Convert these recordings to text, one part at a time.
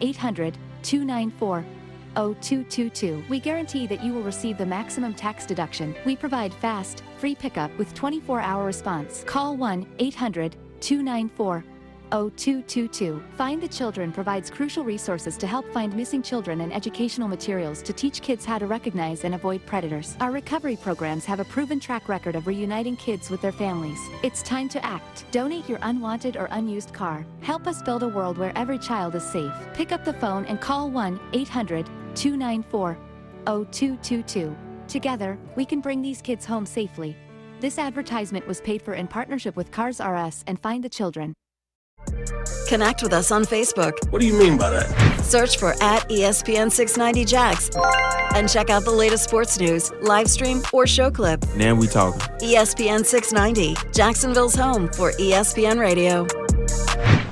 1-800-294-0222. We guarantee that you will receive the maximum tax deduction. We provide fast, free pickup with 24-hour response. Call 1-800-294-0222. Find the Children provides crucial resources to help find missing children and educational materials to teach kids how to recognize and avoid predators. Our recovery programs have a proven track record of reuniting kids with their families. It's time to act. Donate your unwanted or unused car. Help us build a world where every child is safe. Pick up the phone and call 1-800-294-0222. Together, we can bring these kids home safely. This advertisement was paid for in partnership with Cars R Us and Find the Children. Connect with us on Facebook. What do you mean by that? Search for @ESPN690Jax and check out the latest sports news, live stream, or show clip. Now we talking. ESPN 690, Jacksonville's home for ESPN Radio.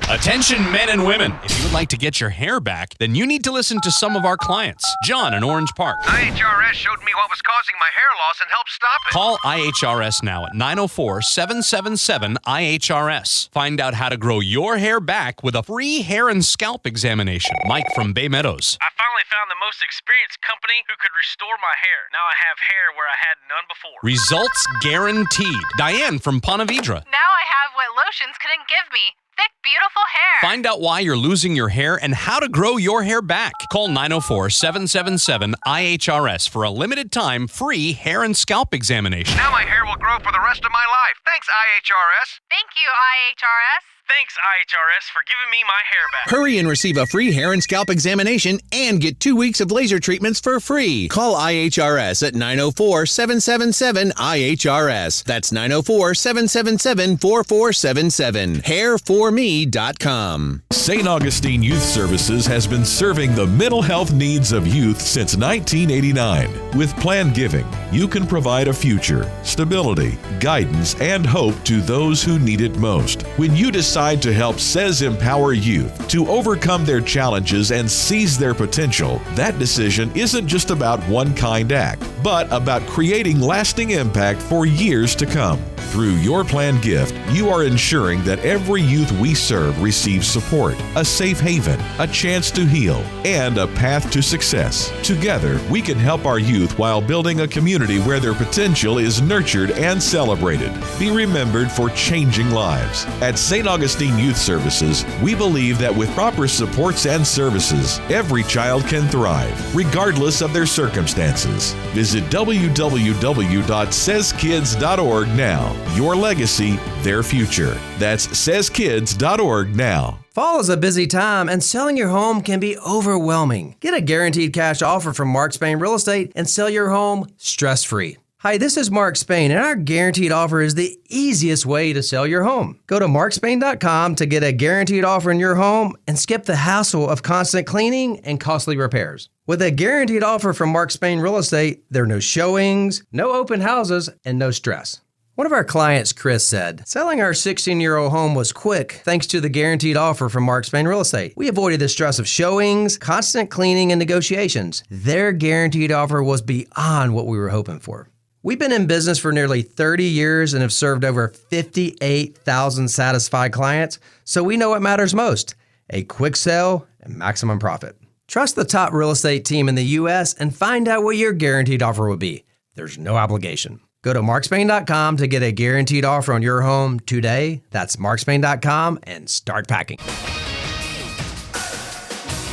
Attention men and women. If you would like to get your hair back, then you need to listen to some of our clients. John in Orange Park. IHRS showed me what was causing my hair loss and helped stop it. Call IHRS now at 904-777-IHRS. Find out how to grow your hair back with a free hair and scalp examination. Mike from Bay Meadows. I finally found the most experienced company who could restore my hair. Now I have hair where I had none before. Results guaranteed. Diane from Ponte Vedra. Now I have what lotions couldn't give me. Thick, beautiful hair. Find out why you're losing your hair and how to grow your hair back. Call 904-777-IHRS for a limited time free hair and scalp examination. Now my hair will grow for the rest of my life. Thanks, IHRS. Thank you, IHRS. Thanks, IHRS, for giving me my hair back. Hurry and receive a free hair and scalp examination and get 2 weeks of laser treatments for free. Call IHRS at 904-777-IHRS. That's 904-777-4477. Hairforme.com. St. Augustine Youth Services has been serving the mental health needs of youth since 1989. With Plan Giving, you can provide a future, stability, guidance, and hope to those who need it most. When you decide to help Says Empower Youth to overcome their challenges and seize their potential, that decision isn't just about one kind act, but about creating lasting impact for years to come. Through your planned gift, you are ensuring that every youth we serve receives support, a safe haven, a chance to heal, and a path to success. Together, we can help our youth while building a community where their potential is nurtured and celebrated. Be remembered for changing lives. At St. Augustine Youth Services, we believe that with proper supports and services, every child can thrive, regardless of their circumstances. Visit www.saskids.org now. Your legacy, their future. That's saskids.org now. Fall is a busy time, and selling your home can be overwhelming. Get a guaranteed cash offer from Mark Spain Real Estate and sell your home stress-free. Hi, this is Mark Spain, and our guaranteed offer is the easiest way to sell your home. Go to markspain.com to get a guaranteed offer in your home and skip the hassle of constant cleaning and costly repairs. With a guaranteed offer from Mark Spain Real Estate, there are no showings, no open houses, and no stress. One of our clients, Chris, said, selling our 16-year-old home was quick thanks to the guaranteed offer from Mark Spain Real Estate. We avoided the stress of showings, constant cleaning, and negotiations. Their guaranteed offer was beyond what we were hoping for. We've been in business for nearly 30 years and have served over 58,000 satisfied clients, so we know what matters most: a quick sale and maximum profit. Trust the top real estate team in the U.S. and find out what your guaranteed offer will be. There's no obligation. Go to markspain.com to get a guaranteed offer on your home today. That's markspain.com and start packing.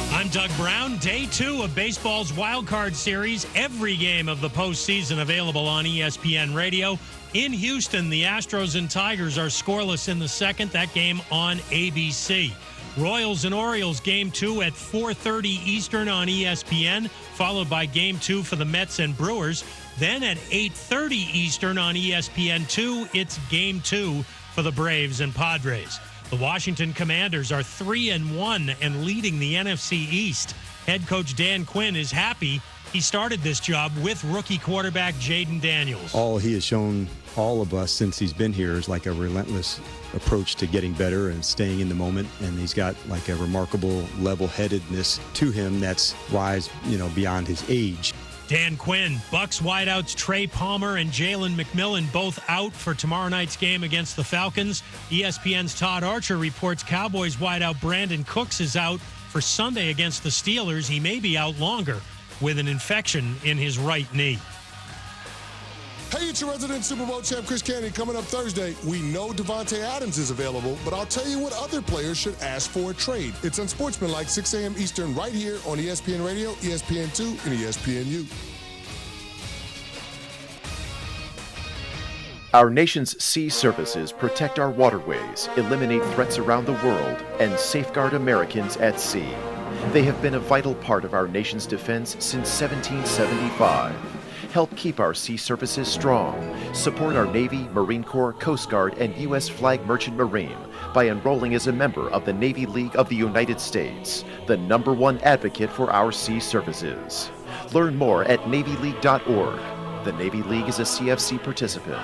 I'm Doug Brown. Day 2 of baseball's Wild Card Series. Every game of the postseason available on ESPN Radio. In Houston, the Astros and Tigers are scoreless in the second. That game on ABC. Royals and Orioles Game 2 at 4:30 Eastern on ESPN, followed by Game 2 for the Mets and Brewers. Then at 8:30 Eastern on ESPN2, it's Game 2 for the Braves and Padres. The Washington Commanders are 3-1 and leading the NFC East. Head coach Dan Quinn is happy he started this job with rookie quarterback Jaden Daniels. All he has shown all of us since he's been here is like a relentless approach to getting better and staying in the moment, and he's got like a remarkable level-headedness to him that's wise, beyond his age. Dan Quinn, Bucks wideouts Trey Palmer and Jalen McMillan both out for tomorrow night's game against the Falcons. ESPN's Todd Archer reports Cowboys wideout Brandon Cooks is out for Sunday against the Steelers. He may be out longer with an infection in his right knee. Hey, it's your resident Super Bowl champ, Chris Candy. Coming up Thursday, we know Devontae Adams is available, but I'll tell you what other players should ask for a trade. It's Unsportsmanlike, 6 a.m. Eastern, right here on ESPN Radio, ESPN2, and ESPNU. Our nation's sea services protect our waterways, eliminate threats around the world, and safeguard Americans at sea. They have been a vital part of our nation's defense since 1775. Help keep our sea services strong. Support our Navy, Marine Corps, Coast Guard, and U.S. Flag Merchant Marine by enrolling as a member of the Navy League of the United States, the #1 advocate for our sea services. Learn more at NavyLeague.org. The Navy League is a CFC participant.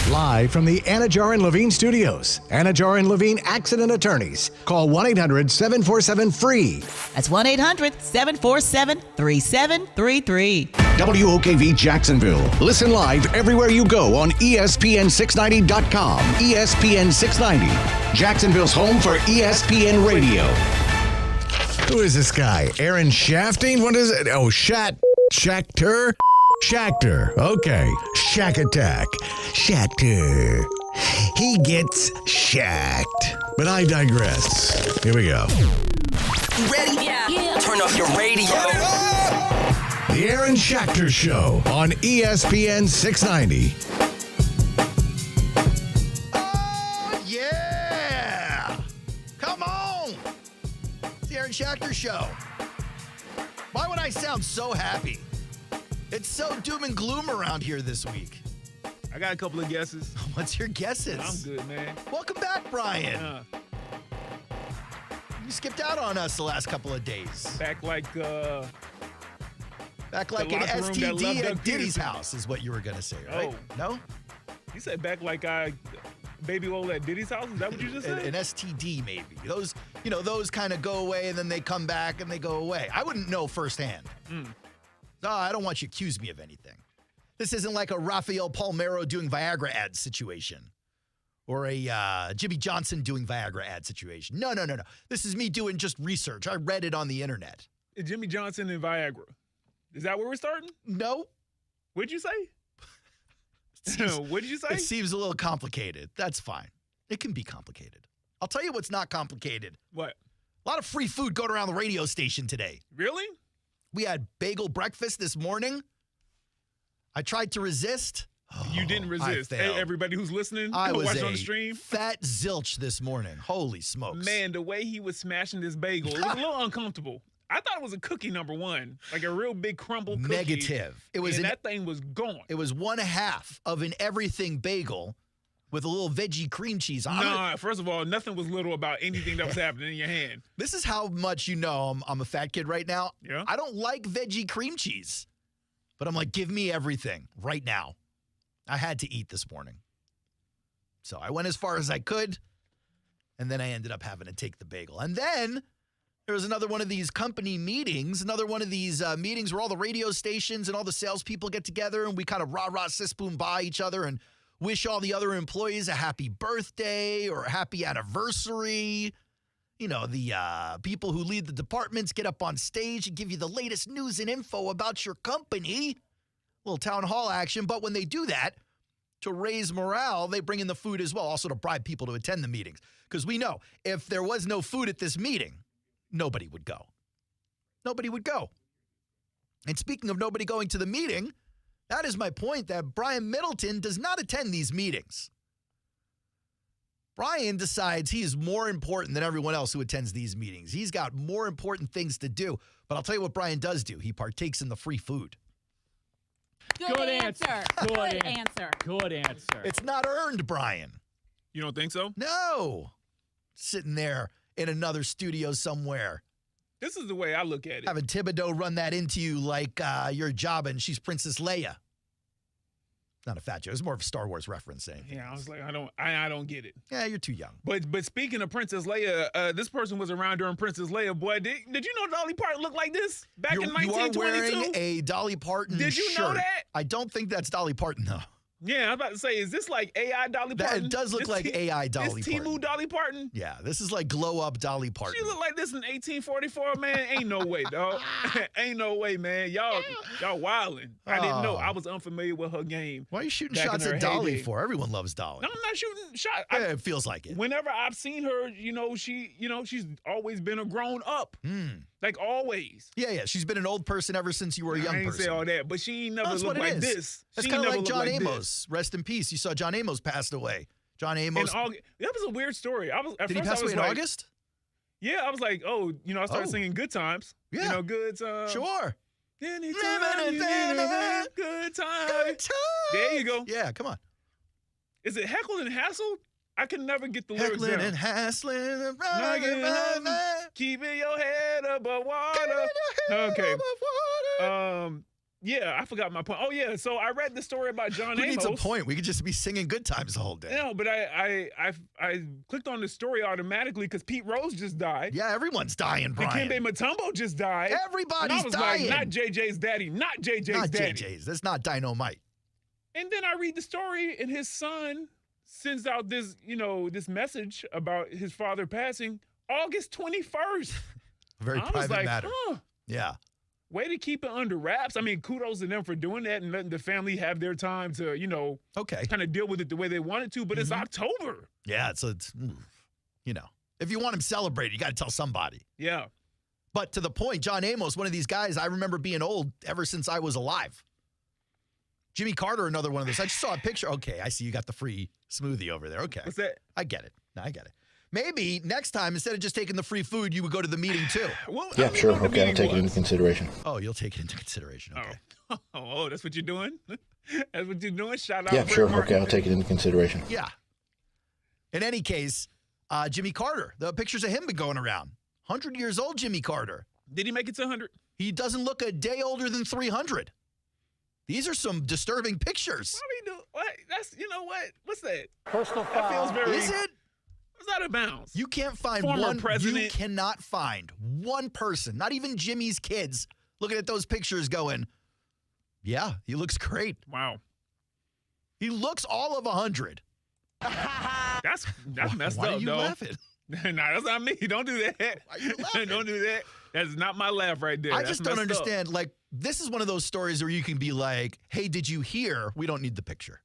Live from the Anajar and Levine Studios, Anajar and Levine Accident Attorneys. Call 1-800-747-FREE. That's 1-800-747-3733. WOKV Jacksonville. Listen live everywhere you go on ESPN690.com. ESPN 690, Jacksonville's home for ESPN Radio. Who is this guy? Aaron Shafting? What is it? Oh, Schachter? Schachter. Okay. Shack Attack. Schachter. He gets shacked. But I digress. Here we go. You ready? Yeah. Turn up your radio. The Aaron Schachter Show on ESPN 690. Oh, yeah. Come on. It's the Aaron Schachter Show. Why would I sound so happy? It's so doom and gloom around here this week. I got a couple of guesses. What's your guesses? I'm good, man. Welcome back, Brian. You skipped out on us the last couple of days. Back like an STD at Diddy's house is what you were going to say, right? Oh. No? You said back like baby old at Diddy's house? Is that what you just said? An STD, maybe. Those kind of go away and then they come back and they go away. I wouldn't know firsthand. I don't want you to accuse me of anything. This isn't like a Rafael Palmeiro doing Viagra ad situation or a Jimmy Johnson doing Viagra ad situation. No. This is me doing just research. I read it on the internet. Jimmy Johnson and Viagra. Is that where we're starting? No. What'd you say? What'd you say? It seems a little complicated. That's fine. It can be complicated. I'll tell you what's not complicated. What? A lot of free food going around the radio station today. Really? We had bagel breakfast this morning. I tried to resist. You didn't resist. Hey, everybody who's listening, watching on the stream. Fat zilch this morning. Holy smokes. Man, the way he was smashing this bagel, it was a little uncomfortable. I thought it was a cookie, number one. Like a real big crumble cookie. Negative. That thing was gone. It was 1/2 of an everything bagel with a little veggie cream cheese on it. No, first of all, nothing was little about anything that was happening in your hand. This is how much you know I'm a fat kid right now. Yeah. I don't like veggie cream cheese. But I'm like, give me everything right now. I had to eat this morning. So I went as far as I could, and then I ended up having to take the bagel. And then there was another one of these company meetings, another one of these meetings where all the radio stations and all the salespeople get together, and we kind of rah-rah, sis-boom, by each other and wish all the other employees a happy birthday or a happy anniversary. You know, the people who lead the departments get up on stage and give you the latest news and info about your company. Little town hall action. But when they do that, to raise morale, they bring in the food as well, also to bribe people to attend the meetings. Because we know if there was no food at this meeting, nobody would go. Nobody would go. And speaking of nobody going to the meeting, that is my point that Brian Middleton does not attend these meetings. Brian decides he is more important than everyone else who attends these meetings. He's got more important things to do. But I'll tell you what Brian does do. He partakes in the free food. Good answer. Good answer. Good answer. It's not earned, Brian. You don't think so? No. Sitting there in another studio somewhere. This is the way I look at it. Having Thibodeau run that into you like you're a job and she's Princess Leia. Not a fat joke. It's more of a Star Wars reference thing. Yeah, I was like, I don't get it. Yeah, you're too young. But speaking of Princess Leia, this person was around during Princess Leia. Boy, did you know Dolly Parton looked like this back in 1922? You are wearing a Dolly Parton shirt. Did you know that? I don't think that's Dolly Parton, though. Yeah, I was about to say, is this like AI Dolly Parton? It does look like AI Dolly Parton. Timu Dolly Parton? Yeah, this is like glow-up Dolly Parton. She look like this in 1844, man. Ain't no way, dog. Ain't no way, man. Y'all wildin'. I didn't know. I was unfamiliar with her game. Why are you shooting shots at Dolly for? Everyone loves Dolly. No, I'm not shooting shots. Yeah, it feels like it. Whenever I've seen her, she's always been a grown up. Like always. Yeah. She's been an old person ever since you were a young person. I ain't say all that, but she ain't never looked like this. That's kind of like John Amos. Rest in peace. You saw John Amos passed away. John Amos. That was a weird story. Did he pass away in August? Yeah, I was like, I started singing Good Times. Yeah. Good Times. Sure. Anytime you need a good time. Good time. There you go. Yeah, come on. Is it heckled and hassled? I can never get the lyrics down. Heckling and hassling. Keeping your head above water. Okay. Yeah, I forgot my point. Oh, yeah, so I read the story about John Amos. Who needs a point? We could just be singing Good Times the whole day. No, but I clicked on the story automatically because Pete Rose just died. Yeah, everyone's dying, Brian. Dikembe Mutombo just died. Everybody's and I was dying. Like, not JJ's daddy. Not JJ's daddy. Not JJ's. That's not Dynamite. And then I read the story, and his son sends out this, this message about his father passing August 21st. Very private matter. Yeah. Way to keep it under wraps. I mean, kudos to them for doing that and letting the family have their time to, kind of deal with it the way they wanted to. But it's October. Yeah, it's if you want him celebrated, you got to tell somebody. Yeah. But to the point, John Amos, one of these guys, I remember being old ever since I was alive. Jimmy Carter, another one of those. I just saw a picture. Okay, I see you got the free smoothie over there. Okay. What's that? I get it. No, I get it. Maybe next time, instead of just taking the free food, you would go to the meeting too. Yeah, sure. Okay, I'll take it into consideration. Oh, you'll take it into consideration. Okay. Oh, that's what you're doing? That's what you're doing? Shout out. Yeah, sure. Okay, I'll take it into consideration. Yeah. In any case, Jimmy Carter, the pictures of him been going around. 100 years old, Jimmy Carter. Did he make it to 100? He doesn't look a day older than 300. These are some disturbing pictures. What? That's, what? What's that? Personal foul. That feels very... Is it? It's out of bounds. You can't find Former president. You cannot find one person, not even Jimmy's kids, looking at those pictures going, yeah, he looks great. Wow. He looks all of 100. That's messed up, Why are you though. laughing? Nah, that's not me. Don't do that. Why are you laughing? Don't do that. That's not my laugh right there. I That's just don't messed understand. up. Like, this is one of those stories where you can be like, hey, did you hear? We don't need the picture.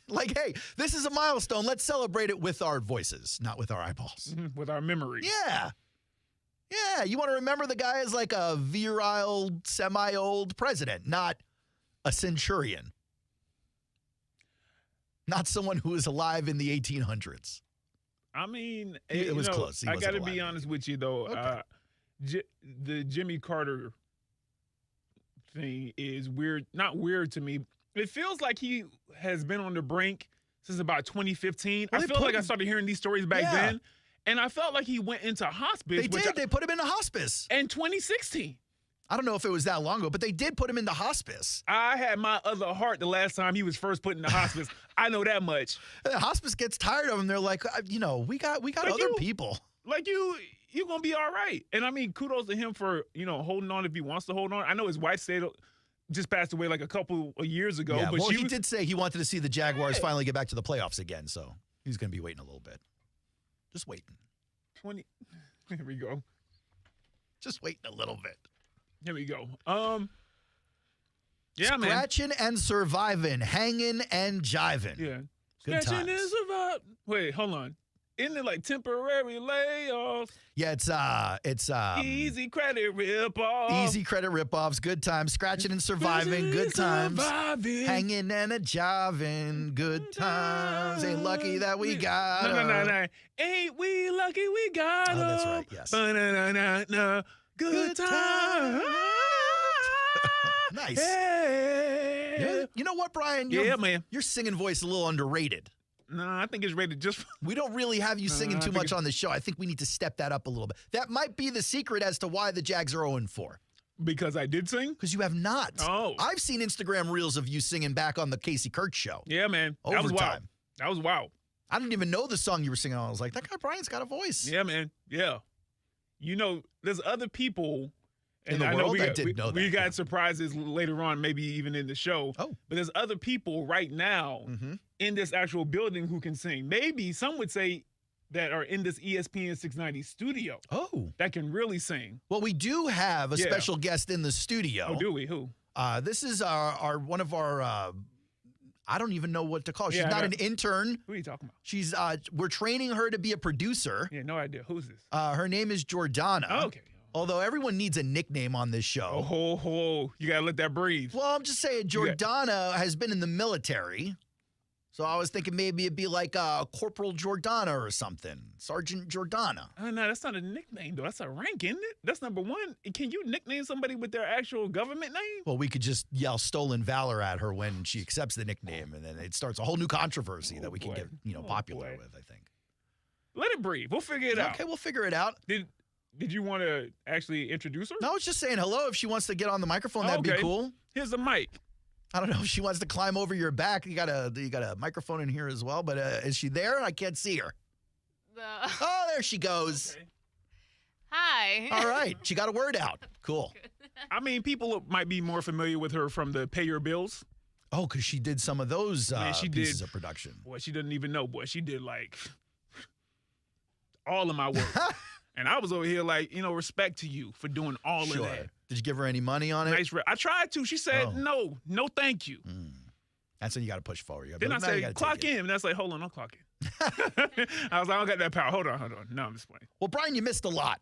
Like, hey, this is a milestone. Let's celebrate it with our voices, not with our eyeballs. With our memories. Yeah. Yeah. You want to remember the guy as like a virile, semi-old president, not a centurion. Not someone who was alive in the 1800s. I mean, it was close. I got to be honest with you, though. Okay. The Jimmy Carter thing is weird. Not weird to me. It feels like he has been on the brink since about 2015. Well, I feel like I started hearing these stories back then, and I felt like he went into hospice. They put him into hospice. In 2016. I don't know if it was that long ago, but they did put him into hospice. I had my other heart the last time he was first put into hospice. I know that much. Hospice gets tired of him. They're like, we got like other people. Like you're going to be all right. And I mean, kudos to him for, holding on if he wants to hold on. I know his wife just passed away like a couple of years ago. Yeah, but he did say he wanted to see the Jaguars finally get back to the playoffs again, so he's going to be waiting a little bit. Just waiting. 20. Here we go. Just waiting a little bit. Here we go. Yeah, man. Scratching and surviving, hanging and jiving. Yeah. Good Scratching times. and surviving. Wait, hold on. Isn't it like temporary layoffs? Yeah, it's easy credit ripoff. Easy credit ripoffs, good times. Scratching and surviving, good times. Hanging and a jiving, good times. Ain't lucky that we got 'em. No. Ain't we lucky we got 'em. Oh, that's right, yes. Ba-na-na-na-na. Good times. Nice. Hey. You know what, Brian? Man. Your singing voice is a little underrated. No, I think it's rated just. We don't really have you singing too much on the show. I think we need to step that up a little bit. That might be the secret as to why the Jags are 0-4. Because I did sing? Because you have not. Oh. I've seen Instagram reels of you singing back on the Casey Kurtz show. Yeah, man. That was wild. That was wild. I didn't even know the song you were singing on. I was like, that guy Brian's got a voice. Yeah, man. Yeah. There's other people In the world, I didn't know that. We got surprises later on, maybe even in the show. Oh. But there's other people right now in this actual building who can sing. Maybe some would say that are in this ESPN 690 studio. Oh. That can really sing. Well, we do have a special guest in the studio. Oh, do we? Who? This is our one of our, I don't even know what to call her. She's not an intern. Who are you talking about? She's, we're training her to be a producer. Yeah, no idea. Who's this? Her name is Jordana. Oh, okay. Although everyone needs a nickname on this show. Oh, you got to let that breathe. Well, I'm just saying Jordana has been in the military. So I was thinking maybe it'd be like Corporal Jordana or something. Sergeant Jordana. No, that's not a nickname, though. That's a rank, isn't it? That's number one. Can you nickname somebody with their actual government name? Well, we could just yell stolen valor at her when she accepts the nickname, and then it starts a whole new controversy that we can get popular with, I think. Let it breathe. We'll figure it out. Okay, we'll figure it out. Did you want to actually introduce her? No, I was just saying hello. If she wants to get on the microphone, that'd be cool. Here's the mic. I don't know if she wants to climb over your back. You got a microphone in here as well, but is she there? I can't see her. Oh, there she goes. Okay. Hi. All right. She got a word out. Cool. I mean, people might be more familiar with her from the Pay Your Bills. Oh, because she did some of those pieces of production. Boy, she didn't even know. Boy, she did like all of my work. And I was over here like, respect to you for doing all of that. Did you give her any money on it? Nice. I tried to. She said, no, thank you. That's when you got to push forward. Then I said, clock in. And that's like, hold on, I'll clock in. I was like, I don't got that power. Hold on. No, I'm just playing. Well, Brian, you missed a lot.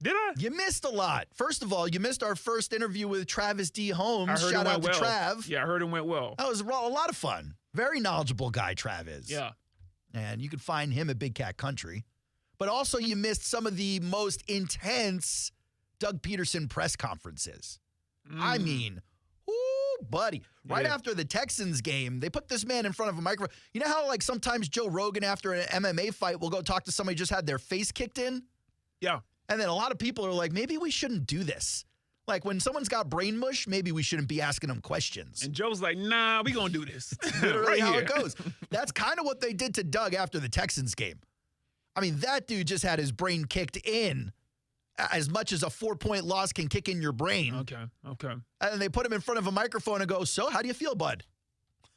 Did I? You missed a lot. First of all, you missed our first interview with Travis D. Holmes. Shout out to Trav. Yeah, I heard it went well. That was a lot of fun. Very knowledgeable guy, Trav is. Yeah. And you can find him at Big Cat Country. But also you missed some of the most intense Doug Pederson press conferences. I mean, buddy. Right after the Texans game, they put this man in front of a microphone. You know how like sometimes Joe Rogan after an MMA fight will go talk to somebody who just had their face kicked in? Yeah. And then a lot of people are like, maybe we shouldn't do this. Like when someone's got brain mush, maybe we shouldn't be asking them questions. And Joe's like, nah, we gonna do this. Literally how it goes. That's kind of what they did to Doug after the Texans game. I mean, that dude just had his brain kicked in as much as a 4-point loss can kick in your brain. Okay. And then they put him in front of a microphone and go, so how do you feel, bud?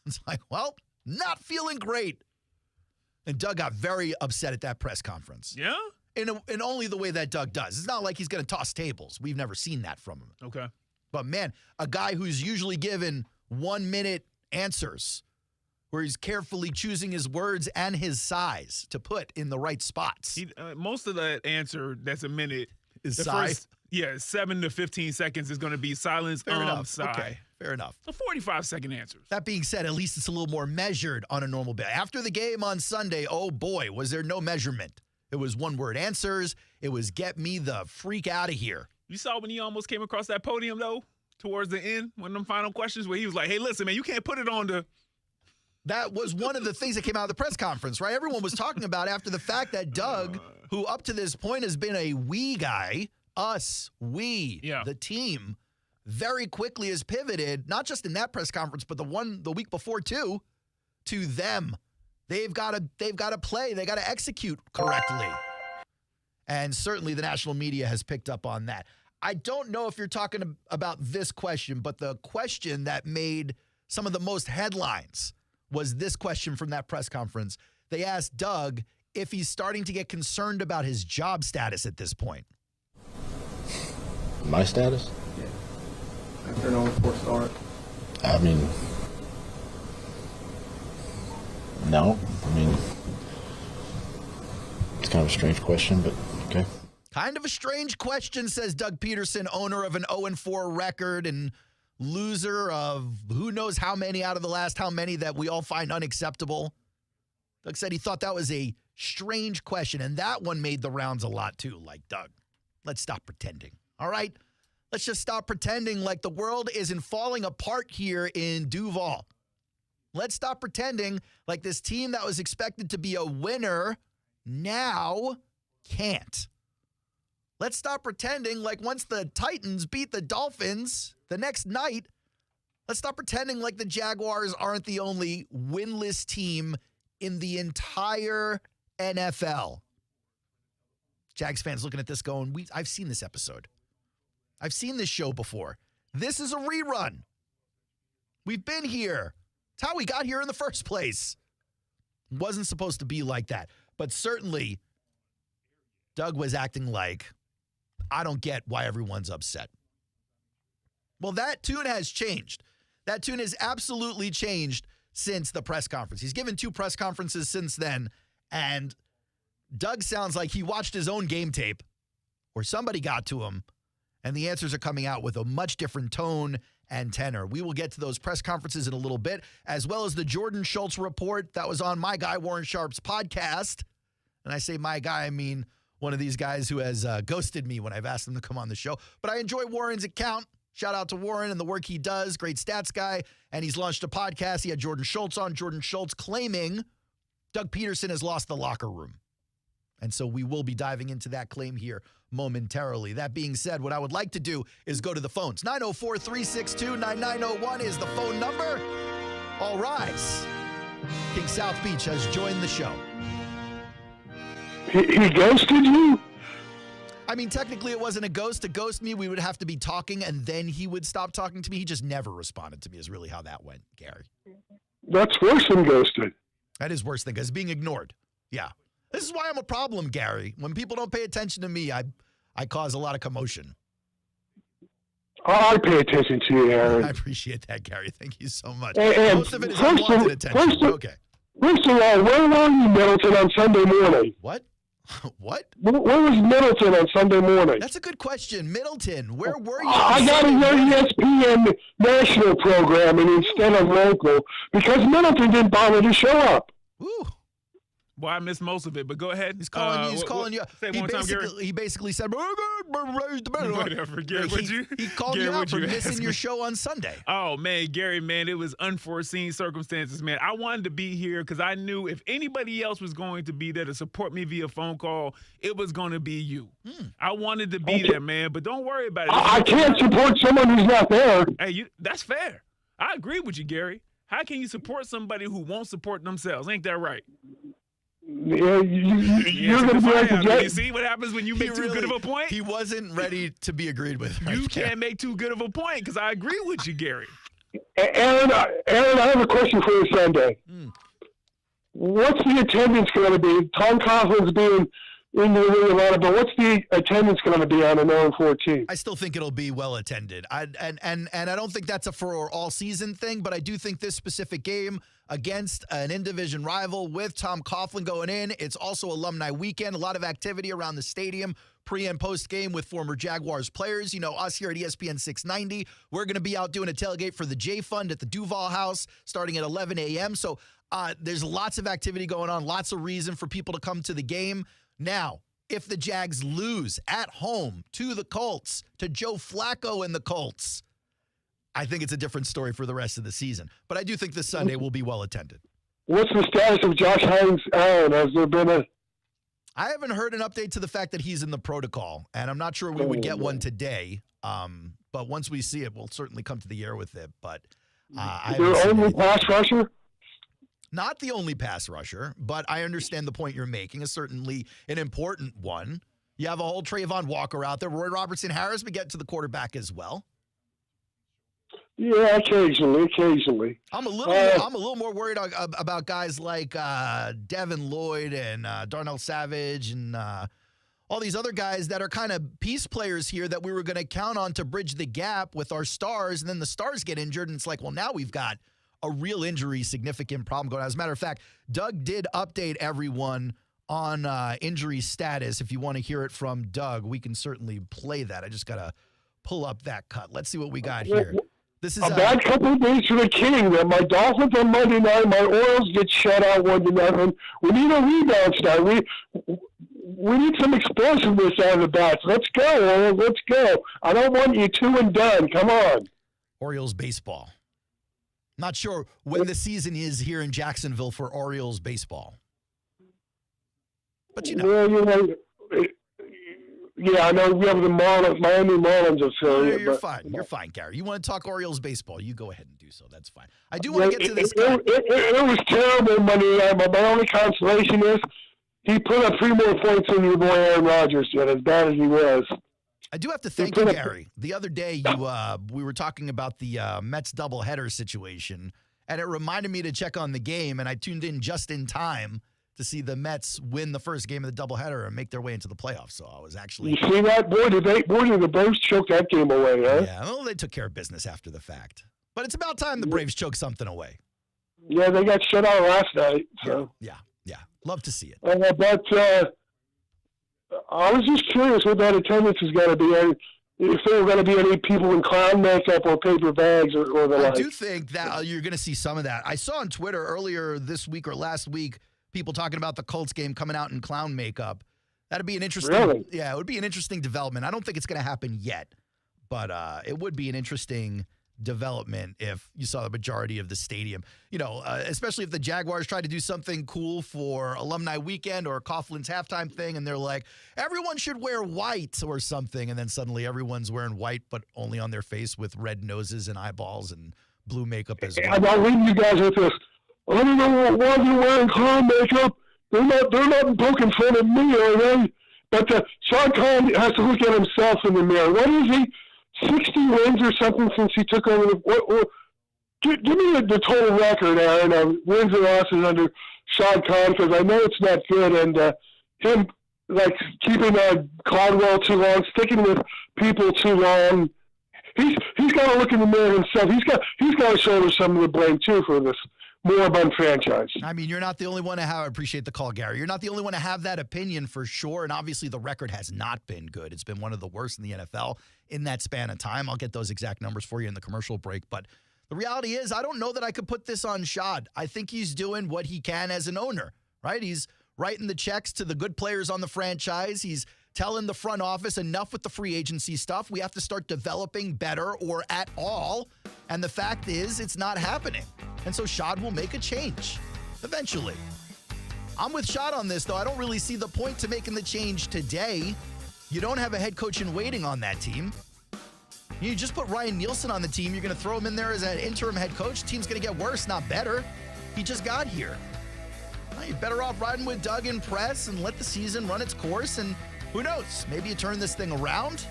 It's like, well, not feeling great. And Doug got very upset at that press conference. Yeah? In only the way that Doug does. It's not like he's going to toss tables. We've never seen that from him. Okay. But, man, a guy who's usually given 1-minute answers where he's carefully choosing his words and his size to put in the right spots. Most of that answer that's a minute is size. 7 to 15 seconds is going to be silence. Fair enough. Sigh. Okay, fair enough. The 45-second answers. That being said, at least it's a little more measured on a normal day. After the game on Sunday, oh boy, was there no measurement. It was one-word answers. It was get me the freak out of here. You saw when he almost came across that podium, though, towards the end, one of them final questions where he was like, hey, listen, man, you can't put it on the... That was one of the things that came out of the press conference, right? Everyone was talking about after the fact that Doug, who up to this point has been a we guy, the team, very quickly has pivoted, not just in that press conference, but the week before too, to them. They've got to play. They got to execute correctly. And certainly the national media has picked up on that. I don't know if you're talking about this question, but the question that made some of the most headlines was this question from that press conference. They asked Doug if he's starting to get concerned about his job status at this point. My status? Yeah. After an 0-4 start. I mean, no. I mean, it's kind of a strange question, but okay. Kind of a strange question, says Doug Pederson, owner of an 0-4 record and loser of who knows how many out of the last how many that we all find unacceptable. Doug said he thought that was a strange question, and that one made the rounds a lot too. Like, Doug, let's stop pretending. All right? Let's just stop pretending like the world isn't falling apart here in Duval. Let's stop pretending like this team that was expected to be a winner now can't. Let's stop pretending like once the Titans beat the Dolphins the next night, let's stop pretending like the Jaguars aren't the only winless team in the entire NFL. Jags fans looking at this going, I've seen this episode. I've seen this show before. This is a rerun. We've been here. It's how we got here in the first place. Wasn't supposed to be like that. But certainly, Doug was acting like, I don't get why everyone's upset. Well, that tune has changed. That tune has absolutely changed since the press conference. He's given 2 press conferences since then, and Doug sounds like he watched his own game tape, or somebody got to him, and the answers are coming out with a much different tone and tenor. We will get to those press conferences in a little bit, as well as the Jordan Schultz report that was on my guy, Warren Sharp's podcast. And I say my guy, I mean one of these guys who has ghosted me when I've asked him to come on the show. But I enjoy Warren's account. Shout out to Warren and the work he does. Great stats guy. And he's launched a podcast. He had Jordan Schultz on. Jordan Schultz claiming Doug Pederson has lost the locker room. And so we will be diving into that claim here momentarily. That being said, what I would like to do is go to the phones. 904-362-9901 is the phone number. All rise. King South Beach has joined the show. He ghosted you? I mean, technically it wasn't a ghost. To ghost me, we would have to be talking, and then he would stop talking to me. He just never responded to me is really how that went, Gary. That's worse than ghosted. That is worse than being ignored. Yeah. This is why I'm a problem, Gary. When people don't pay attention to me, I cause a lot of commotion. I pay attention to you, Aaron. I appreciate that, Gary. Thank you so much. And most of it is unwanted attention. Okay. First of all, where were you, Middleton, on Sunday morning? What? What? Where was Middleton on Sunday morning? That's a good question. Middleton, where were you? I got your ESPN national programming instead of local because Middleton didn't bother to show up. Ooh. Well, I missed most of it, but go ahead. He's calling you. He's calling you. Say it one time, Gary. He basically said, Whatever, Gary. He called you out for missing your show on Sunday. Oh, man, Gary, man, it was unforeseen circumstances, man. I wanted to be here because I knew if anybody else was going to be there to support me via phone call, it was going to be you. I wanted to be there, man, but don't worry about it. I can't support someone who's not there. Hey, that's fair. I agree with you, Gary. How can you support somebody who won't support themselves? Ain't that right? Yeah, you're going to be like you see what happens when you make too good of a point? He wasn't ready to be agreed with. You can't make too good of a point because I agree with you, Gary. Aaron, I have a question for you Sunday. What's the attendance going to be? Tom Coughlin's being in the ring a lot, but what's the attendance going to be on an 0-14? I still think it'll be well attended. And I don't think that's a for all season thing, but I do think this specific game against an in-division rival with Tom Coughlin going in, it's also alumni weekend, a lot of activity around the stadium, pre and post game with former Jaguars players. You know, us here at ESPN 690, we're going to be out doing a tailgate for the J Fund at the Duval House starting at 11 a.m. So there's lots of activity going on, lots of reason for people to come to the game. Now, if the Jags lose at home to the Colts, to Joe Flacco and the Colts, I think it's a different story for the rest of the season. But I do think this Sunday will be well attended. What's the status of Josh Hines Allen? Has there been a... I haven't heard an update to the fact that he's in the protocol, and I'm not sure we would get one today. But once we see it, we'll certainly come to the air with it. But their only pass rusher? Not the only pass rusher, but I understand the point you're making is certainly an important one. You have a whole Trayvon Walker out there. Roy Robertson-Harris, we get to the quarterback as well. Yeah, occasionally. I'm a little more worried about guys like Devin Lloyd and Darnell Savage and all these other guys that are kind of piece players here that we were going to count on to bridge the gap with our stars, and then the stars get injured, and it's like, well, now we've got a real injury, significant problem going on. As a matter of fact, Doug did update everyone on injury status. If you want to hear it from Doug, we can certainly play that. I just got to pull up that cut. Let's see what we got here. This is a bad couple of days for the King. My Dolphins on Monday night, my Orioles get shut out 1-0. We need a rebound tonight. We need some explosiveness out of the bats. Let's go, Orioles. Let's go. I don't want you 2 and done. Come on. Orioles baseball. Not sure when the season is here in Jacksonville for Orioles baseball. But you know. Well, yeah, I know we have the Miami Marlins affiliate. You're fine. You're fine, Gary. You want to talk Orioles baseball, you go ahead and do so. That's fine. I do want to get to this guy. It was terrible Monday night, but my only consolation is he put up 3 more points than your boy Aaron Rodgers did, as bad as he was. I do have to thank you, Gary. The other day, we were talking about the Mets doubleheader situation, and it reminded me to check on the game, and I tuned in just in time to see the Mets win the first game of the doubleheader and make their way into the playoffs. So I was actually... You see that? Boy, did the Braves choke that game away, huh? Yeah, well, they took care of business after the fact. But it's about time the Braves choke something away. Yeah, they got shut out last night. So. Yeah. Love to see it. But I was just curious what that attendance is going to be. If there are going to be any people in clown makeup or paper bags or the like. I do think that you're going to see some of that. I saw on Twitter earlier this week or last week people talking about the Colts game coming out in clown makeup. That'd be an interesting. Really? Yeah, it would be an interesting development. I don't think it's going to happen yet, but it would be an interesting development if you saw the majority of the stadium, especially if the Jaguars tried to do something cool for alumni weekend or Coughlin's halftime thing, and they're like, everyone should wear white or something, and then suddenly everyone's wearing white but only on their face with red noses and eyeballs and blue makeup as well. I'm leaving you guys with this. I don't know why they're wearing clown makeup. They're not poking fun at me, are they? But Sean Khan has to look at himself in the mirror. What is he? 60 wins or something since he took over. Give me the total record, Aaron, of wins and losses under Sean Khan, because I know it's not good. And him keeping Caldwell too long, sticking with people too long. He's got to look in the mirror himself. He's got to shoulder some of the blame too for this moribund franchise. I mean, you're not the only one to have. I appreciate the call, Gary. You're not the only one to have that opinion for sure. And obviously, the record has not been good. It's been one of the worst in the NFL in that span of time. I'll get those exact numbers for you in the commercial break. But the reality is, I don't know that I could put this on Shad. I think he's doing what he can as an owner, right? He's writing the checks to the good players on the franchise. He's telling the front office enough with the free agency stuff. We have to start developing better or at all. And the fact is, it's not happening. And so Shad will make a change eventually. I'm with Shad on this, though. I don't really see the point to making the change today. You don't have a head coach in waiting on that team. You just put Ryan Nielsen on the team. You're going to throw him in there as an interim head coach. Team's going to get worse, not better. He just got here. Well, you're better off riding with Doug and press and let the season run its course. And who knows? Maybe you turn this thing around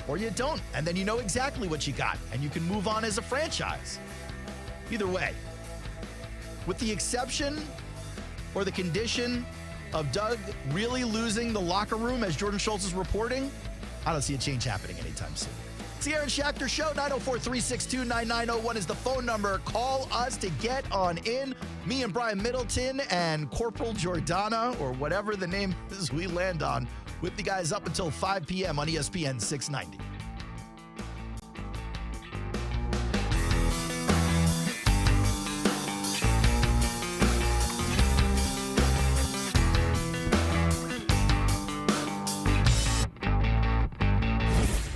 or you don't. And then you know exactly what you got. And you can move on as a franchise. Either way, with the exception or the condition of Doug really losing the locker room, as Jordan Schultz is reporting, I don't see a change happening anytime soon. It's the Aaron Schachter Show. 904-362-9901 is the phone number. Call us to get on in. Me and Brian Middleton and Corporal Jordana, or whatever the name is we land on, with the guys up until 5 p.m. on ESPN 690.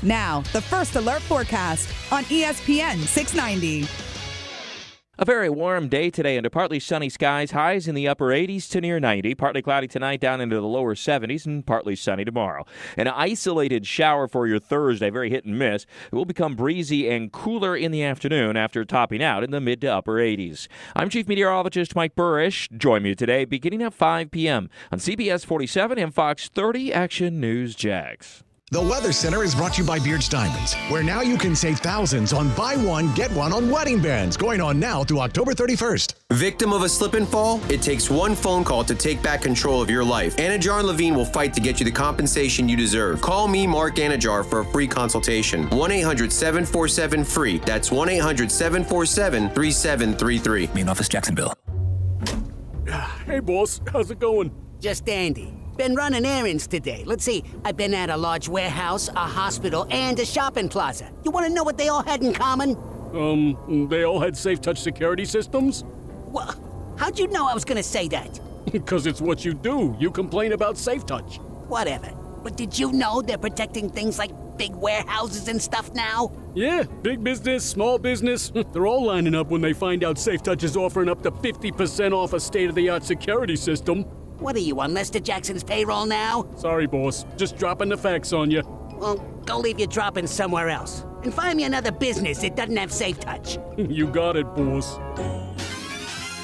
Now, the First Alert Forecast on ESPN 690. A very warm day today under partly sunny skies, highs in the upper 80s to near 90. Partly cloudy tonight, down into the lower 70s, and partly sunny tomorrow. An isolated shower for your Thursday, very hit and miss. It will become breezy and cooler in the afternoon after topping out in the mid to upper 80s. I'm Chief Meteorologist Mike Burrish. Join me today beginning at 5 p.m. on CBS 47 and Fox 30 Action News Jags. The Weather Center is brought to you by Beard's Diamonds, where now you can save thousands on buy one, get one on wedding bands, going on now through October 31st. Victim of a slip and fall? It takes one phone call to take back control of your life. Anajar and Levine will fight to get you the compensation you deserve. Call me, Mark Anajar, for a free consultation. 1-800-747-FREE. That's 1-800-747-3733. Main office, Jacksonville. Hey, boss. How's it going? Just dandy. Been running errands today. Let's see, I've been at a large warehouse, a hospital, and a shopping plaza. You want to know what they all had in common? They all had safe touch security systems? Well, how'd you know I was going to say that? Because it's what you do. You complain about safe touch. Whatever. But did you know they're protecting things like big warehouses and stuff now? Yeah, big business, small business, they're all lining up when they find out Safe Touch is offering up to 50% off a state-of-the-art security system. What are you, on Lester Jackson's payroll now? Sorry, boss. Just dropping the facts on you. Well, go leave your dropping somewhere else. And find me another business that doesn't have Safe Touch. You got it, boss.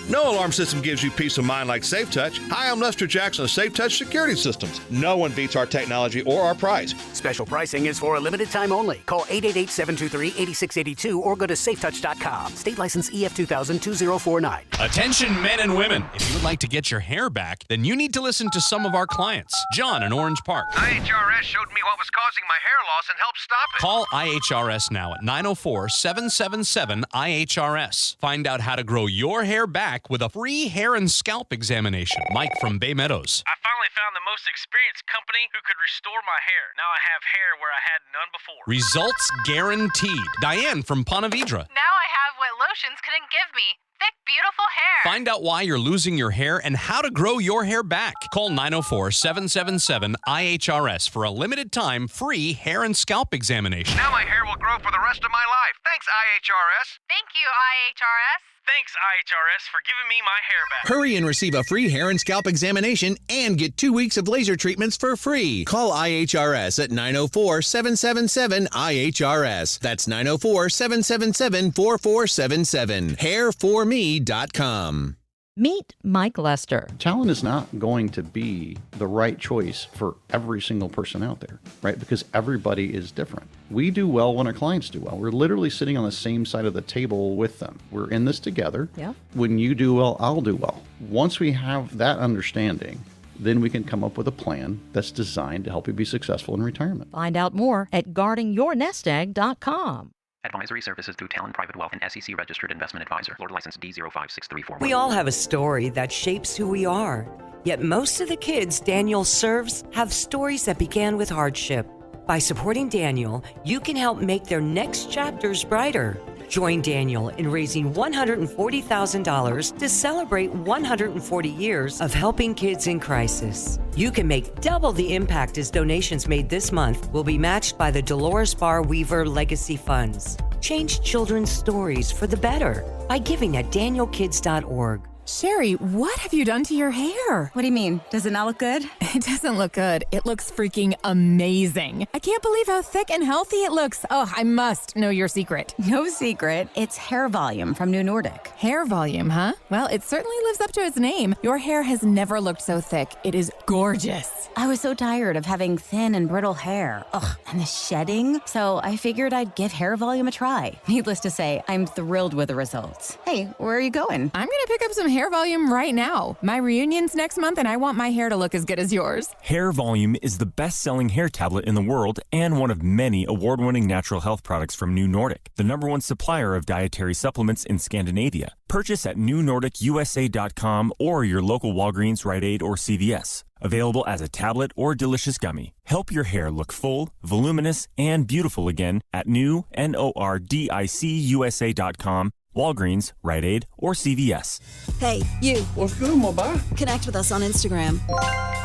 No alarm system gives you peace of mind like SafeTouch. Hi, I'm Lester Jackson of SafeTouch Security Systems. No one beats our technology or our price. Special pricing is for a limited time only. Call 888-723-8682 or go to safetouch.com. State license EF 2000-2049. Attention men and women. If you would like to get your hair back, then you need to listen to some of our clients. John in Orange Park. IHRS showed me what was causing my hair loss and helped stop it. Call IHRS now at 904-777-IHRS. Find out how to grow your hair back with a free hair and scalp examination. Mike from Bay Meadows. I finally found the most experienced company who could restore my hair. Now I have hair where I had none before. Results guaranteed. Diane from Ponte Vedra. Now I have what lotions couldn't give me. Thick, beautiful hair. Find out why you're losing your hair and how to grow your hair back. Call 904-777-IHRS for a limited time free hair and scalp examination. Now my hair will grow for the rest of my life. Thanks, IHRS. Thank you, IHRS. Thanks, IHRS, for giving me my hair back. Hurry and receive a free hair and scalp examination and get 2 weeks of laser treatments for free. Call IHRS at 904-777-IHRS. That's 904-777-4477. Hairforme.com. Meet Mike Lester. Talent is not going to be the right choice for every single person out there, right? Because everybody is different. We do well when our clients do well. We're literally sitting on the same side of the table with them. We're in this together. Yeah. When you do well, I'll do well. Once we have that understanding, then we can come up with a plan that's designed to help you be successful in retirement. Find out more at guardingyournestegg.com. Advisory services through Talon Private Wealth and SEC registered investment advisor. Florida license D056341. We all have a story that shapes who we are. Yet most of the kids Daniel serves have stories that began with hardship. By supporting Daniel, you can help make their next chapters brighter. Join Daniel in raising $140,000 to celebrate 140 years of helping kids in crisis. You can make double the impact as donations made this month will be matched by the Dolores Barr Weaver Legacy Funds. Change children's stories for the better by giving at danielkids.org. Sherry, what have you done to your hair? What do you mean? Does it not look good? It doesn't look good. It looks freaking amazing. I can't believe how thick and healthy it looks. Oh, I must know your secret. No secret. It's hair volume from New Nordic. Hair volume, huh? Well, it certainly lives up to its name. Your hair has never looked so thick. It is gorgeous. I was so tired of having thin and brittle hair. Ugh, and the shedding. So I figured I'd give hair volume a try. Needless to say, I'm thrilled with the results. Hey, where are you going? I'm gonna pick up some hair volume right now. My reunion's next month and I want my hair to look as good as yours. Hair Volume is the best-selling hair tablet in the world and one of many award-winning natural health products from New Nordic, the #1 supplier of dietary supplements in Scandinavia. Purchase at newnordicusa.com or your local Walgreens, Rite Aid, or CVS. Available as a tablet or delicious gummy. Help your hair look full, voluminous, and beautiful again at newnordicusa.com, Walgreens, Rite Aid, or CVS. Hey, you. What's good, my boy? Connect with us on Instagram.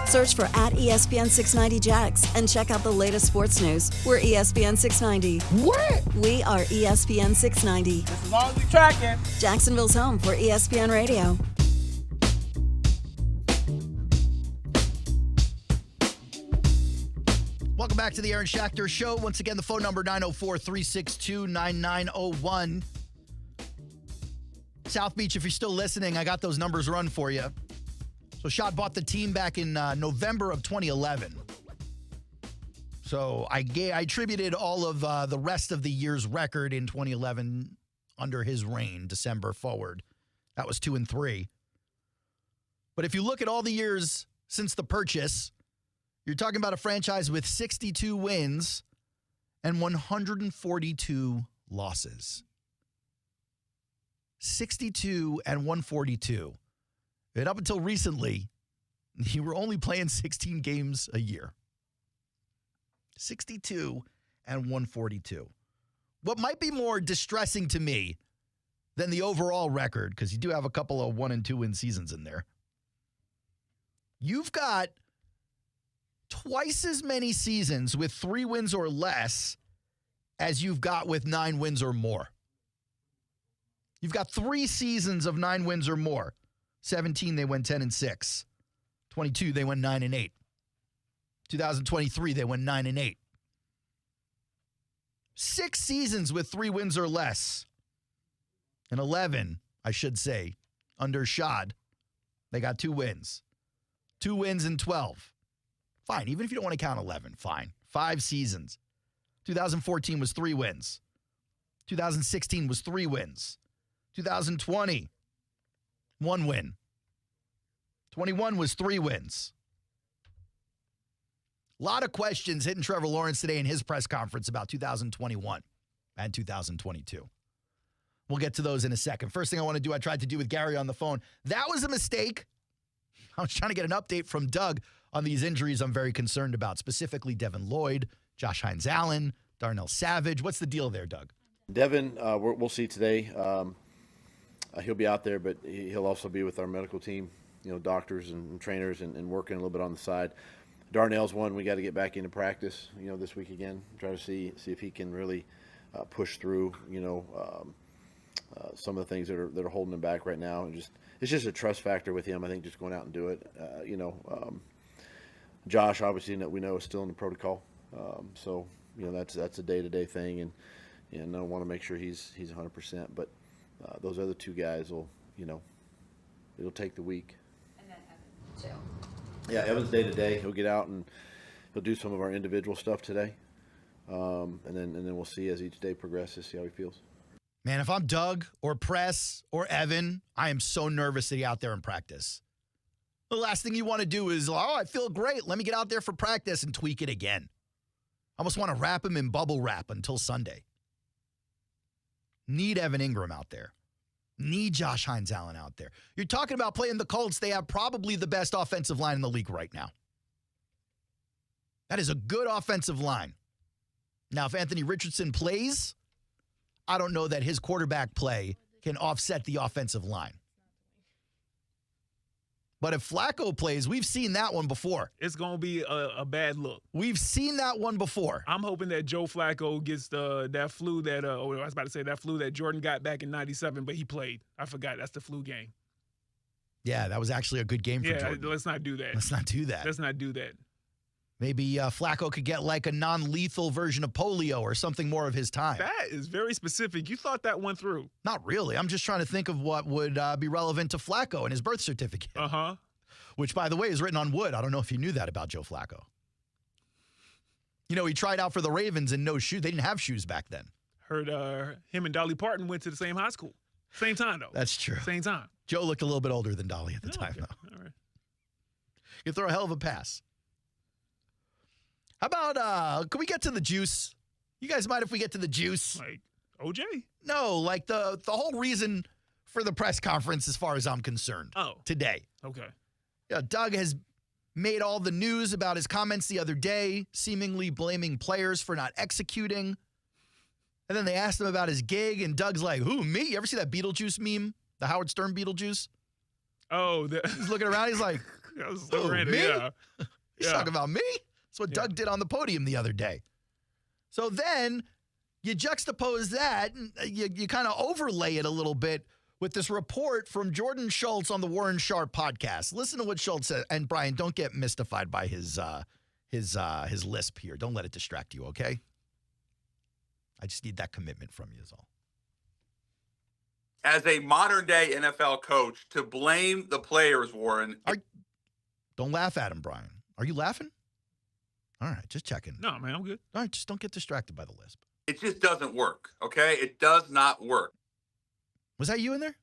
Search for @ESPN 690 Jax and check out the latest sports news. We're ESPN 690. What? We are ESPN 690. Just as long as we tracking. Jacksonville's home for ESPN Radio. Welcome back to the Aaron Schachter Show. Once again, the phone number 904-362-9901. South Beach, if you're still listening, I got those numbers run for you. So Schott bought the team back in November of 2011. So I attributed all of the rest of the year's record in 2011 under his reign, December forward. That was 2-3. But if you look at all the years since the purchase, you're talking about a franchise with 62 wins and 142 losses. 62 and 142. And up until recently, you were only playing 16 games a year. 62 and 142. What might be more distressing to me than the overall record, because you do have a couple of 1 and 2 win seasons in there, you've got twice as many seasons with 3 wins or less as you've got with 9 wins or more. You've got 3 seasons of 9 wins or more. 17, they went 10-6. 22, they went 9-8. 2023, they went 9-8. 6 seasons with 3 wins or less. And 11, I should say, under Shad. They got 2 wins. 2 wins in 12. Fine, even if you don't want to count 11, fine. 5 seasons. 2014 was 3 wins. 2016 was 3 wins. 2020, 1 win. 21 was 3 wins. A lot of questions hitting Trevor Lawrence today in his press conference about 2021 and 2022. We'll get to those in a second. First thing I want to do, I tried to do with Gary on the phone. That was a mistake. I was trying to get an update from Doug on these injuries I'm very concerned about, specifically Devin Lloyd, Josh Hines-Allen, Darnell Savage. What's the deal there, Doug? Devin, we'll see today. He'll be out there, but he'll also be with our medical team, doctors and trainers and working a little bit on the side. Darnell's one we got to get back into practice, this week again. Try to see if he can really push through, some of the things that are holding him back right now. And it's just a trust factor with him. I think just going out and do it. Josh, obviously, we know is still in the protocol, so that's a day-to-day thing, and I want to make sure he's 100%. But those other 2 guys will, it'll take the week. And then Evan too. Yeah, Evan's day-to-day. He'll get out and he'll do some of our individual stuff today, and then we'll see as each day progresses, see how he feels. Man, if I'm Doug or Press or Evan, I am so nervous that he's out there in practice. The last thing you want to do is, I feel great. Let me get out there for practice and tweak it again. I almost want to wrap him in bubble wrap until Sunday. Need Evan Ingram out there. Need Josh Hines-Allen out there. You're talking about playing the Colts. They have probably the best offensive line in the league right now. That is a good offensive line. Now, if Anthony Richardson plays, I don't know that his quarterback play can offset the offensive line. But if Flacco plays, we've seen that one before. It's going to be a bad look. We've seen that one before. I'm hoping that Joe Flacco gets that flu that I was about to say that flu that Jordan got back in '97, but he played. I forgot. That's the flu game. Yeah, that was actually a good game for Jordan. Yeah, let's not do that. Let's not do that. Let's not do that. Maybe Flacco could get like a non-lethal version of polio or something more of his time. That is very specific. You thought that one through. Not really. I'm just trying to think of what would be relevant to Flacco and his birth certificate. Uh-huh. Which, by the way, is written on wood. I don't know if you knew that about Joe Flacco. He tried out for the Ravens in no shoes. They didn't have shoes back then. Heard him and Dolly Parton went to the same high school. Same time, though. That's true. Same time. Joe looked a little bit older than Dolly at the time, though. All right. You throw a hell of a pass. How about, can we get to the juice? You guys mind if we get to the juice? Like OJ? No, like the whole reason for the press conference as far as I'm concerned. Oh. Today. Okay. Yeah, Doug has made all the news about his comments the other day, seemingly blaming players for not executing. And then they asked him about his gig, and Doug's like, who, me? You ever see that Beetlejuice meme? The Howard Stern Beetlejuice? Oh. He's looking around. He's like, so random, me? yeah. He's talking about me? That's what Doug did on the podium the other day. So then you juxtapose that, and you kind of overlay it a little bit with this report from Jordan Schultz on the Warren Sharp podcast. Listen to what Schultz said. And Brian, don't get mystified by his lisp here. Don't let it distract you, okay? I just need that commitment from you is all. As a modern-day NFL coach, to blame the players, Warren. Don't laugh at him, Brian. Are you laughing? All right, just checking. No, man, I'm good. All right, just don't get distracted by the lisp. It just doesn't work, okay? It does not work. Was that you in there?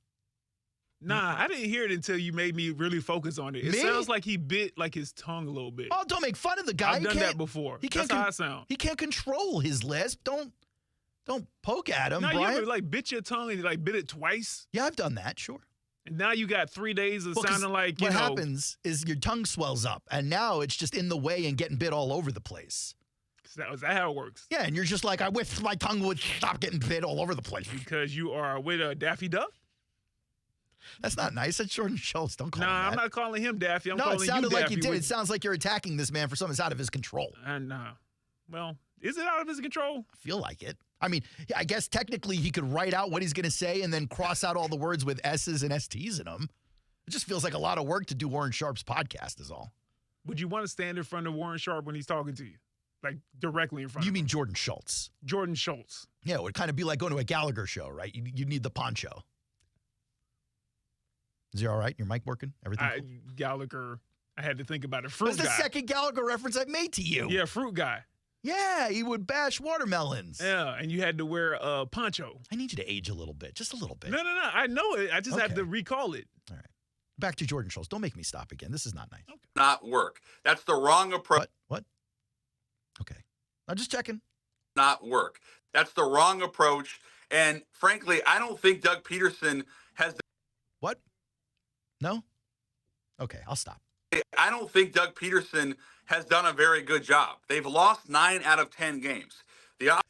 Nah, I didn't hear it until you made me really focus on it. It sounds like he bit like his tongue a little bit. Oh, don't make fun of the guy. I've done that before. That's how I sound. He can't control his lisp. Don't poke at him, No, Brian. you ever bit your tongue and bit it twice? Yeah, I've done that, sure. And now you got 3 days of sounding like, what happens is your tongue swells up, and now it's just in the way and getting bit all over the place. Is that how it works? Yeah, and you're just like, I wish my tongue would stop getting bit all over the place. Because you are with Daffy Duck? That's not nice. That's Jordan Schultz. Don't call him that. I'm not calling him Daffy. I'm no, calling it you sounded like Daffy. you did. It sounds like you're attacking this man for something that's out of his control. Well, is it out of his control? I feel like it. I mean, I guess technically he could write out what he's going to say and then cross out all the words with S's and STs in them. It just feels like a lot of work to do Warren Sharp's podcast is all. Would you want to stand in front of Warren Sharp when he's talking to you? Like directly in front of You mean Jordan Schultz? Jordan Schultz. Yeah, it would kind of be like going to a Gallagher show, right? You need the poncho. Is he all right? Your mic working? Everything cool? Gallagher, I had to think about it. Fruit That's guy. the second Gallagher reference I've made to you. Yeah, fruit guy. Yeah, he would bash watermelons. Yeah, and you had to wear a poncho. I need you to age a little bit, just a little bit. No. I know it. I just have to recall it. All right. Back to Jordan Schultz. Don't make me stop again. This is not nice. Okay. Not work. That's the wrong approach. What? Okay. I'm just checking. Not work. That's the wrong approach. And frankly, I don't think Doug Pederson has. What? No? Okay, I'll stop. I don't think Doug Pederson has done a very good job. They've lost 9 out of 10 games.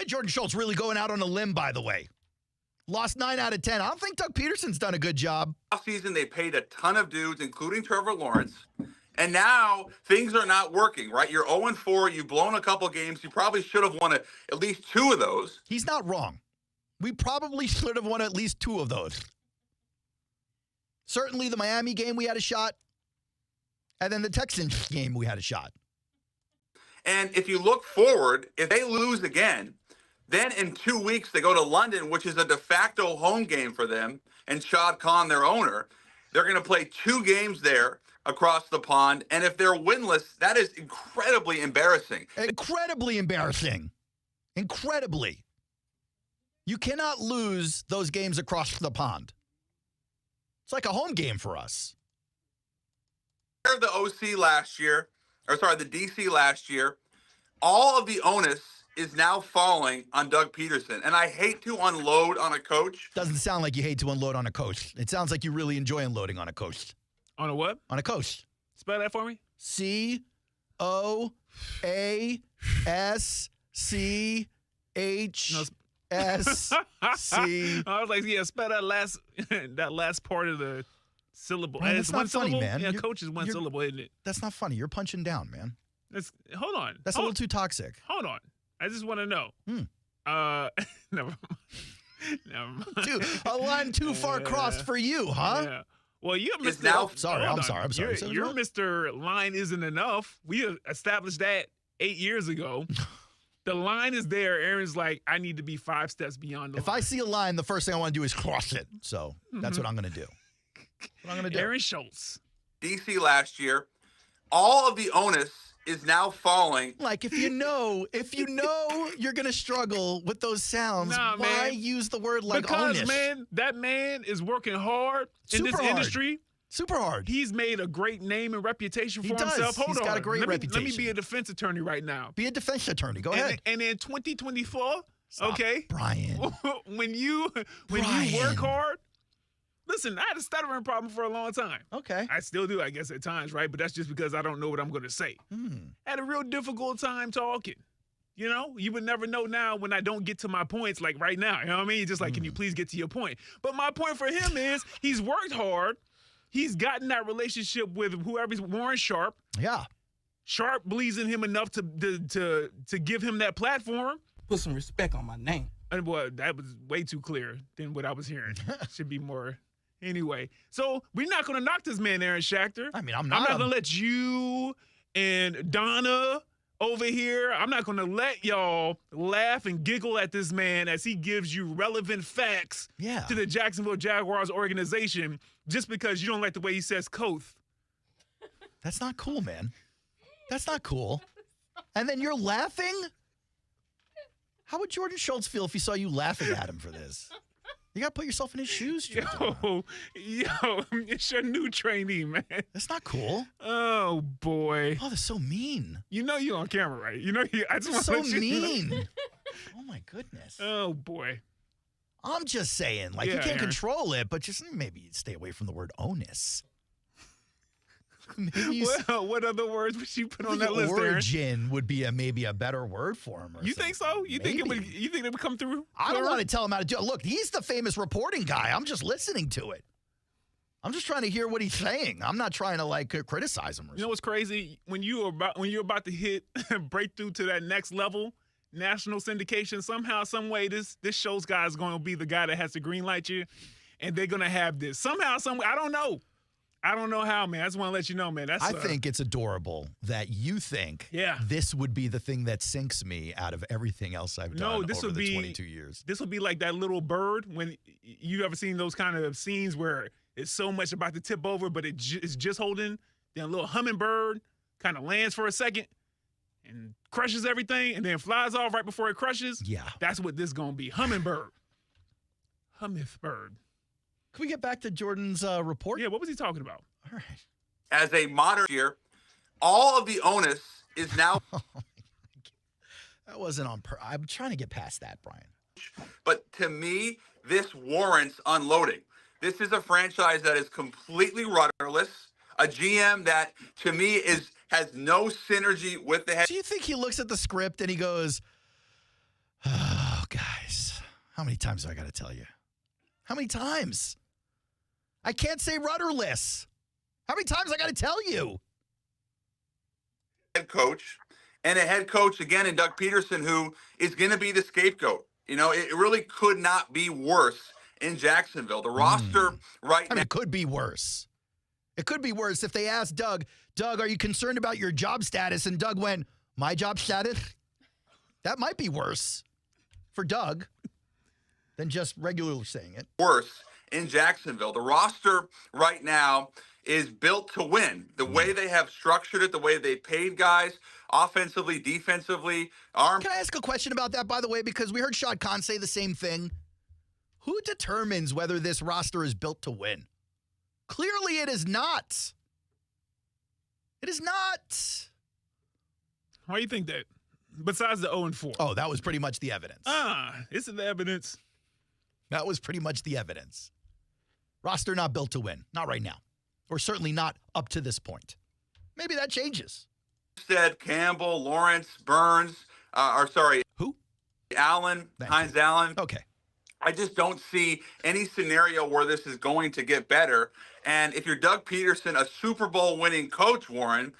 Jordan Schultz really going out on a limb, by the way. Lost 9 out of 10. I don't think Doug Pederson's done a good job. Last season, they paid a ton of dudes, including Trevor Lawrence. And now things are not working, right? You're 0-4. You've blown a couple games. You probably should have won at least 2 of those. He's not wrong. We probably should have won at least 2 of those. Certainly the Miami game, we had a shot. And then the Texans game, we had a shot. And if you look forward, if they lose again, then in 2 weeks they go to London, which is a de facto home game for them, and Shad Khan, their owner. They're going to play 2 games there across the pond. And if they're winless, that is incredibly embarrassing. Incredibly embarrassing. Incredibly. You cannot lose those games across the pond. It's like a home game for us. The OC last year, the DC last year, all of the onus is now falling on Doug Pederson. And I hate to unload on a coach. Doesn't sound like you hate to unload on a coach. It sounds like you really enjoy unloading on a coach. On a what? On a coach. Spell that for me. COASCH. I was like, yeah, spell that last part of the syllable. Brian, that's not funny, man. Yeah, coach is one syllable, isn't it? That's not funny. You're punching down, man. Hold on. That's a little too toxic. Hold on. I just want to know. Never mind. Dude, a line too far crossed for you, huh? Yeah. Well, you're Mr. I'm sorry. You're Mr. Line isn't enough. We established that 8 years ago. The line is there. Aaron's like, I need to be 5 steps beyond the line. If I see a line, the first thing I want to do is cross it. So that's what I'm going to do. Aaron Schultz. DC last year, all of the onus is now falling. Like if you know you're going to struggle with those sounds, why use the word like because, onus? Man, that man is working hard in this industry. Super hard. He's made a great name and reputation for himself. He's got a great reputation. Let me be a defense attorney right now. Be a defense attorney. Go ahead. And in 2024, Stop, okay, Brian. when you work hard. Listen, I had a stuttering problem for a long time. Okay. I still do, I guess, at times, right? But that's just because I don't know what I'm going to say. I had a real difficult time talking. You know, you would never know now when I don't get to my points like right now. You know what I mean? Just like, can you please get to your point? But my point for him is he's worked hard. He's gotten that relationship with whoever's Warren Sharp. Yeah. Sharp believes in him enough to give him that platform. Put some respect on my name. And boy, that was way too clear than what I was hearing. Should be more. Anyway, so we're not going to knock this man, Aaron Schachter. I mean, I'm not going to let you and Donna over here, I'm not going to let y'all laugh and giggle at this man as he gives you relevant facts to the Jacksonville Jaguars organization just because you don't like the way he says Koth. That's not cool, man. That's not cool. And then you're laughing? How would Jordan Schultz feel if he saw you laughing at him for this? You got to put yourself in his shoes, Jordan. Yo, it's your new trainee, man. That's not cool. Oh, boy. Oh, that's so mean. You know you're on camera, right? You know I just that's want so to let you mean. know. Oh, my goodness. Oh, boy. I'm just saying, like, you can't control it, but just maybe stay away from the word onus. Well, what other words would you put on that list, Aaron? Origin would be maybe a better word for him. You think so? You think it would come through? I don't want to tell him how to do it. Look, he's the famous reporting guy. I'm just listening to it. I'm just trying to hear what he's saying. I'm not trying to criticize him. You know what's crazy? When you're about to hit breakthrough to that next level, national syndication, somehow, some way, this show's guy is going to be the guy that has to green light you, and they're going to have this somehow, some way. I don't know. I don't know how, man. I just want to let you know, man. I think it's adorable that you think this would be the thing that sinks me out of everything else I've done over the 22 years. This will be like that little bird when you ever seen those kind of scenes where It's so much about to tip over, but it's just holding. Then a little hummingbird kind of lands for a second and crushes everything and then flies off right before it crushes. Yeah. That's what this going to be. Hummingbird. Hummingbird. Can we get back to Jordan's report? Yeah, what was he talking about? All right. As a modern year, all of the onus is now. That wasn't on purpose. I'm trying to get past that, Brian. But to me, this warrants unloading. This is a franchise that is completely rudderless. A GM that, to me, has no synergy with the head. Do you think he looks at the script and he goes, "Oh, guys, how many times do I got to tell you? How many times? I can't say rudderless. How many times I got to tell you?" Head coach, and a head coach again in Doug Pederson, who is going to be the scapegoat. You know, it really could not be worse in Jacksonville. The roster right now. It could be worse. It could be worse if they asked Doug, "Doug, are you concerned about your job status?" And Doug went, "My job status?" That might be worse for Doug than just regularly saying it. Worse in Jacksonville. The roster right now is built to win. The way they have structured it, the way they paid guys, offensively, defensively, Can I ask a question about that, by the way? Because we heard Shad Khan say the same thing. Who determines whether this roster is built to win? Clearly it is not. It is not. Why do you think that? Besides the 0-4. Oh, that was pretty much the evidence. Isn't the evidence? That was pretty much the evidence. Roster not built to win. Not right now. Or certainly not up to this point. Maybe that changes. Said Campbell, Lawrence, Burns, who? Allen, Hines Allen. Okay. I just don't see any scenario where this is going to get better. And if you're Doug Pederson, a Super Bowl winning coach, Warren,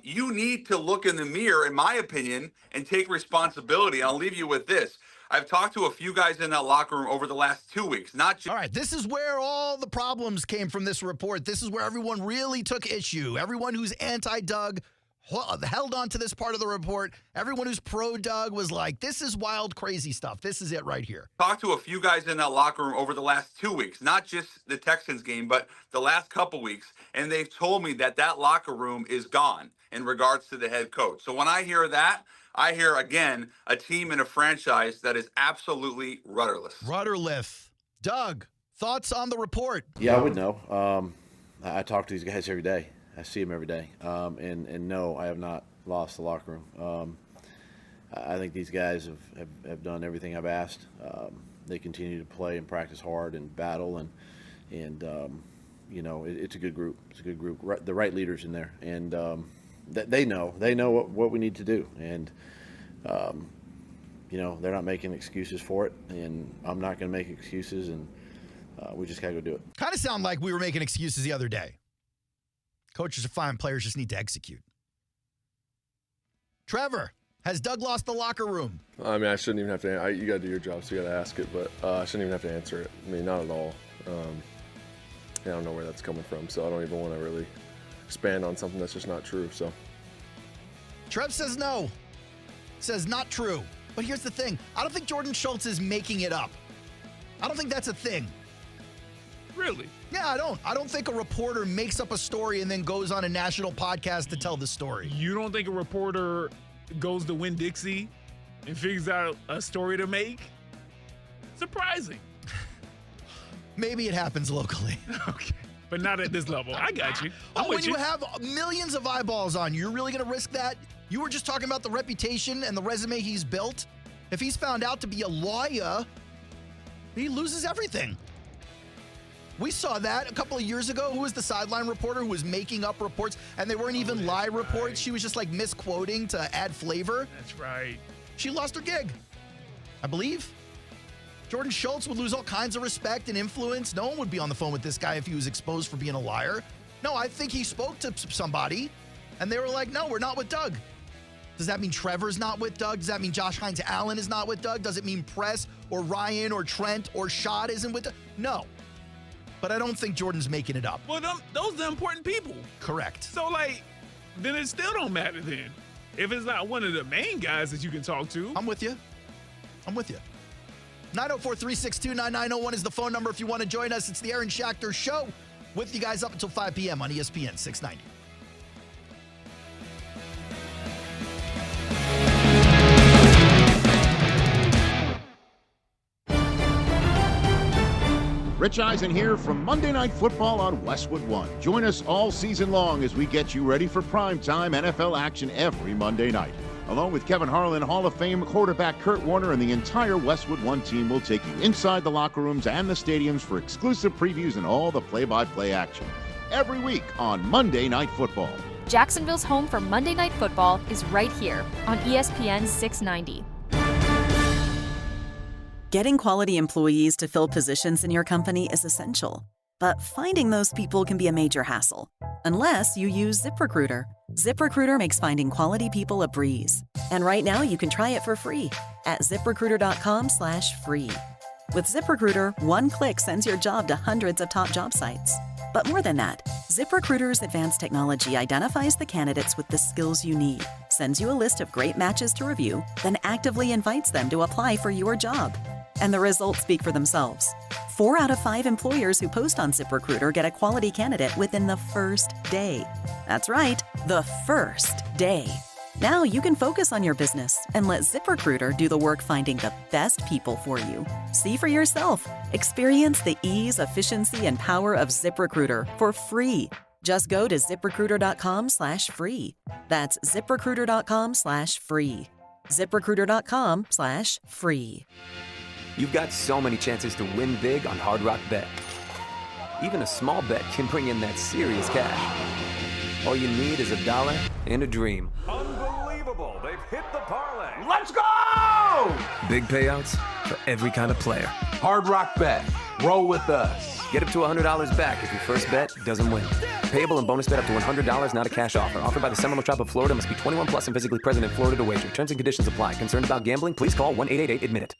you need to look in the mirror, in my opinion, and take responsibility. I'll leave you with this. I've talked to a few guys in that locker room over the last 2 weeks. All right, this is where all the problems came from this report. This is where everyone really took issue. Everyone who's anti-Doug held on to this part of the report. Everyone who's pro-Doug was like, this is wild, crazy stuff. This is it right here. Talked to a few guys in that locker room over the last 2 weeks, not just the Texans game, but the last couple weeks, and they've told me that that locker room is gone in regards to the head coach. So when I hear that, I hear, again, a team and a franchise that is absolutely rudderless. Rudderless. Doug, thoughts on the report? Yeah, I would know. I talk to these guys every day. I see them every day. And no, I have not lost the locker room. I think these guys have done everything I've asked. They continue to play and practice hard and battle. And you know, it's a good group. It's a good group. The right leaders in there. And they know what we need to do. And you know, they're not making excuses for it, and I'm not going to make excuses, and we just got to go do it. Kind of sound like we were making excuses the other day. Coaches are fine, players just need to execute. Trevor, has Doug lost the locker room? I mean, I shouldn't even have to. You got to do your job, so you got to ask it, but I shouldn't even have to answer it. I mean, not at all. I don't know where that's coming from, so I don't even want to really expand on something that's just not true. So, Trev says no. Says not true. But here's the thing. I don't think Jordan Schultz is making it up. I don't think that's a thing. Really? Yeah, I don't. I don't think a reporter makes up a story and then goes on a national podcast to tell the story. You don't think a reporter goes to Winn-Dixie and figures out a story to make? Surprising. Maybe it happens locally. Okay. But not at this level. I got you. When you have millions of eyeballs on you, you're really going to risk that? You were just talking about the reputation and the resume he's built. If he's found out to be a liar, he loses everything. We saw that a couple of years ago. Who was the sideline reporter who was making up reports, and they weren't even lie reports? She was just like misquoting to add flavor. That's right. She lost her gig, I believe. Jordan Schultz would lose all kinds of respect and influence. No one would be on the phone with this guy if he was exposed for being a liar. No, I think he spoke to somebody, and they were like, no, we're not with Doug. Does that mean Trevor's not with Doug? Does that mean Josh Hines Allen is not with Doug? Does it mean Press or Ryan or Trent or Shad isn't with Doug? No. But I don't think Jordan's making it up. Well, those are the important people. Correct. So, then it still don't matter then. If it's not one of the main guys that you can talk to. I'm with you. 904-362-9901 is the phone number if you want to join us. It's the Aaron Schachter Show with you guys up until 5 p.m. on ESPN 690. Rich Eisen here from Monday Night Football on Westwood One. Join us all season long as we get you ready for primetime NFL action every Monday night. Along with Kevin Harlan, Hall of Fame quarterback Kurt Warner, and the entire Westwood One team will take you inside the locker rooms and the stadiums for exclusive previews and all the play-by-play action. Every week on Monday Night Football. Jacksonville's home for Monday Night Football is right here on ESPN 690. Getting quality employees to fill positions in your company is essential, but finding those people can be a major hassle, unless you use ZipRecruiter. ZipRecruiter makes finding quality people a breeze. And right now you can try it for free at ZipRecruiter.com/free. With ZipRecruiter, one click sends your job to hundreds of top job sites. But more than that, ZipRecruiter's advanced technology identifies the candidates with the skills you need, sends you a list of great matches to review, then actively invites them to apply for your job. And the results speak for themselves. 4 out of 5 employers who post on ZipRecruiter get a quality candidate within the first day. That's right, the first day. Now you can focus on your business and let ZipRecruiter do the work finding the best people for you. See for yourself. Experience the ease, efficiency, and power of ZipRecruiter for free. Just go to ZipRecruiter.com/free. That's ZipRecruiter.com/free. ZipRecruiter.com/free. You've got so many chances to win big on Hard Rock Bet. Even a small bet can bring in that serious cash. All you need is $1 and a dream. Unbelievable. They've hit the parlay. Let's go! Big payouts for every kind of player. Hard Rock Bet. Roll with us. Get up to $100 back if your first bet doesn't win. Payable and bonus bet up to $100, not a cash offer. Offered by the Seminole Tribe of Florida. Must be 21 plus and physically present in Florida to wager. Terms and conditions apply. Concerned about gambling? Please call 1-888-ADMIT-IT.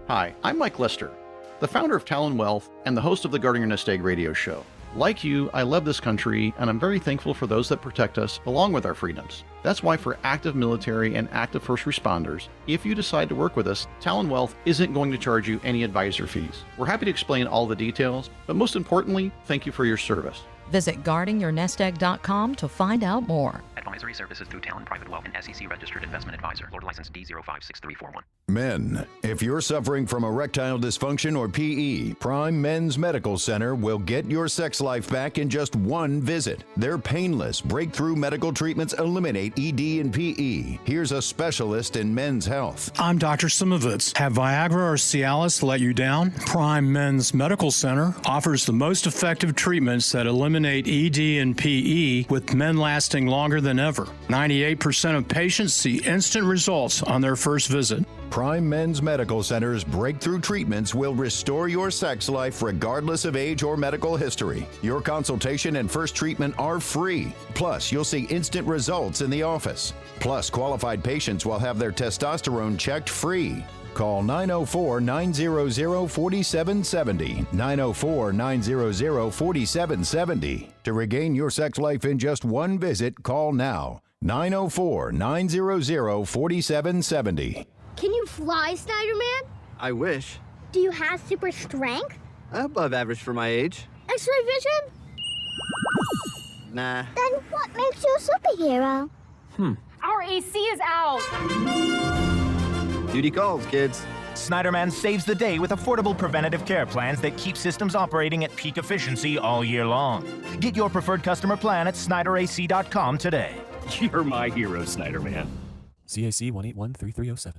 Hi, I'm Mike Lester, the founder of Talon Wealth and the host of the Guarding Your Nest Egg radio show. Like you, I love this country, and I'm very thankful for those that protect us along with our freedoms. That's why for active military and active first responders, if you decide to work with us, Talon Wealth isn't going to charge you any advisor fees. We're happy to explain all the details, but most importantly, thank you for your service. Visit guardingyournestegg.com to find out more. Advisory services through Talon Private Wealth and SEC Registered Investment Advisor. Lord License D056341. Men, if you're suffering from erectile dysfunction or PE, Prime Men's Medical Center will get your sex life back in just one visit. Their painless, breakthrough medical treatments eliminate ED and PE. Here's a specialist in men's health. I'm Dr. Simovitz. Have Viagra or Cialis let you down? Prime Men's Medical Center offers the most effective treatments that eliminate ED and PE, with men lasting longer than ever. 98% of patients see instant results on their first visit. Prime Men's Medical Center's breakthrough treatments will restore your sex life regardless of age or medical history. Your consultation and first treatment are free. Plus, you'll see instant results in the office. Plus, qualified patients will have their testosterone checked free. Call 904-900-4770, 904-900-4770. To regain your sex life in just one visit, call now, 904-900-4770. Can you fly, Snyderman? I wish. Do you have super strength? Above average for my age. X-ray vision? Nah. Then what makes you a superhero? Our AC is out. Duty calls, kids. Snyderman saves the day with affordable preventative care plans that keep systems operating at peak efficiency all year long. Get your preferred customer plan at SnyderAC.com today. You're my hero, Snyderman. CAC 1813307.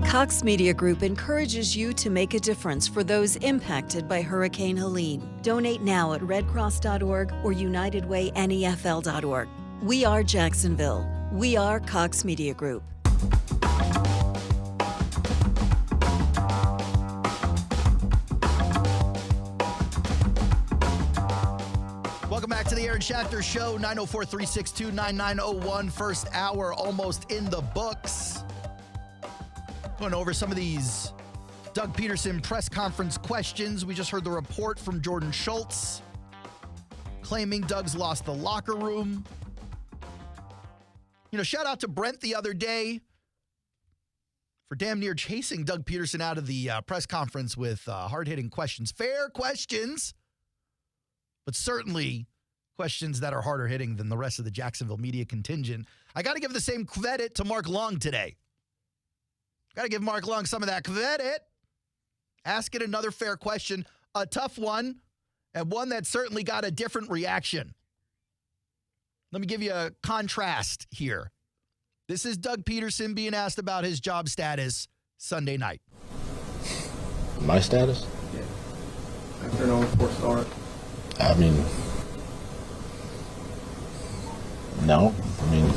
Cox Media Group encourages you to make a difference for those impacted by Hurricane Helene. Donate now at redcross.org or unitedwaynefl.org. We are Jacksonville. We are Cox Media Group. Welcome back to the Aaron Schachter Show, 904-362-9901. First hour almost in the books. Going over some of these Doug Pederson press conference questions. We just heard the report from Jordan Schultz claiming Doug's lost the locker room. You know, shout out to Brent the other day for damn near chasing Doug Pederson out of the press conference with hard-hitting questions. Fair questions. but certainly questions that are harder hitting than the rest of the Jacksonville media contingent. I got to give the same credit to Mark Long today. Got to give Mark Long some of that credit. Asking another fair question, a tough one, and one that certainly got a different reaction. Let me give you a contrast here. This is Doug Pederson being asked about his job status Sunday night. My status? Yeah. After an 0-4 start. I mean, no. I mean,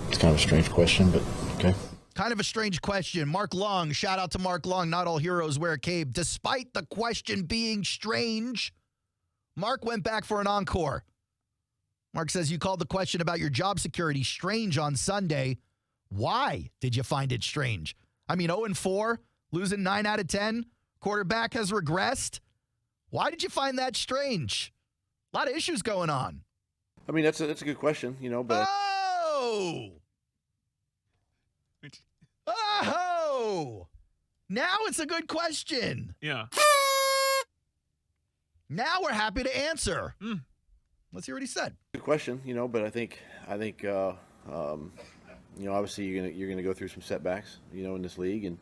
it's kind of a strange question, but okay. Kind of a strange question. Mark Long, shout out to Mark Long. Not all heroes wear a cape. Despite the question being strange, Mark went back for an encore. Mark says, you called the question about your job security strange on Sunday. Why did you find it strange? I mean, 0-4, losing 9 out of 10. Quarterback has regressed. Why did you find that strange? A lot of issues going on. I mean, that's a good question, but... Oh! Now it's a good question. Yeah. Now we're happy to answer. Let's hear what he said. Good question, but I think obviously you're gonna go through some setbacks, in this league, and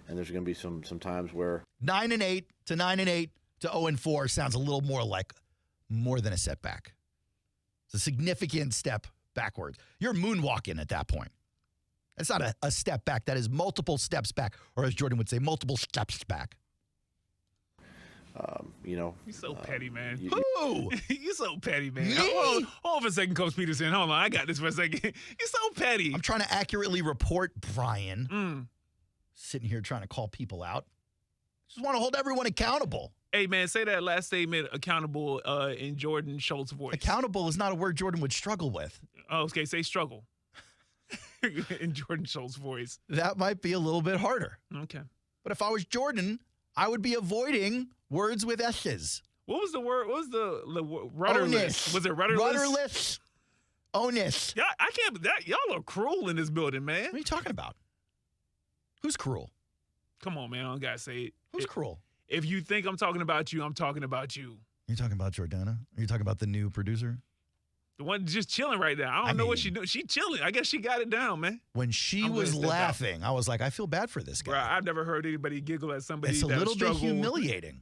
there's gonna be some times where 9-8 to 9-8 to 0-4 sounds a little more than a setback. It's a significant step backwards. You're moonwalking at that point. It's not a step back. That is multiple steps back, or as Jordan would say, multiple steps back. You're so petty, man. Who? You're so petty, man. Me? Hold on for a second, Coach Peterson. Hold on. I got this for a second. You're so petty. I'm trying to accurately report Brian. Sitting here trying to call people out. Just want to hold everyone accountable. Hey, man, say that last statement, accountable, in Jordan Schultz voice. Accountable is not a word Jordan would struggle with. Oh, okay. Say struggle. In Jordan Schultz voice. That might be a little bit harder. Okay. But if I was Jordan, I would be avoiding words with S's. What was the word? What was the rudderless? Was it rudderless? Rudderless. Onus. Yeah, I can't. Y'all are cruel in this building, man. What are you talking about? Who's cruel? Come on, man. I don't gotta say it. Who's cruel? If you think I'm talking about you, I'm talking about you. Are you talking about Jordana? Are you talking about the new producer? The one just chilling right now. I don't know what she doing. She chilling. I guess she got it down, man. When she was laughing, I was like, I feel bad for this guy. Bro, I've never heard anybody giggle at somebody It's a little bit humiliating.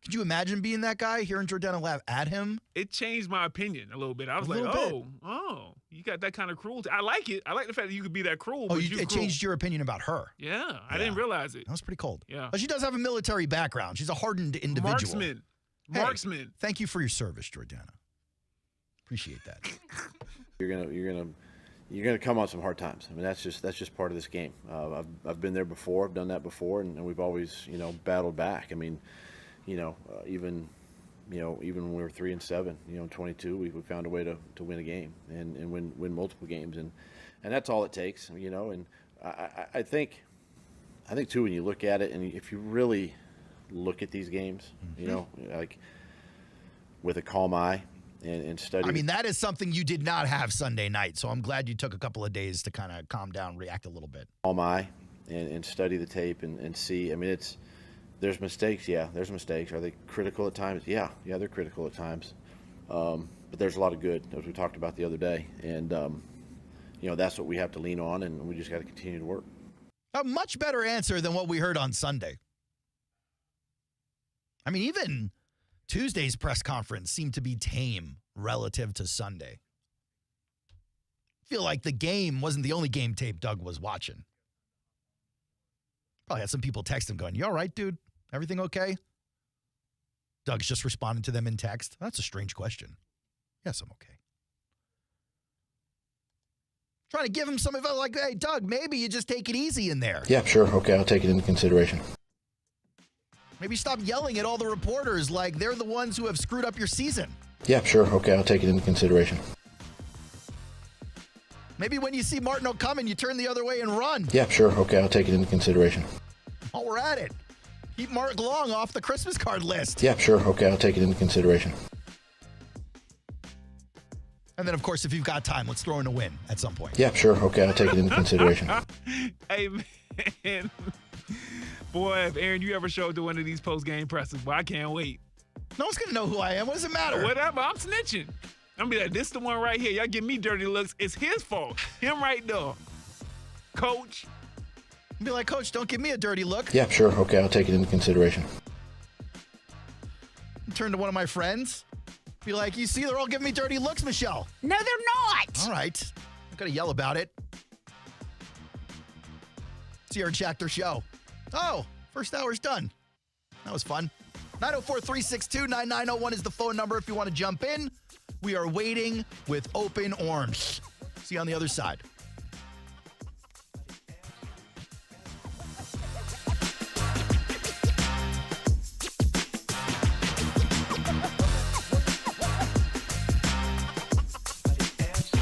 Could you imagine being that guy, hearing Jordana laugh at him? It changed my opinion a little bit. I was like, oh, you got that kind of cruelty. I like it. I like the fact that you could be that cruel. Oh, it changed your opinion about her. Yeah, I didn't realize it. That was pretty cold. Yeah. But she does have a military background. She's a hardened individual. Marksman. Thank you for your service, Jordana. Appreciate that. You're gonna come on some hard times. I mean, that's just part of this game. I've been there before. I've done that before, and we've always battled back. I mean, even when we were 3-7, in 22, we found a way to win a game and win multiple games, and that's all it takes. And I think too, when you look at it, and if you really look at these games, like with a calm eye. And study. I mean, that is something you did not have Sunday night, so I'm glad you took a couple of days to kind of calm down, react a little bit. Calm eye and study the tape and see. I mean, there's mistakes. Yeah, there's mistakes. Are they critical at times? Yeah, they're critical at times. But there's a lot of good, as we talked about the other day. And, that's what we have to lean on, and we just got to continue to work. A much better answer than what we heard on Sunday. I mean, even Tuesday's press conference seemed to be tame relative to Sunday. I feel like the game wasn't the only game tape Doug was watching. Probably had some people text him going, you all right, dude? Everything okay? Doug's just responding to them in text. That's a strange question. Yes, I'm okay. Trying to give him some of it like, hey, Doug, maybe you just take it easy in there. Yeah, sure. Okay, I'll take it into consideration. Maybe stop yelling at all the reporters like they're the ones who have screwed up your season. Yeah, sure. Okay, I'll take it into consideration. Maybe when you see Martin coming, you turn the other way and run. Yeah, sure. Okay, I'll take it into consideration. While we're at it, keep Mark Long off the Christmas card list. Yeah, sure. Okay, I'll take it into consideration. And then, of course, if you've got time, let's throw in a win at some point. Yeah, sure. Okay, I'll take it into consideration. Hey, man. Boy, if Aaron, you ever showed to one of these post-game presses, boy, I can't wait. No one's going to know who I am. What does it matter? Whatever. I'm snitching. I'm going to be like, this the one right here. Y'all give me dirty looks. It's his fault. Him right there. Coach. Be like, Coach, don't give me a dirty look. Yeah, sure. Okay, I'll take it into consideration. Turn to one of my friends. Be like, you see, they're all giving me dirty looks, Michelle. No, they're not. All right. I'm going to yell about it. It's your Schachter show. Oh, first hour's done. That was fun. 904-362-9901 is the phone number if you want to jump in. We are waiting with open arms. See you on the other side.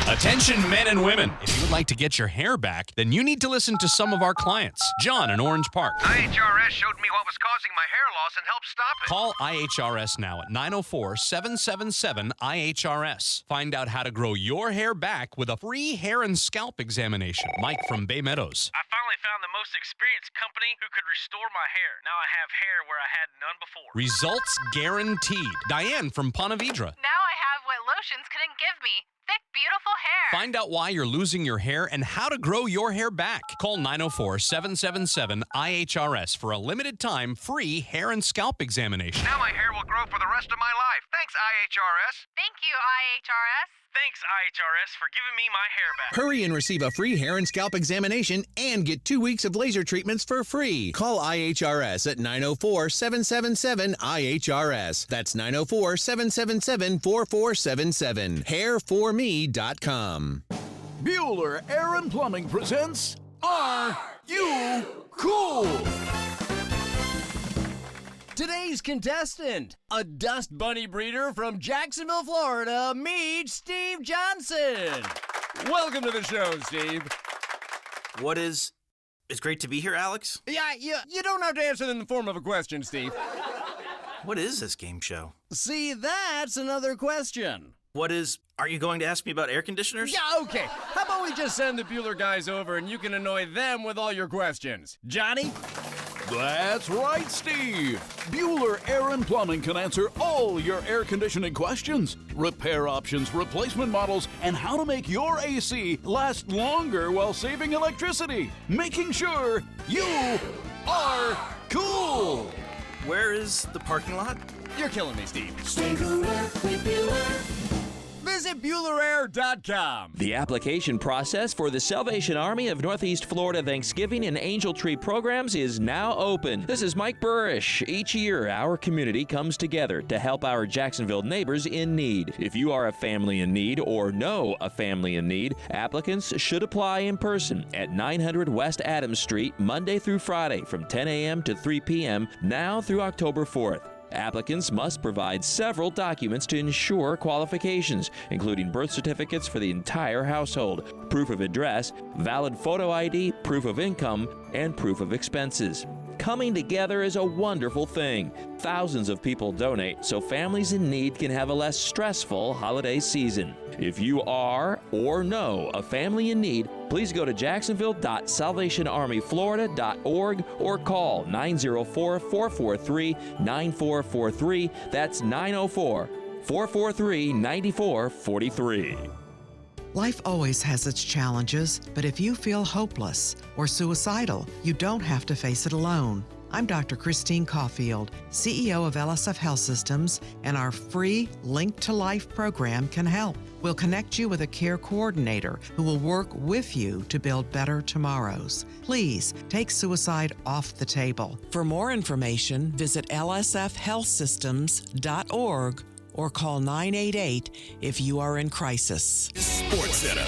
Attention men and women. If you would like to get your hair back, then you need to listen to some of our clients. John in Orange Park. IHRS showed me what was causing my hair loss and helped stop it. Call IHRS now at 904-777-IHRS. Find out how to grow your hair back with a free hair and scalp examination. Mike from Bay Meadows. I finally found the most experienced company who could restore my hair. Now I have hair where I had none before. Results guaranteed. Diane from Ponte Vedra. Now I have what lotions couldn't give me. Thick, beautiful hair. Find out why you're losing your hair and how to grow your hair back. Call 904-777-IHRS for a limited time free hair and scalp examination. Now my hair will grow for the rest of my life. Thanks, IHRS. Thank you, IHRS. Thanks, IHRS, for giving me my hair back. Hurry and receive a free hair and scalp examination and get 2 weeks of laser treatments for free. Call IHRS at 904-777-IHRS. That's 904-777-4477. Hairforme.com. Bueller Air and Plumbing presents Are You Cool? Today's contestant, a dust bunny breeder from Jacksonville, Florida, meets Steve Johnson. Welcome to the show, Steve. It's great to be here, Alex. Yeah, you don't have to answer in the form of a question, Steve. What is this game show? See, that's another question. Are you going to ask me about air conditioners? Yeah, okay. How about we just send the Bueller guys over and you can annoy them with all your questions? Johnny? That's right, Steve. Bueller Air and Plumbing can answer all your air conditioning questions, repair options, replacement models, and how to make your AC last longer while saving electricity, making sure you are cool. Where is the parking lot? You're killing me, Steve. Stay cooler with Bueller. Visit BuellerAir.com. The application process for the Salvation Army of Northeast Florida Thanksgiving and Angel Tree programs is now open. This is Mike Burrish. Each year, our community comes together to help our Jacksonville neighbors in need. If you are a family in need or know a family in need, applicants should apply in person at 900 West Adams Street, Monday through Friday from 10 a.m. to 3 p.m., now through October 4th. Applicants must provide several documents to ensure qualifications, including birth certificates for the entire household, proof of address, valid photo ID, proof of income, and proof of expenses. Coming together is a wonderful thing. Thousands of people donate so families in need can have a less stressful holiday season. If you are or know a family in need, please go to jacksonville.salvationarmyflorida.org or call 904-443-9443. That's 904-443-9443. Life always has its challenges, but if you feel hopeless or suicidal, you don't have to face it alone. I'm Dr. Christine Caulfield, CEO of LSF Health Systems, and our free Link to Life program can help. We'll connect you with a care coordinator who will work with you to build better tomorrows. Please take suicide off the table. For more information, visit lsfhealthsystems.org or call 988 if you are in crisis. Sports Center.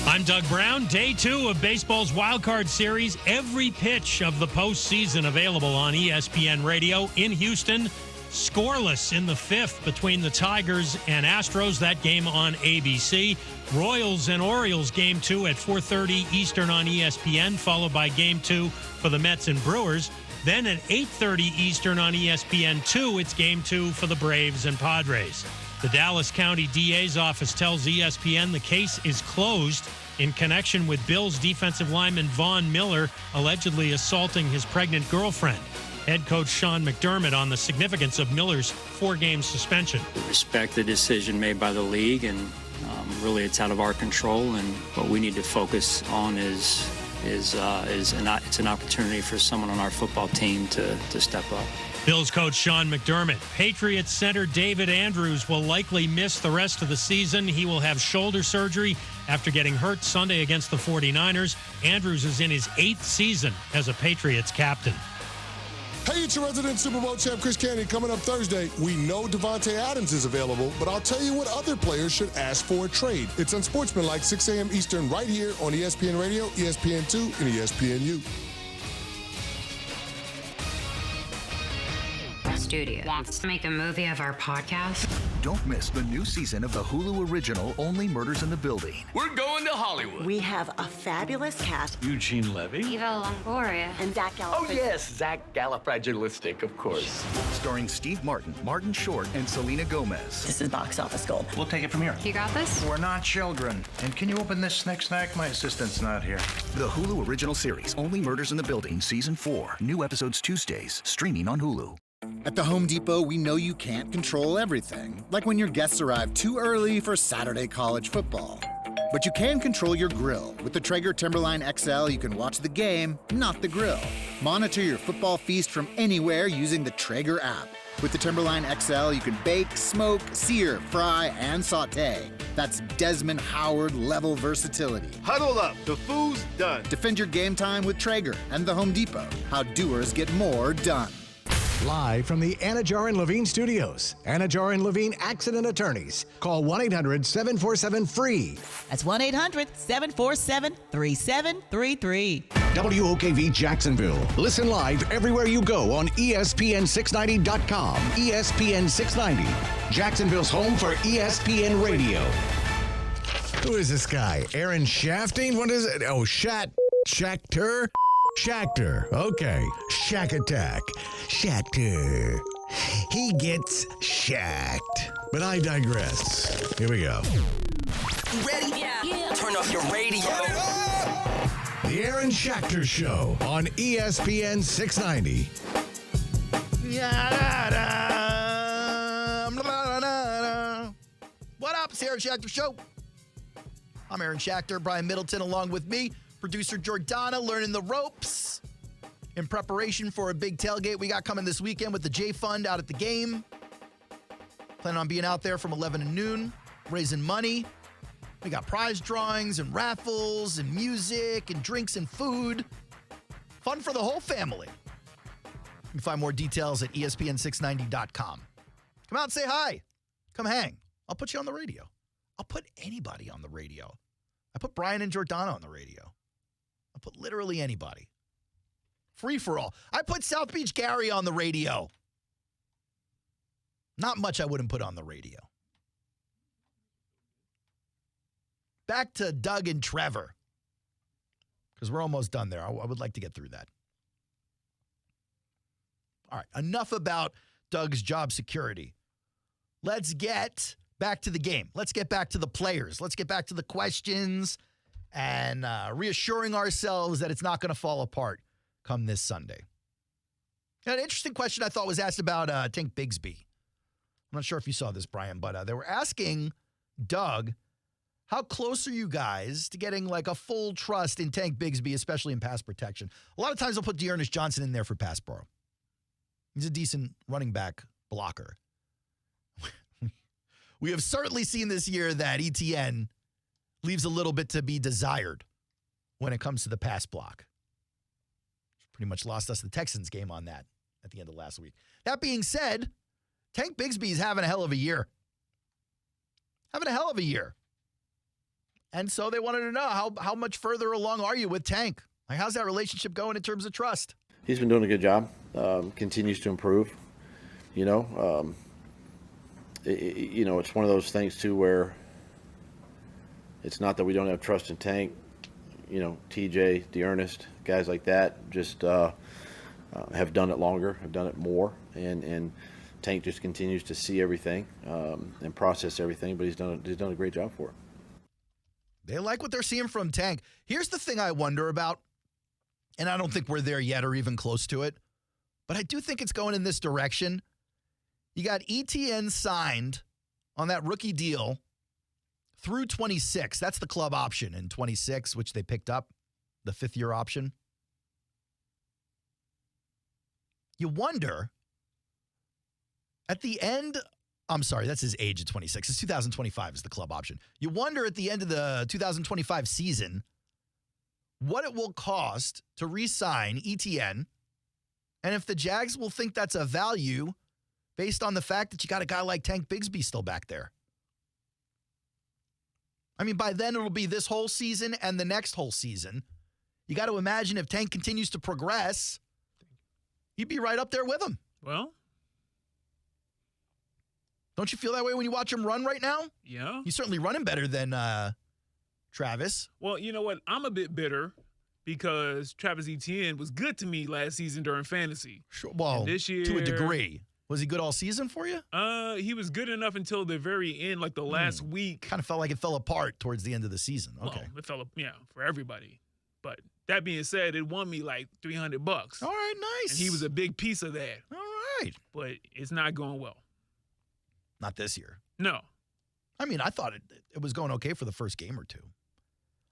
I'm Doug Brown. Day 2 of baseball's Wild Card Series. Every pitch of the postseason available on ESPN Radio in Houston. Scoreless in the 5th between the Tigers and Astros. That game on ABC. Royals and Orioles Game 2 at 4:30 Eastern on ESPN, followed by Game 2 for the Mets and Brewers. Then at 8:30 Eastern on ESPN2, it's Game 2 for the Braves and Padres. The Dallas County DA's office tells ESPN the case is closed in connection with Bills defensive lineman Von Miller allegedly assaulting his pregnant girlfriend. head coach Sean McDermott on the significance of Miller's 4-game suspension. Respect the decision made by the league, and really it's out of our control, and what we need to focus on is it's an opportunity for someone on our football team to step up. Bills coach Sean McDermott. Patriots center David Andrews will likely miss the rest of the season. He will have shoulder surgery after getting hurt Sunday against the 49ers. Andrews is in his 8th season as a Patriots captain. Hey, it's your resident Super Bowl champ, Chris Candy. Coming up Thursday, we know Devontae Adams is available, but I'll tell you what other players should ask for a trade. It's Unsportsmanlike, 6 a.m. Eastern, right here on ESPN Radio, ESPN2, and ESPNU. Studio wants to make a movie of our podcast. Don't miss the new season of the Hulu original Only Murders in the Building. We're going to Hollywood. We have a fabulous cast. Eugene Levy, Eva Longoria, and Zach Galifianakis. Oh yes, Zach Galifianakis, of course. Starring Steve Martin, Martin Short, and Selena Gomez. This is box office gold. We'll take it from here. You got this? We're not children. And can you open this snack? My assistant's not here. The Hulu original series Only Murders in the Building, Season 4. New episodes Tuesdays, streaming on Hulu. At the Home Depot, we know you can't control everything, like when your guests arrive too early for Saturday college football. But you can control your grill. With the Traeger Timberline XL, you can watch the game, not the grill. Monitor your football feast from anywhere using the Traeger app. With the Timberline XL, you can bake, smoke, sear, fry, and saute. That's Desmond Howard level versatility. Huddle up, the food's done. Defend your game time with Traeger and the Home Depot. How doers get more done. Live from the Anajar and Levine studios, Anajar and Levine Accident Attorneys. Call 1-800-747-FREE. That's 1-800-747-3733. WOKV Jacksonville. Listen live everywhere you go on ESPN690.com. ESPN 690, Jacksonville's home for ESPN Radio. Who is this guy? Aaron Shafting? What is it? Oh, Schachter? Schachter. Okay. Shack Attack. Schachter. He gets shacked. But I digress. Here we go. You ready? Yeah. Turn off your radio. The Aaron Schachter Show on ESPN 690. What up? It's the Aaron Schachter Show. I'm Aaron Schachter, Brian Middleton, along with me, producer Jordana, learning the ropes in preparation for a big tailgate we got coming this weekend with the J Fund out at the game. Planning on being out there from 11 to noon, raising money. We got prize drawings and raffles and music and drinks and food. Fun for the whole family. You can find more details at ESPN690.com. Come out and say hi. Come hang. I'll put you on the radio. I'll put anybody on the radio. I put Brian and Jordana on the radio. I'll put literally anybody. Free for all. I put South Beach Gary on the radio. Not much I wouldn't put on the radio. Back to Doug and Trevor, because we're almost done there. I would like to get through that. All right, enough about Doug's job security. Let's get back to the game. Let's get back to the players. Let's get back to the questions and reassuring ourselves that it's not going to fall apart come this Sunday. An interesting question I thought was asked about Tank Bigsby. I'm not sure if you saw this, Brian, but they were asking Doug, how close are you guys to getting like a full trust in Tank Bigsby, especially in pass protection? A lot of times they'll put Dearness Johnson in there for pass pro. He's a decent running back blocker. We have certainly seen this year that ETN leaves a little bit to be desired when it comes to the pass block. Pretty much lost us the Texans game on that at the end of last week. That being said, Tank Bigsby's having a hell of a year. Having a hell of a year. And so they wanted to know how much further along are you with Tank? Like, how's that relationship going in terms of trust? He's been doing a good job. Continues to improve. It's one of those things too where it's not that we don't have trust in Tank. TJ, Dearness, guys like that just have done it longer, have done it more, and Tank just continues to see everything and process everything. But he's done a great job for it. They like what they're seeing from Tank. Here's the thing I wonder about, and I don't think we're there yet or even close to it, but I do think it's going in this direction. You got ETN signed on that rookie deal through 26. That's the club option in 26, which they picked up, the fifth-year option. You wonder, at the end, I'm sorry, that's his age at 26. It's 2025 is the club option. You wonder at the end of the 2025 season what it will cost to re-sign ETN, and if the Jags will think that's a value based on the fact that you got a guy like Tank Bigsby still back there. I mean, by then it'll be this whole season and the next whole season. You got to imagine if Tank continues to progress, he'd be right up there with him. Well, don't you feel that way when you watch him run right now? Yeah. He's certainly running better than Travis. Well, you know what? I'm a bit bitter because Travis Etienne was good to me last season during fantasy. Sure. Well, and this year, to a degree. Was he good all season for you? He was good enough until the very end, like the last week. Kind of felt like it fell apart towards the end of the season. Okay. Well, it fell, for everybody. But that being said, it won me like $300. All right, nice. And he was a big piece of that. All right. But it's not going well. Not this year. No. I mean, I thought it was going okay for the first game or two.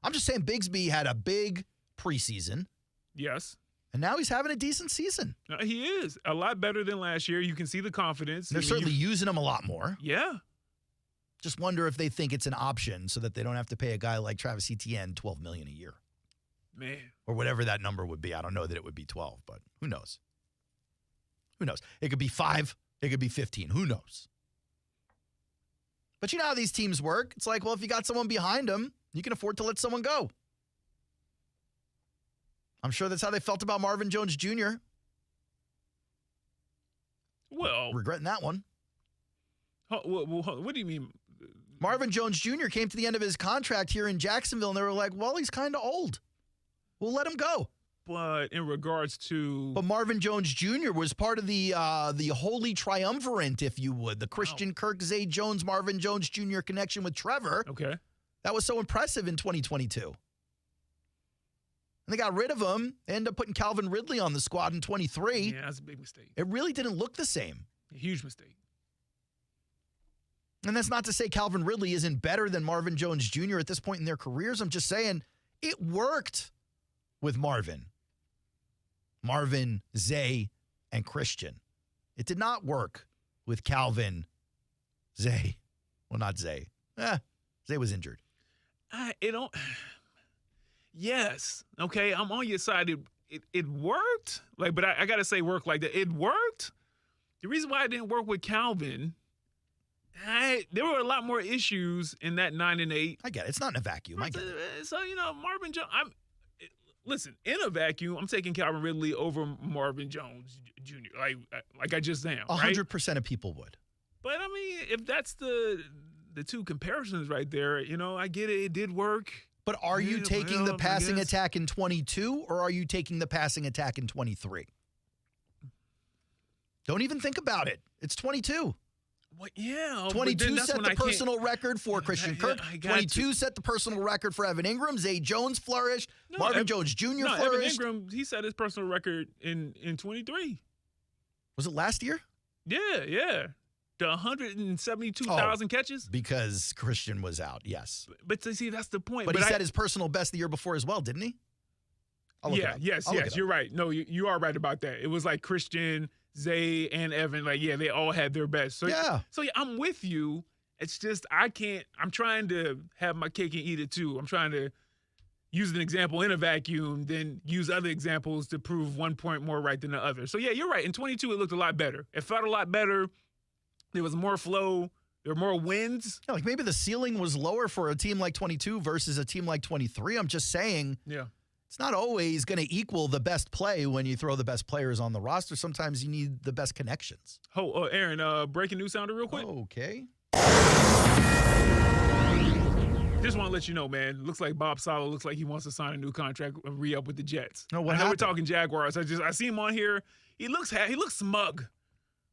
I'm just saying Bigsby had a big preseason. Yes. And now he's having a decent season. He is. A lot better than last year. You can see the confidence. They're certainly using him a lot more. Yeah. Just wonder if they think it's an option so that they don't have to pay a guy like Travis Etienne $12 million a year. Man. Or whatever that number would be. I don't know that it would be 12, but who knows? Who knows? It could be 5. It could be 15. Who knows? But you know how these teams work. It's like, well, if you got someone behind them, you can afford to let someone go. I'm sure that's how they felt about Marvin Jones Jr. Well, regretting that one. What do you mean? Marvin Jones Jr. came to the end of his contract here in Jacksonville, and they were like, well, he's kind of old. We'll let him go. But in regards to... But Marvin Jones Jr. was part of the holy triumvirate, if you would. The Christian Kirk, Zay Jones, Marvin Jones Jr. connection with Trevor. Okay. That was so impressive in 2022. And they got rid of him. They ended up putting Calvin Ridley on the squad in 23. Yeah, that's a big mistake. It really didn't look the same. A huge mistake. And that's not to say Calvin Ridley isn't better than Marvin Jones Jr. at this point in their careers. I'm just saying it worked with Marvin, Zay, and Christian. It did not work with Calvin, Zay. Well, not Zay. Zay was injured. Yes. Okay, I'm on your side. It worked. But I got to say work like that. It worked. The reason why it didn't work with Calvin, there were a lot more issues in that 9 and 8. I get it. It's not in a vacuum. I get it. So, Marvin Jones, listen, in a vacuum, I'm taking Calvin Ridley over Marvin Jones Jr. Like I just am. 100% of people would. But I mean, if that's the two comparisons right there, I get it. It did work. But are you taking the passing attack in 22 or are you taking the passing attack in 23? Don't even think about it. It's 22. Well, yeah. 22 set the personal record for Christian Kirk. 22 set the personal record for Evan Ingram. Zay Jones flourished. Marvin Jones Jr. flourished. Evan Ingram, he set his personal record in 23. Was it last year? Yeah. The 172,000 catches? Because Christian was out, yes. But see, that's the point. But he set his personal best the year before as well, didn't he? Yes, you're right. No, you are right about that. It was like Christian, Zay, and Evan. They all had their best. So I'm with you. It's just I'm trying to have my cake and eat it too. I'm trying to use an example in a vacuum, then use other examples to prove one point more right than the other. So, yeah, you're right. In 22, it looked a lot better. It felt a lot better. There was more flow. There were more wins. Yeah, maybe the ceiling was lower for a team like 22 versus a team like 23. I'm just saying it's not always going to equal the best play when you throw the best players on the roster. Sometimes you need the best connections. Oh, Aaron, breaking news sounder real quick. Okay. Just want to let you know, man. Looks like Bob Saleh looks like he wants to sign a new contract and re-up with the Jets. No, I know we're talking Jaguars. I see him on here. He looks smug.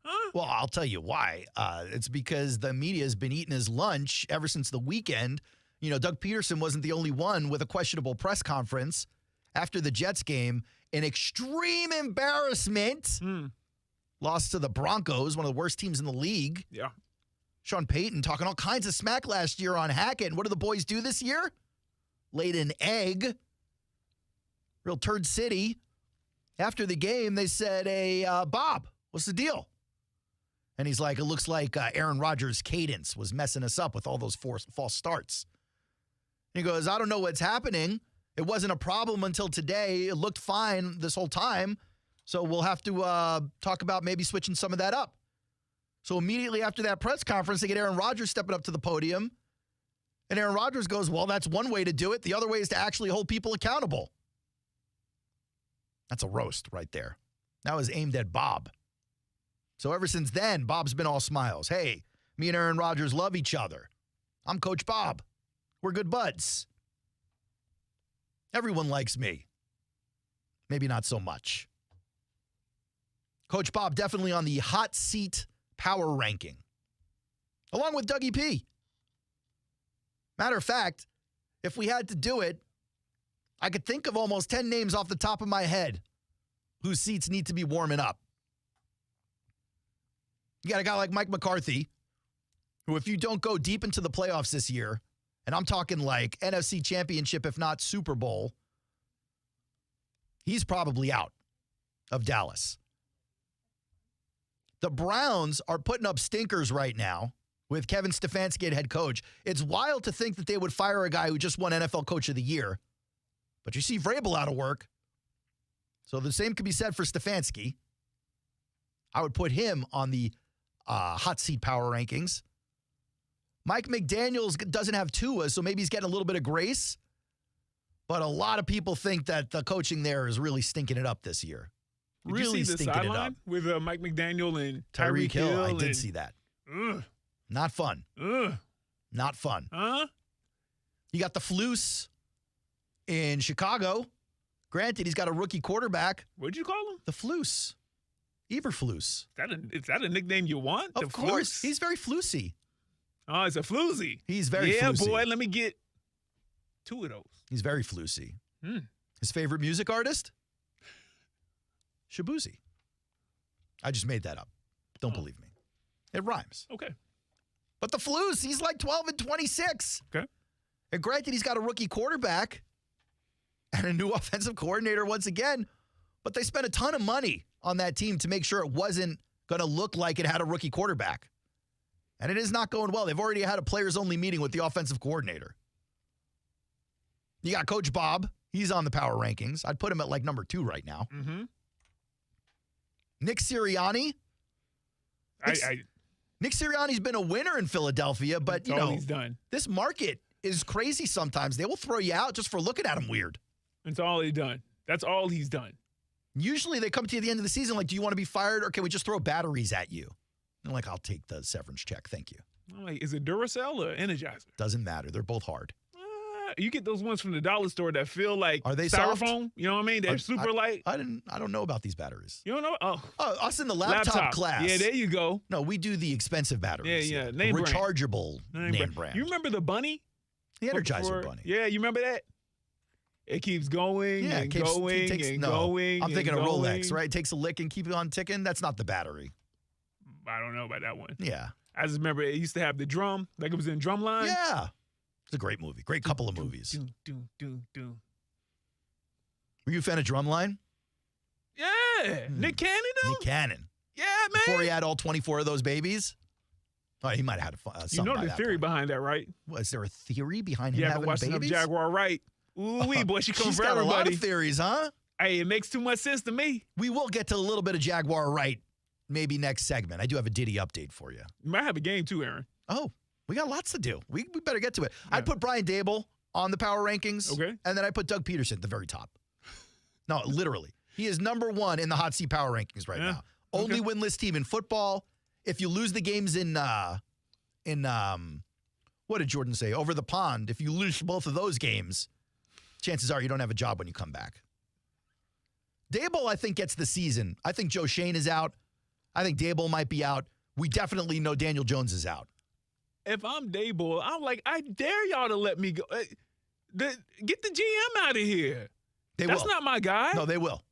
Huh? Well, I'll tell you why. It's because the media has been eating his lunch ever since the weekend. Doug Pederson wasn't the only one with a questionable press conference after the Jets game an extreme embarrassment. Lost to the Broncos, one of the worst teams in the league. Yeah. Sean Payton talking all kinds of smack last year on Hackett. And what do the boys do this year? Laid an egg. Real turd city. After the game, they said, hey, Bob, what's the deal? And he's like, it looks like Aaron Rodgers' cadence was messing us up with all those false starts. And he goes, I don't know what's happening. It wasn't a problem until today. It looked fine this whole time. So we'll have to talk about maybe switching some of that up. So immediately after that press conference, they get Aaron Rodgers stepping up to the podium. And Aaron Rodgers goes, well, that's one way to do it. The other way is to actually hold people accountable. That's a roast right there. That was aimed at Bob. So ever since then, Bob's been all smiles. Hey, me and Aaron Rodgers love each other. I'm Coach Bob. We're good buds. Everyone likes me. Maybe not so much. Coach Bob definitely on the hot seat power ranking, along with Dougie P. Matter of fact, if we had to do it, I could think of almost 10 names off the top of my head whose seats need to be warming up. You got a guy like Mike McCarthy, who if you don't go deep into the playoffs this year, and I'm talking like NFC Championship, if not Super Bowl, he's probably out of Dallas. The Browns are putting up stinkers right now with Kevin Stefanski, head coach. It's wild to think that they would fire a guy who just won NFL Coach of the Year. But you see Vrabel out of work. So the same could be said for Stefanski. I would put him on the hot seat power rankings. Mike McDaniels doesn't have Tua, so maybe he's getting a little bit of grace. But a lot of people think that the coaching there is really stinking it up this year. Did you see the sideline with Mike McDaniel and Tyreek Hill? I did see that. Not fun. Not fun. You got the Flus in Chicago. Granted, he's got a rookie quarterback. What'd you call him? The Flus. Eberflus. Is that a nickname you want? Of course. He's very flusy. Oh, it's a floozy. He's very flusy. Yeah, boy, let me get 2 of those. He's very flusy. His favorite music artist? Shabuzi. I just made that up. Don't believe me. It rhymes. Okay. But the Flus, he's like 12-26. Okay. And granted, he's got a rookie quarterback and a new offensive coordinator once again, but they spent a ton of money on that team to make sure it wasn't going to look like it had a rookie quarterback. And it is not going well. They've already had a players-only meeting with the offensive coordinator. You got Coach Bob. He's on the power rankings. I'd put him at like number 2 right now. Nick Sirianni. Nick Sirianni's been a winner in Philadelphia, but, you know, he's done. This market is crazy sometimes. They will throw you out just for looking at him weird. That's all he's done. That's all he's done. Usually they come to you at the end of the season like, do you want to be fired or can we just throw batteries at you? And I'm like, I'll take the severance check. Thank you. I'm like, is it Duracell or Energizer? Doesn't matter. They're both hard. You get those ones from the dollar store that feel like are they styrofoam. Soft? You know what I mean? They're super light. I don't know about these batteries. You don't know? Oh, us in the laptop class. Yeah, there you go. No, we do the expensive batteries. Yeah. Name rechargeable brand. brand. You remember the bunny? The Energizer bunny. Yeah, you remember that? It keeps going and going and going. I'm thinking of Rolex, right? It takes a lick and keep it on ticking. That's not the battery. I don't know about that one. Yeah. I just remember it used to have the drum, like it was in Drumline. Yeah. It's a great movie. Great couple of movies. Were you a fan of Drumline? Yeah. Nick Cannon, though? Nick Cannon. Yeah, man. Before he had all 24 of those babies? Oh, he might have had you know the theory behind that, right? Was there a theory behind him having babies? You haven't watched enough Jaguar right. Ooh-wee, boy, she comes for everybody. She's got a lot of theories, huh? Hey, it makes too much sense to me. We will get to a little bit of Jaguar right maybe next segment. I do have a Diddy update for you. You might have a game too, Aaron. Oh, we got lots to do. We better get to it. Yeah. I'd put Brian Dable on the power rankings. Okay. And then I put Doug Pederson at the very top. No, literally. He is number 1 in the hot seat power rankings right now. Only winless team in football. If you lose the games in what did Jordan say? Over the pond. If you lose both of those games, chances are you don't have a job when you come back. Dable, I think, gets the season. I think Joe Shane is out. I think Dable might be out. We definitely know Daniel Jones is out. If I'm Dable, I'm like, I dare y'all to let me go. Get the GM out of here. That's not my guy. No, they will.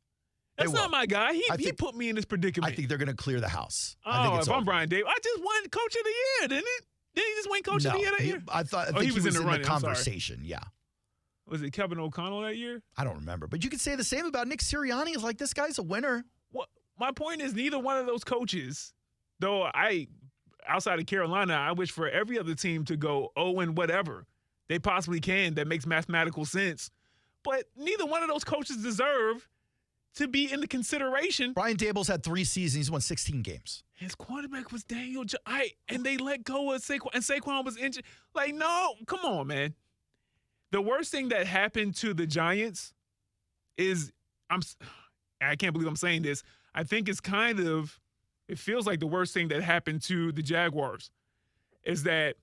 That's not my guy. He put me in this predicament. I think they're going to clear the house. Oh, if I'm Brian Daboll, I just won Coach of the Year, didn't it? Didn't he just win Coach of the Year that year? I think he was in the conversation, yeah. Was it Kevin O'Connell that year? I don't remember. But you could say the same about Nick Sirianni. It's like, this guy's a winner. Well, my point is neither one of those coaches, though outside of Carolina, I wish for every other team to go 0 and whatever they possibly can that makes mathematical sense. But neither one of those coaches deserve to be in the consideration. Brian Daboll's had 3 seasons. He's won 16 games. His quarterback was Daniel and they let go of Saquon, and Saquon was injured. Like, no, come on, man. The worst thing that happened to the Giants is, I can't believe I'm saying this, I think it's it feels like the worst thing that happened to the Jaguars is that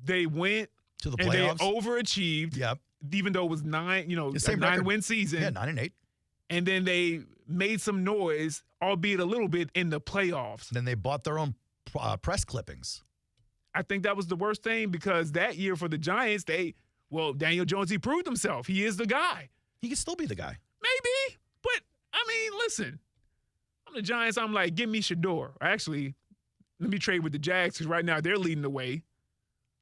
they went to the playoffs and they overachieved. Yep. Even though it was a 9-win season. Yeah, 9-8. And then they made some noise, albeit a little bit, in the playoffs. Then they bought their own press clippings. I think that was the worst thing because that year for the Giants, Daniel Jones, he proved himself. He is the guy. He can still be the guy. Maybe. But, I mean, listen. I'm the Giants. I'm like, give me Shador. Actually, let me trade with the Jags because right now they're leading the way.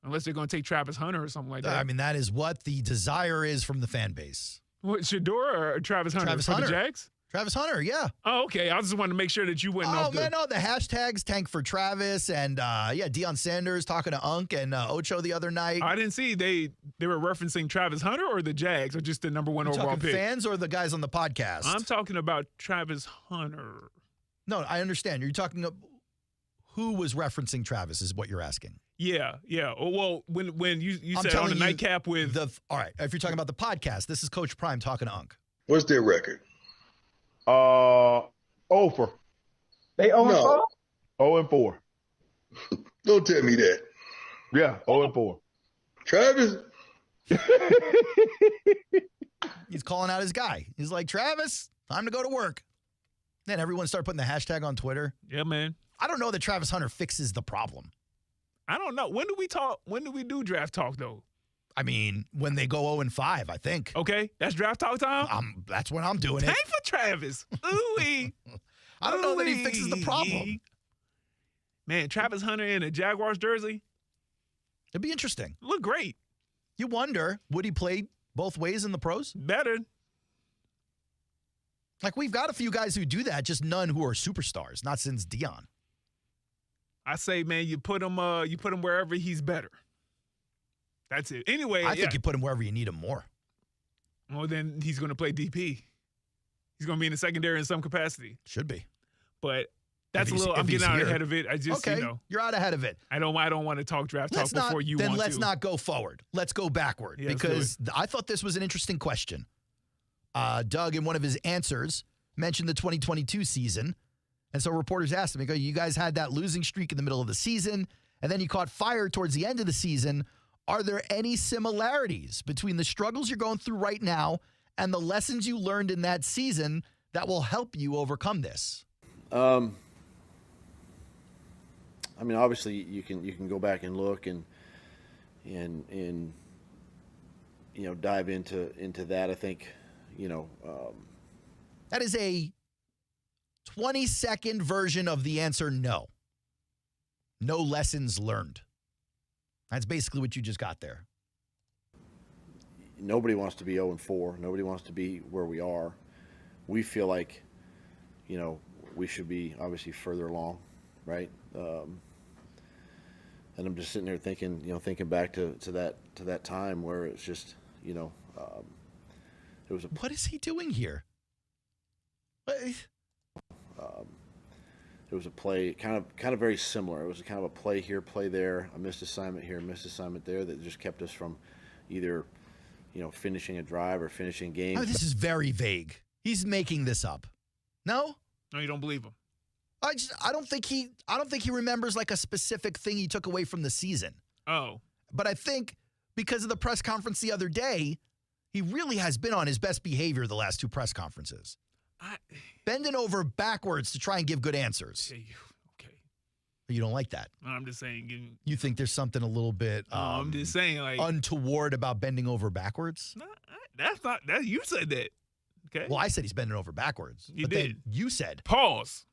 Unless they're going to take Travis Hunter or something like that. I mean, that is what the desire is from the fan base. What, Shador or Travis Hunter? Travis for Hunter. The Jags? Travis Hunter, yeah. Oh, okay. I just wanted to make sure that you went off the hashtags tank for Travis and, Deion Sanders talking to Unc and Ocho the other night. I didn't see they were referencing Travis Hunter or the Jags or just the number 1 overall pick? Fans or the guys on the podcast? I'm talking about Travis Hunter. No, I understand. You're talking about who was referencing Travis is what you're asking. Yeah. Well, when you said on the nightcap with all right, if you're talking about the podcast, this is Coach Prime talking to Unc. What's their record? Over. They 0-4? 0-4. Don't tell me that. Yeah, 0-4. Travis? He's calling out his guy. He's like, Travis, time to go to work. Then everyone started putting the hashtag on Twitter. Yeah, man. I don't know that Travis Hunter fixes the problem. I don't know. When do we talk? When do we do draft talk, though? I mean, when they go 0-5, I think. Okay, that's draft talk time? That's when I'm doing it. Tank for Travis. Ooh-wee. I don't know that he fixes the problem. Man, Travis Hunter in a Jaguars jersey. It'd be interesting. Look great. You wonder, would he play both ways in the pros? Better. Like, we've got a few guys who do that, just none who are superstars, not since Deion. I say, man, you put him wherever he's better. That's it. Anyway, I think you put him wherever you need him more. Well, then he's going to play DP. He's going to be in the secondary in some capacity. Should be. But that's a little. I'm getting out ahead of it. I just, okay, you're out ahead of it. I don't want to talk draft talk before you want to. Then let's not go forward. Let's go backward because I thought this was an interesting question. Doug, in one of his answers, mentioned the 2022 season. And so reporters asked him, you guys had that losing streak in the middle of the season, and then you caught fire towards the end of the season. Are there any similarities between the struggles you're going through right now and the lessons you learned in that season that will help you overcome this? I mean, obviously you can go back and look and dive into that. I think, that is a 20-second version of the answer no. No lessons learned. That's basically what you just got there. Nobody wants to be 0-4. Nobody wants to be where we are. We feel like, we should be obviously further along, right? And I'm just sitting there thinking back to that time where it's just, it was What is he doing here? It was a play, kind of very similar. It was kind of a play here, play there, a missed assignment here, missed assignment there that just kept us from either, finishing a drive or finishing games. Oh, this is very vague. He's making this up. No? No, you don't believe him. I don't think he remembers like a specific thing he took away from the season. Oh. But I think because of the press conference the other day, he really has been on his best behavior the last 2 press conferences. Bending over backwards to try and give good answers. Okay. You don't like that. I'm just saying. You think there's something a little bit I'm just saying, like, untoward about bending over backwards? That's not that. You said that. Okay. Well, I said he's bending over backwards. You but did. Then you said. Pause.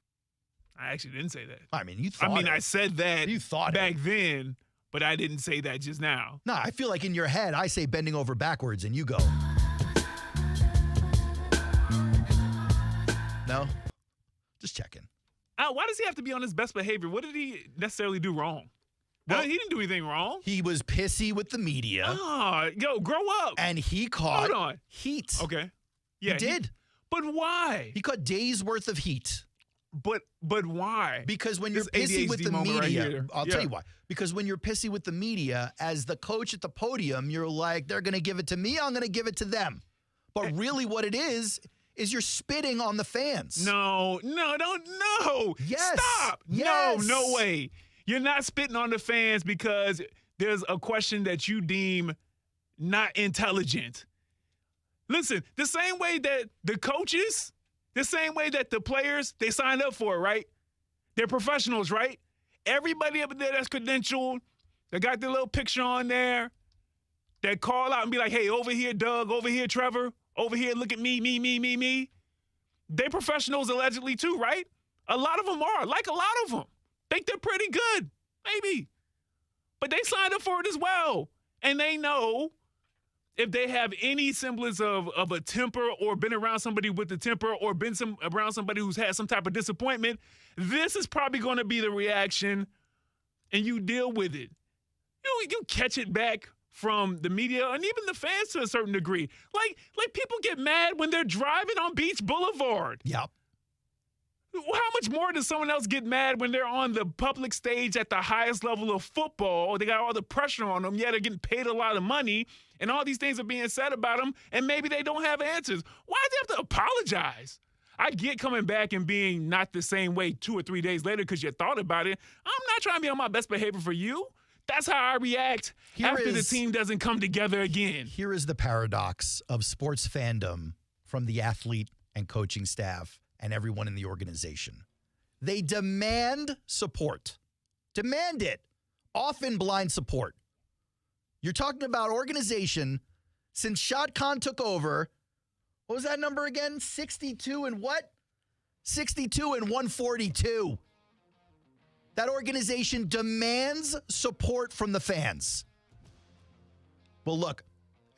I actually didn't say that. I mean, you thought I said that you thought back then, but I didn't say that just now. No, I feel like in your head, I say bending over backwards, and you go. No? Just checking. Why does he have to be on his best behavior? What did he necessarily do wrong? Well, he didn't do anything wrong. He was pissy with the media. Yo, grow up. And he caught Hold on. heat. Okay. Yeah, he did. But why? He caught days worth of heat. But why? Because when you're pissy with the media, I'll tell you why. Because when you're pissy with the media, as the coach at the podium, you're like, they're going to give it to me, I'm going to give it to them. But really what it is you're spitting on the fans. No. Yes. Stop. Yes. No way. You're not spitting on the fans because there's a question that you deem not intelligent. Listen, the same way that the coaches, the same way that the players, they signed up for it, right? They're professionals, right? Everybody up there that's credentialed, that got their little picture on there, that call out and be like, hey, over here, Doug, over here, Trevor, over here, look at me. They professionals allegedly too, right? A lot of them are. Like a lot of them. Think they're pretty good. Maybe. But they signed up for it as well. And they know if they have any semblance of a temper or been around somebody with the temper or been around somebody who's had some type of disappointment, this is probably going to be the reaction, and you deal with it. You catch it back from the media and even the fans to a certain degree. Like people get mad when they're driving on Beach Boulevard. Yep. How much more does someone else get mad when they're on the public stage at the highest level of football? They got all the pressure on them, yet they're getting paid a lot of money, and all these things are being said about them, and maybe they don't have answers. Why do they have to apologize? I get coming back and being not the same way 2 or 3 days later because you thought about it. I'm not trying to be on my best behavior for you. That's how I react after the team doesn't come together again. Here is the paradox of sports fandom from the athlete and coaching staff and everyone in the organization. They demand support. Demand it. Often blind support. You're talking about organization since Shad Khan took over. What was that number again? 62 and what? 62 and 142. That organization demands support from the fans. Well, look,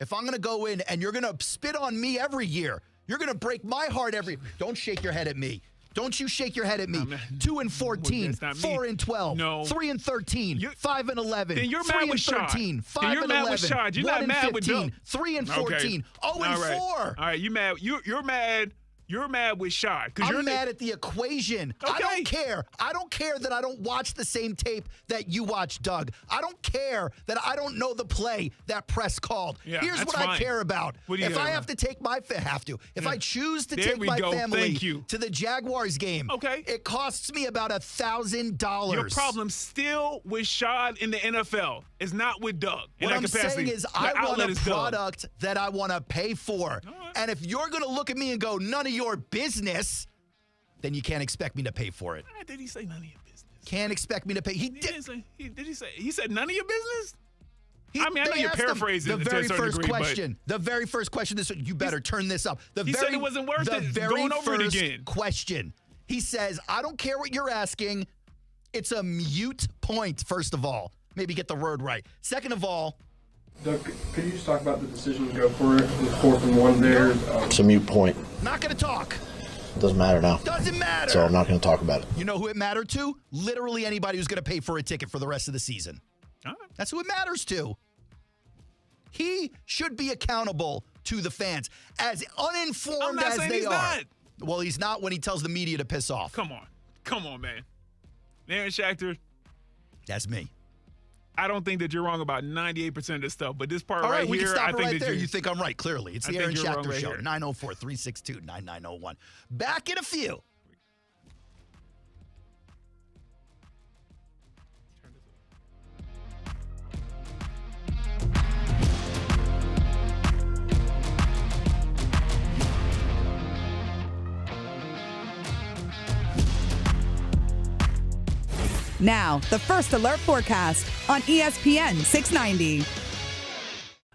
if I'm going to go in and you're going to spit on me every year, you're going to break my heart Don't shake your head at me. Don't you shake your head at me. 2 and 14, 4 and 12, no. 3 and 13, 5 and 11, then you're 3 mad and with 13, 5 and 11, mad with Shad. You're 1 not and mad 15, with Doug. 3 and 14, okay. 0 and 4. All right, you mad. You're mad. You're mad with Shad. I'm mad at the equation. Okay. I don't care. I don't care that I don't watch the same tape that you watch, Doug. I don't care that I don't know the play that press called. Yeah, here's what I care about. If I have to take if I choose to take my family to the Jaguars game, it costs me about $1,000. Your problem still with Shad in the NFL is not with Doug. What I'm saying is I want a product that I want to pay for. Right. And if you're going to look at me and go, none of your business, then you can't expect me to pay for it. Did he say none of your business? Can't expect me to pay. He said none of your business? I know you're paraphrasing the very first question. The very first question. You better turn this up. He said it wasn't worth it. Going over it again. Question. He says, I don't care what you're asking. It's a mute point, first of all. Maybe get the word right. Second of all, Doug, could you just talk about the decision to go for it? The 4th and 1 there. It's a mute point. Not going to talk. Doesn't matter now. Doesn't matter. So I'm not going to talk about it. You know who it mattered to? Literally anybody who's going to pay for a ticket for the rest of the season. All right. That's who it matters to. He should be accountable to the fans, as uninformed as they are. Not. Well, he's not when he tells the media to piss off. Come on, man. Aaron Schachter. That's me. I don't think that you're wrong about 98% of this stuff, but this part right right we here, can stop I it think right that there. You think I'm right, clearly. It's the Aaron Schachter Show, right 904-362-9901. Back in a few. Now, the First Alert forecast on ESPN 690.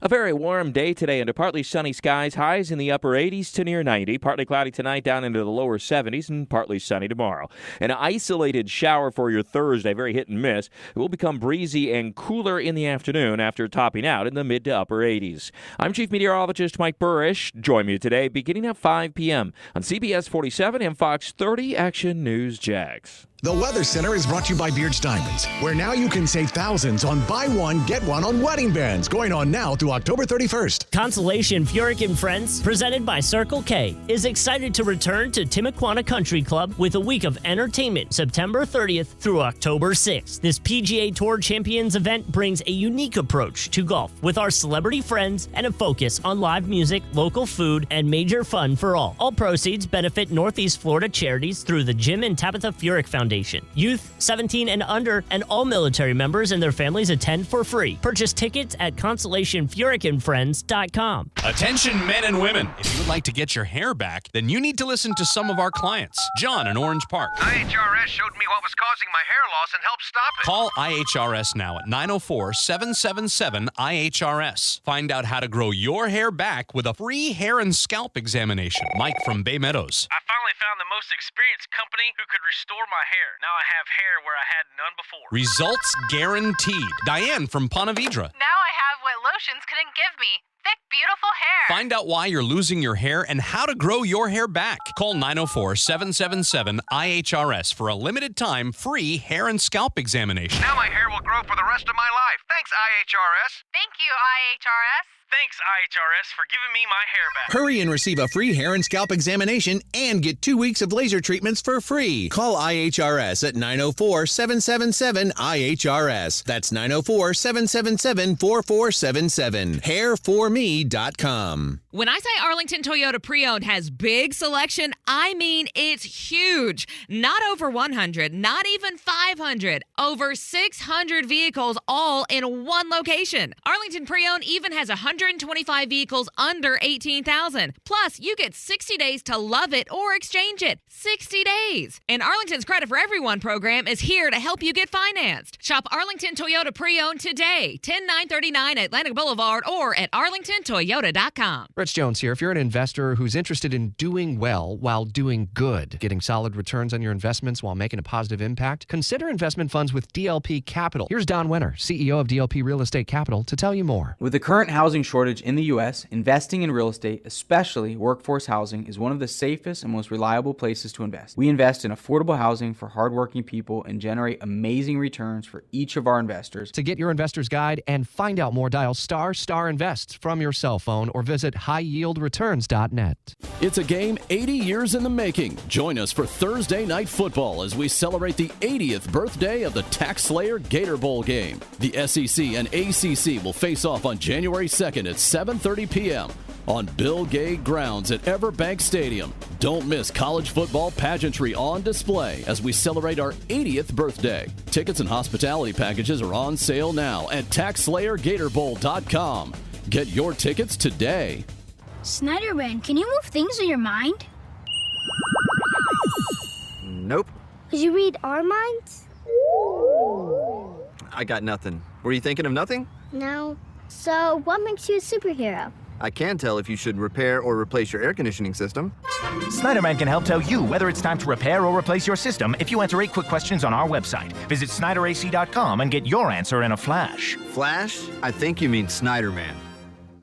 A very warm day today under partly sunny skies, highs in the upper 80s to near 90. Partly cloudy tonight, down into the lower 70s, and partly sunny tomorrow. An isolated shower for your Thursday, very hit and miss. It will become breezy and cooler in the afternoon after topping out in the mid to upper 80s. I'm Chief Meteorologist Mike Burrish. Join me today beginning at 5 p.m. on CBS 47 and Fox 30 Action News Jags. The Weather Center is brought to you by Beard's Diamonds, where now you can save thousands on buy one, get one on wedding bands, going on now through October 31st. Consolation Furyk and Friends, presented by Circle K, is excited to return to Timuquana Country Club with a week of entertainment September 30th through October 6th. This PGA Tour Champions event brings a unique approach to golf with our celebrity friends and a focus on live music, local food, and major fun for all. All proceeds benefit Northeast Florida charities through the Jim and Tabitha Furyk Foundation. Youth 17 and under and all military members and their families attend for free. Purchase tickets at consolationfurykandfriends.com. Attention men and women. If you would like to get your hair back, then you need to listen to some of our clients. John in Orange Park. IHRS showed me what was causing my hair loss and helped stop it. Call IHRS now at 904-777-IHRS. Find out how to grow your hair back with a free hair and scalp examination. Mike from Bay Meadows. I finally found the most experienced company who could restore my hair. Now I have hair where I had none before. Results guaranteed. Diane from Ponte Vedra. Now I have what lotions couldn't give me. Thick, beautiful hair. Find out why you're losing your hair and how to grow your hair back. Call 904-777-IHRS for a limited time free hair and scalp examination. Now my hair will grow for the rest of my life. Thanks, IHRS. Thank you, IHRS. Thanks, IHRS, for giving me my hair back. Hurry and receive a free hair and scalp examination and get 2 weeks of laser treatments for free. Call IHRS at 904-777-IHRS. That's 904-777-4477. Hairforme.com. When I say Arlington Toyota Pre-Owned has big selection, I mean it's huge. Not over 100, not even 500, over 600 vehicles all in one location. Arlington Pre-Owned even has 125 vehicles under $18,000. Plus, you get 60 days to love it or exchange it. 60 days. And Arlington's Credit for Everyone program is here to help you get financed. Shop Arlington Toyota Pre-Owned today, 10939 Atlantic Boulevard or at arlingtontoyota.com. Rich Jones here. If you're an investor who's interested in doing well while doing good, getting solid returns on your investments while making a positive impact, consider investment funds with DLP Capital. Here's Don Winter, CEO of DLP Real Estate Capital, to tell you more. With the current housing shortage in the U.S., investing in real estate, especially workforce housing, is one of the safest and most reliable places to invest. We invest in affordable housing for hardworking people and generate amazing returns for each of our investors. To get your investor's guide and find out more, dial ** invest from your cell phone or visit highyieldreturns.net. It's a game 80 years in the making. Join us for Thursday Night Football as we celebrate the 80th birthday of the Tax Slayer Gator Bowl game. The SEC and ACC will face off on January 2nd at 7:30 p.m. on Bill Gay grounds at Everbank Stadium. Don't miss college football pageantry on display as we celebrate our 80th birthday. Tickets and hospitality packages are on sale now at TaxSlayerGatorBowl.com. Get your tickets today. Snyderman, can you move things in your mind? Nope. Could you read our minds? I got nothing. Were you thinking of nothing? No. So, what makes you a superhero? I can tell if you should repair or replace your air conditioning system. Snyderman can help tell you whether it's time to repair or replace your system if you answer 8 quick questions on our website. Visit SnyderAC.com and get your answer in a flash. Flash? I think you mean Snyderman.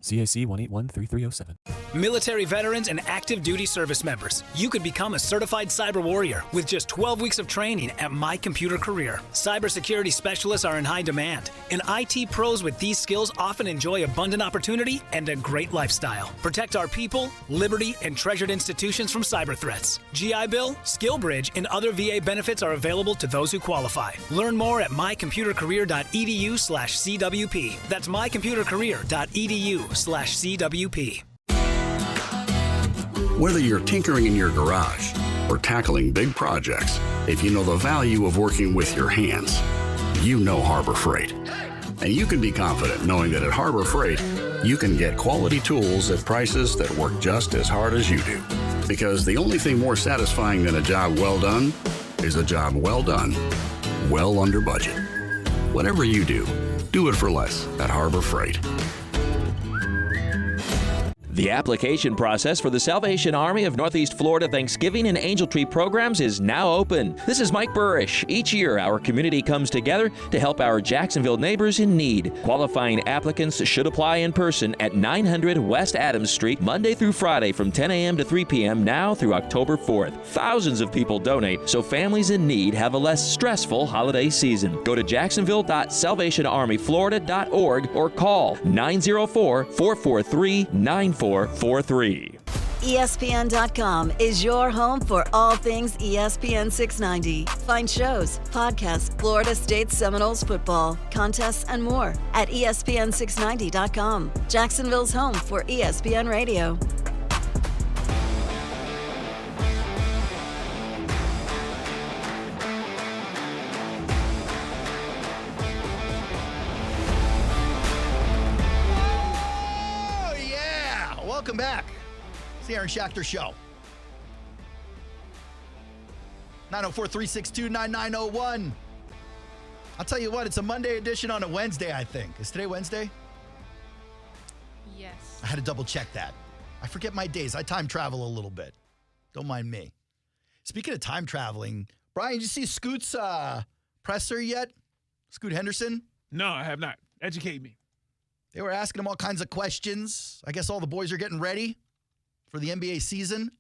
CAC 1813307. Military veterans and active duty service members, you could become a certified cyber warrior with just 12 weeks of training at My Computer Career. Cybersecurity specialists are in high demand, and IT pros with these skills often enjoy abundant opportunity and a great lifestyle. Protect our people, liberty, and treasured institutions from cyber threats. GI Bill, SkillBridge, and other VA benefits are available to those who qualify. Learn more at mycomputercareer.edu/CWP. That's mycomputercareer.edu/CWP. Whether you're tinkering in your garage or tackling big projects, if you know the value of working with your hands, you know Harbor Freight. And you can be confident knowing that at Harbor Freight, you can get quality tools at prices that work just as hard as you do. Because the only thing more satisfying than a job well done is a job well done, well under budget. Whatever you do, do it for less at Harbor Freight. The application process for the Salvation Army of Northeast Florida Thanksgiving and Angel Tree programs is now open. This is Mike Burrish. Each year, our community comes together to help our Jacksonville neighbors in need. Qualifying applicants should apply in person at 900 West Adams Street, Monday through Friday from 10 a.m. to 3 p.m. now through October 4th. Thousands of people donate, so families in need have a less stressful holiday season. Go to jacksonville.salvationarmyflorida.org or call 904-443-9443. ESPN.com is your home for all things ESPN 690. Find shows, podcasts, Florida State Seminoles football, contests, and more at ESPN690.com. Jacksonville's home for ESPN Radio. Welcome back. It's the Aaron Schachter Show. 904-362-9901. I'll tell you what, it's a Monday edition on a Wednesday, I think. Is today Wednesday? Yes. I had to double check that. I forget my days. I time travel a little bit. Don't mind me. Speaking of time traveling, Brian, did you see Scoot's presser yet? Scoot Henderson? No, I have not. Educate me. They were asking him all kinds of questions. I guess all the boys are getting ready for the NBA season.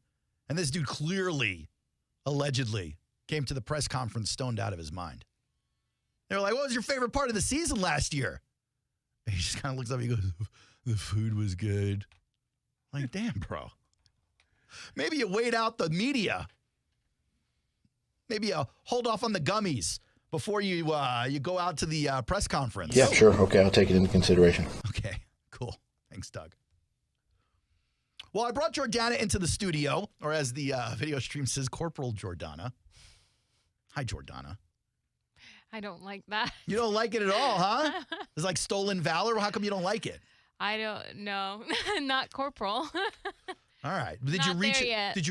And this dude clearly, allegedly, came to the press conference stoned out of his mind. They were like, what was your favorite part of the season last year? And he just kind of looks up and he goes, the food was good. I'm like, damn, bro. Maybe you wait out the media. Maybe you hold off on the gummies before you go out to the press conference. Yeah, sure. Okay, I'll take it into consideration. Okay, cool. Thanks, Doug. Well, I brought Jordana into the studio, or as the video stream says, Corporal Jordana. Hi, Jordana. I don't like that. You don't like it at all, huh? It's like stolen valor. How come you don't like it? I don't know. Not corporal. All right. Did you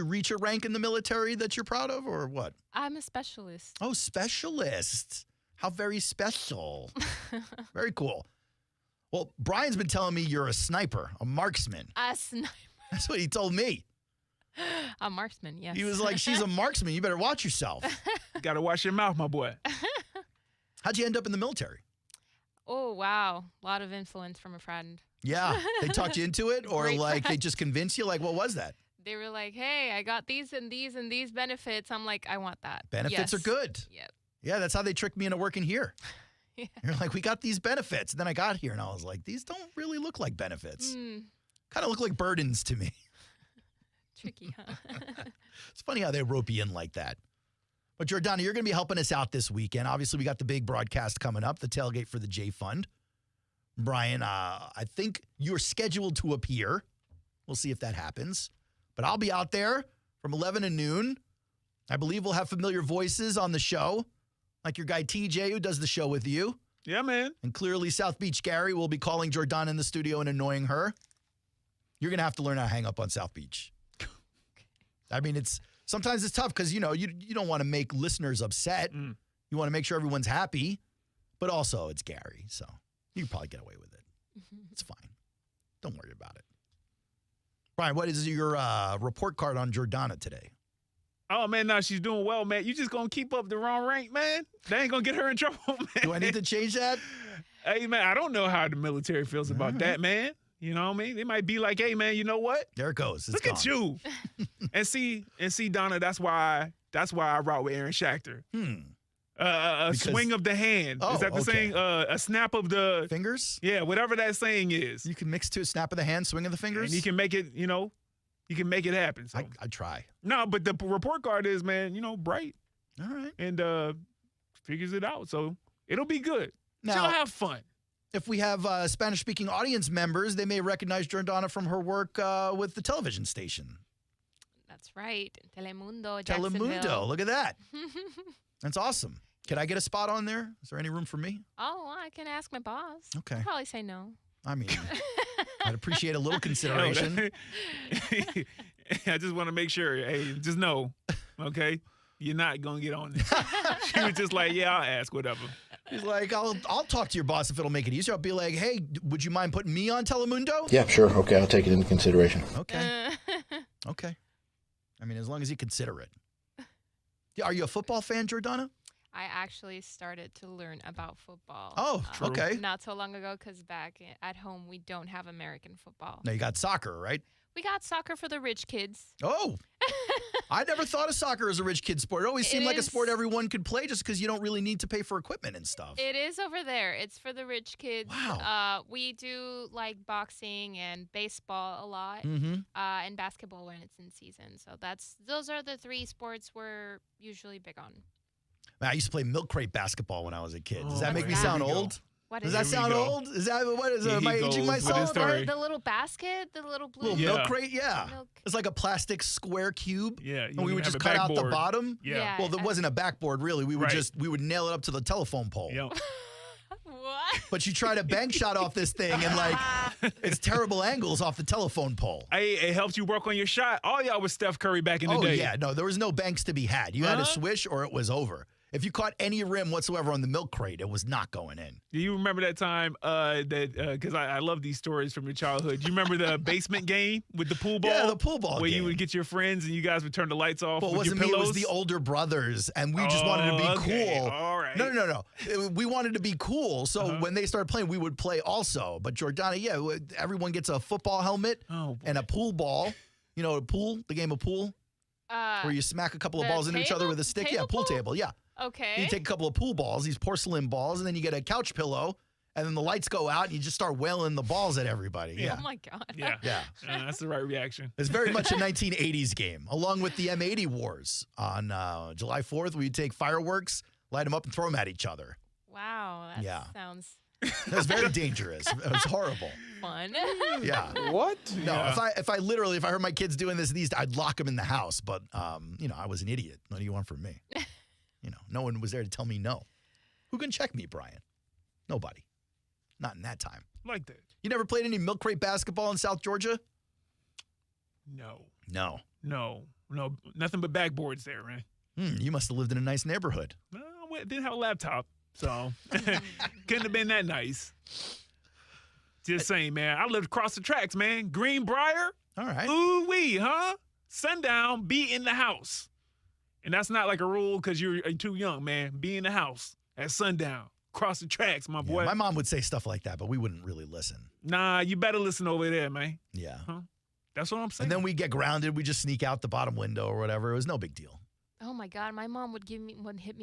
reach a rank in the military that you're proud of, or what? I'm a specialist. Oh, specialist. How very special. Very cool. Well, Brian's been telling me you're a sniper, a marksman. A sniper. That's what he told me. A marksman, yes. He was like, she's a marksman. You better watch yourself. Got to watch your mouth, my boy. How'd you end up in the military? Oh, wow. A lot of influence from a friend. Yeah. They talked you into it, or Great like friend. they just convinced you? Like, what was that? They were like, hey, I got these and these and these benefits. I'm like, I want that. Benefits are good. Yep. Yeah, that's how they tricked me into working here. Yeah. You're like, we got these benefits. And then I got here and I was like, these don't really look like benefits. Kind of look like burdens to me. Tricky, huh? It's funny how they rope you in like that. But Jordana, you're going to be helping us out this weekend. Obviously, we got the big broadcast coming up, the tailgate for the J Fund. Brian, I think you're scheduled to appear. We'll see if that happens. But I'll be out there from 11 to noon. I believe we'll have familiar voices on the show, like your guy TJ, who does the show with you. Yeah, man. And clearly South Beach Gary will be calling Jordana in the studio and annoying her. You're going to have to learn how to hang up on South Beach. I mean, sometimes it's tough because, you don't want to make listeners upset. You want to make sure everyone's happy. But also, it's Gary, so you can probably get away with it. It's fine. Don't worry about it. Brian, what is your report card on Jordana today? Oh, man, no, she's doing well, man. You just going to keep up the wrong rank, man? They ain't going to get her in trouble, man. Do I need to change that? Hey, man, I don't know how the military feels about that, man. You know what I mean? They might be like, hey, man, you know what? There it goes. Look at you. and see, Donna, that's why I route with Aaron Schachter. Swing of the hand. Is that the saying? A snap of the fingers? Yeah, whatever that saying is. You can mix to a snap of the hand, swing of the fingers? And you can make it, you can make it happen. So. I try. No, but the report card is, man, bright. All right. And figures it out. So it'll be good. Now, she'll have fun. If we have Spanish-speaking audience members, they may recognize Jordana from her work with the television station. That's right. Telemundo, Telemundo. Look at that. That's awesome. Can I get a spot on there? Is there any room for me? Oh, I can ask my boss. Okay. He'll probably say no. I mean, I'd appreciate a little consideration. I just want to make sure. Hey, just know, okay? You're not going to get on there. She was just like, yeah, I'll ask, whatever. He's like, I'll talk to your boss if it'll make it easier. I'll be like, hey, would you mind putting me on Telemundo? Yeah, sure. Okay, I'll take it into consideration. Okay. Okay. I mean, as long as you consider it. Yeah, are you a football fan, Jordana? I actually started to learn about football. Oh, okay. Not so long ago, because back at home, we don't have American football. Now, you got soccer, right? We got soccer for the rich kids. Oh. I never thought of soccer as a rich kid sport. It always seemed like a sport everyone could play just because you don't really need to pay for equipment and stuff. It is over there. It's for the rich kids. Wow. We do like boxing and baseball a lot, and basketball when it's in season. So those are the 3 sports we're usually big on. Man, I used to play milk crate basketball when I was a kid. Does that What's make me that? sound old? What Does is that it? sound old? Is that what is it? Am I aging myself? The little basket, the little blue Little milk crate, yeah. It's like a plastic square cube. Yeah, and we would just cut out the bottom. Yeah. Well, there wasn't a backboard really. We would we would nail it up to the telephone pole. Yep. What? But you try to bank shot off this thing and like it's terrible angles off the telephone pole. Hey, it helps you work on your shot. All y'all was Steph Curry back in the day. Oh yeah, no, there was no banks to be had. You had to swish or it was over. If you caught any rim whatsoever on the milk crate, it was not going in. Do you remember that time because I love these stories from your childhood. Do you remember the basement game with the pool ball? Yeah, the pool ball where game. you would get your friends and you guys would turn the lights off Well, it with your wasn't me, pillows? it was the older brothers, and we just wanted to be cool. All right. No. We wanted to be cool, so when they started playing, we would play also. But Jordana, everyone gets a football helmet and a pool ball. You know, the game of pool, where you smack a couple of balls into each other with a stick. Yeah, pool table, yeah. Okay. You take a couple of pool balls, these porcelain balls, and then you get a couch pillow, and then the lights go out, and you just start wailing the balls at everybody. Yeah. Oh, my God. Yeah. Yeah. That's the right reaction. It's very much a 1980s game, along with the M80 wars. On July 4th, we'd take fireworks, light them up, and throw them at each other. Wow. That sounds... That was very dangerous. It was horrible. Fun. Yeah. What? No, if I heard my kids doing this, I'd lock them in the house. But I was an idiot. What do you want from me? No one was there to tell me no. Who can check me, Brian? Nobody. Not in that time. Like that. You never played any milk crate basketball in South Georgia? No. Nothing but backboards there, man. You must have lived in a nice neighborhood. No, I didn't have a laptop, so couldn't have been that nice. Just saying, man. I lived across the tracks, man. Greenbrier. All right. Ooh-wee, huh? Sundown, be in the house. And that's not like a rule because you're too young, man. Be in the house at sundown. Cross the tracks, my boy. My mom would say stuff like that, but we wouldn't really listen. Nah, you better listen over there, man. Yeah. Huh? That's what I'm saying. And then we get grounded. We just sneak out the bottom window or whatever. It was no big deal. Oh, my God. My mom would hit me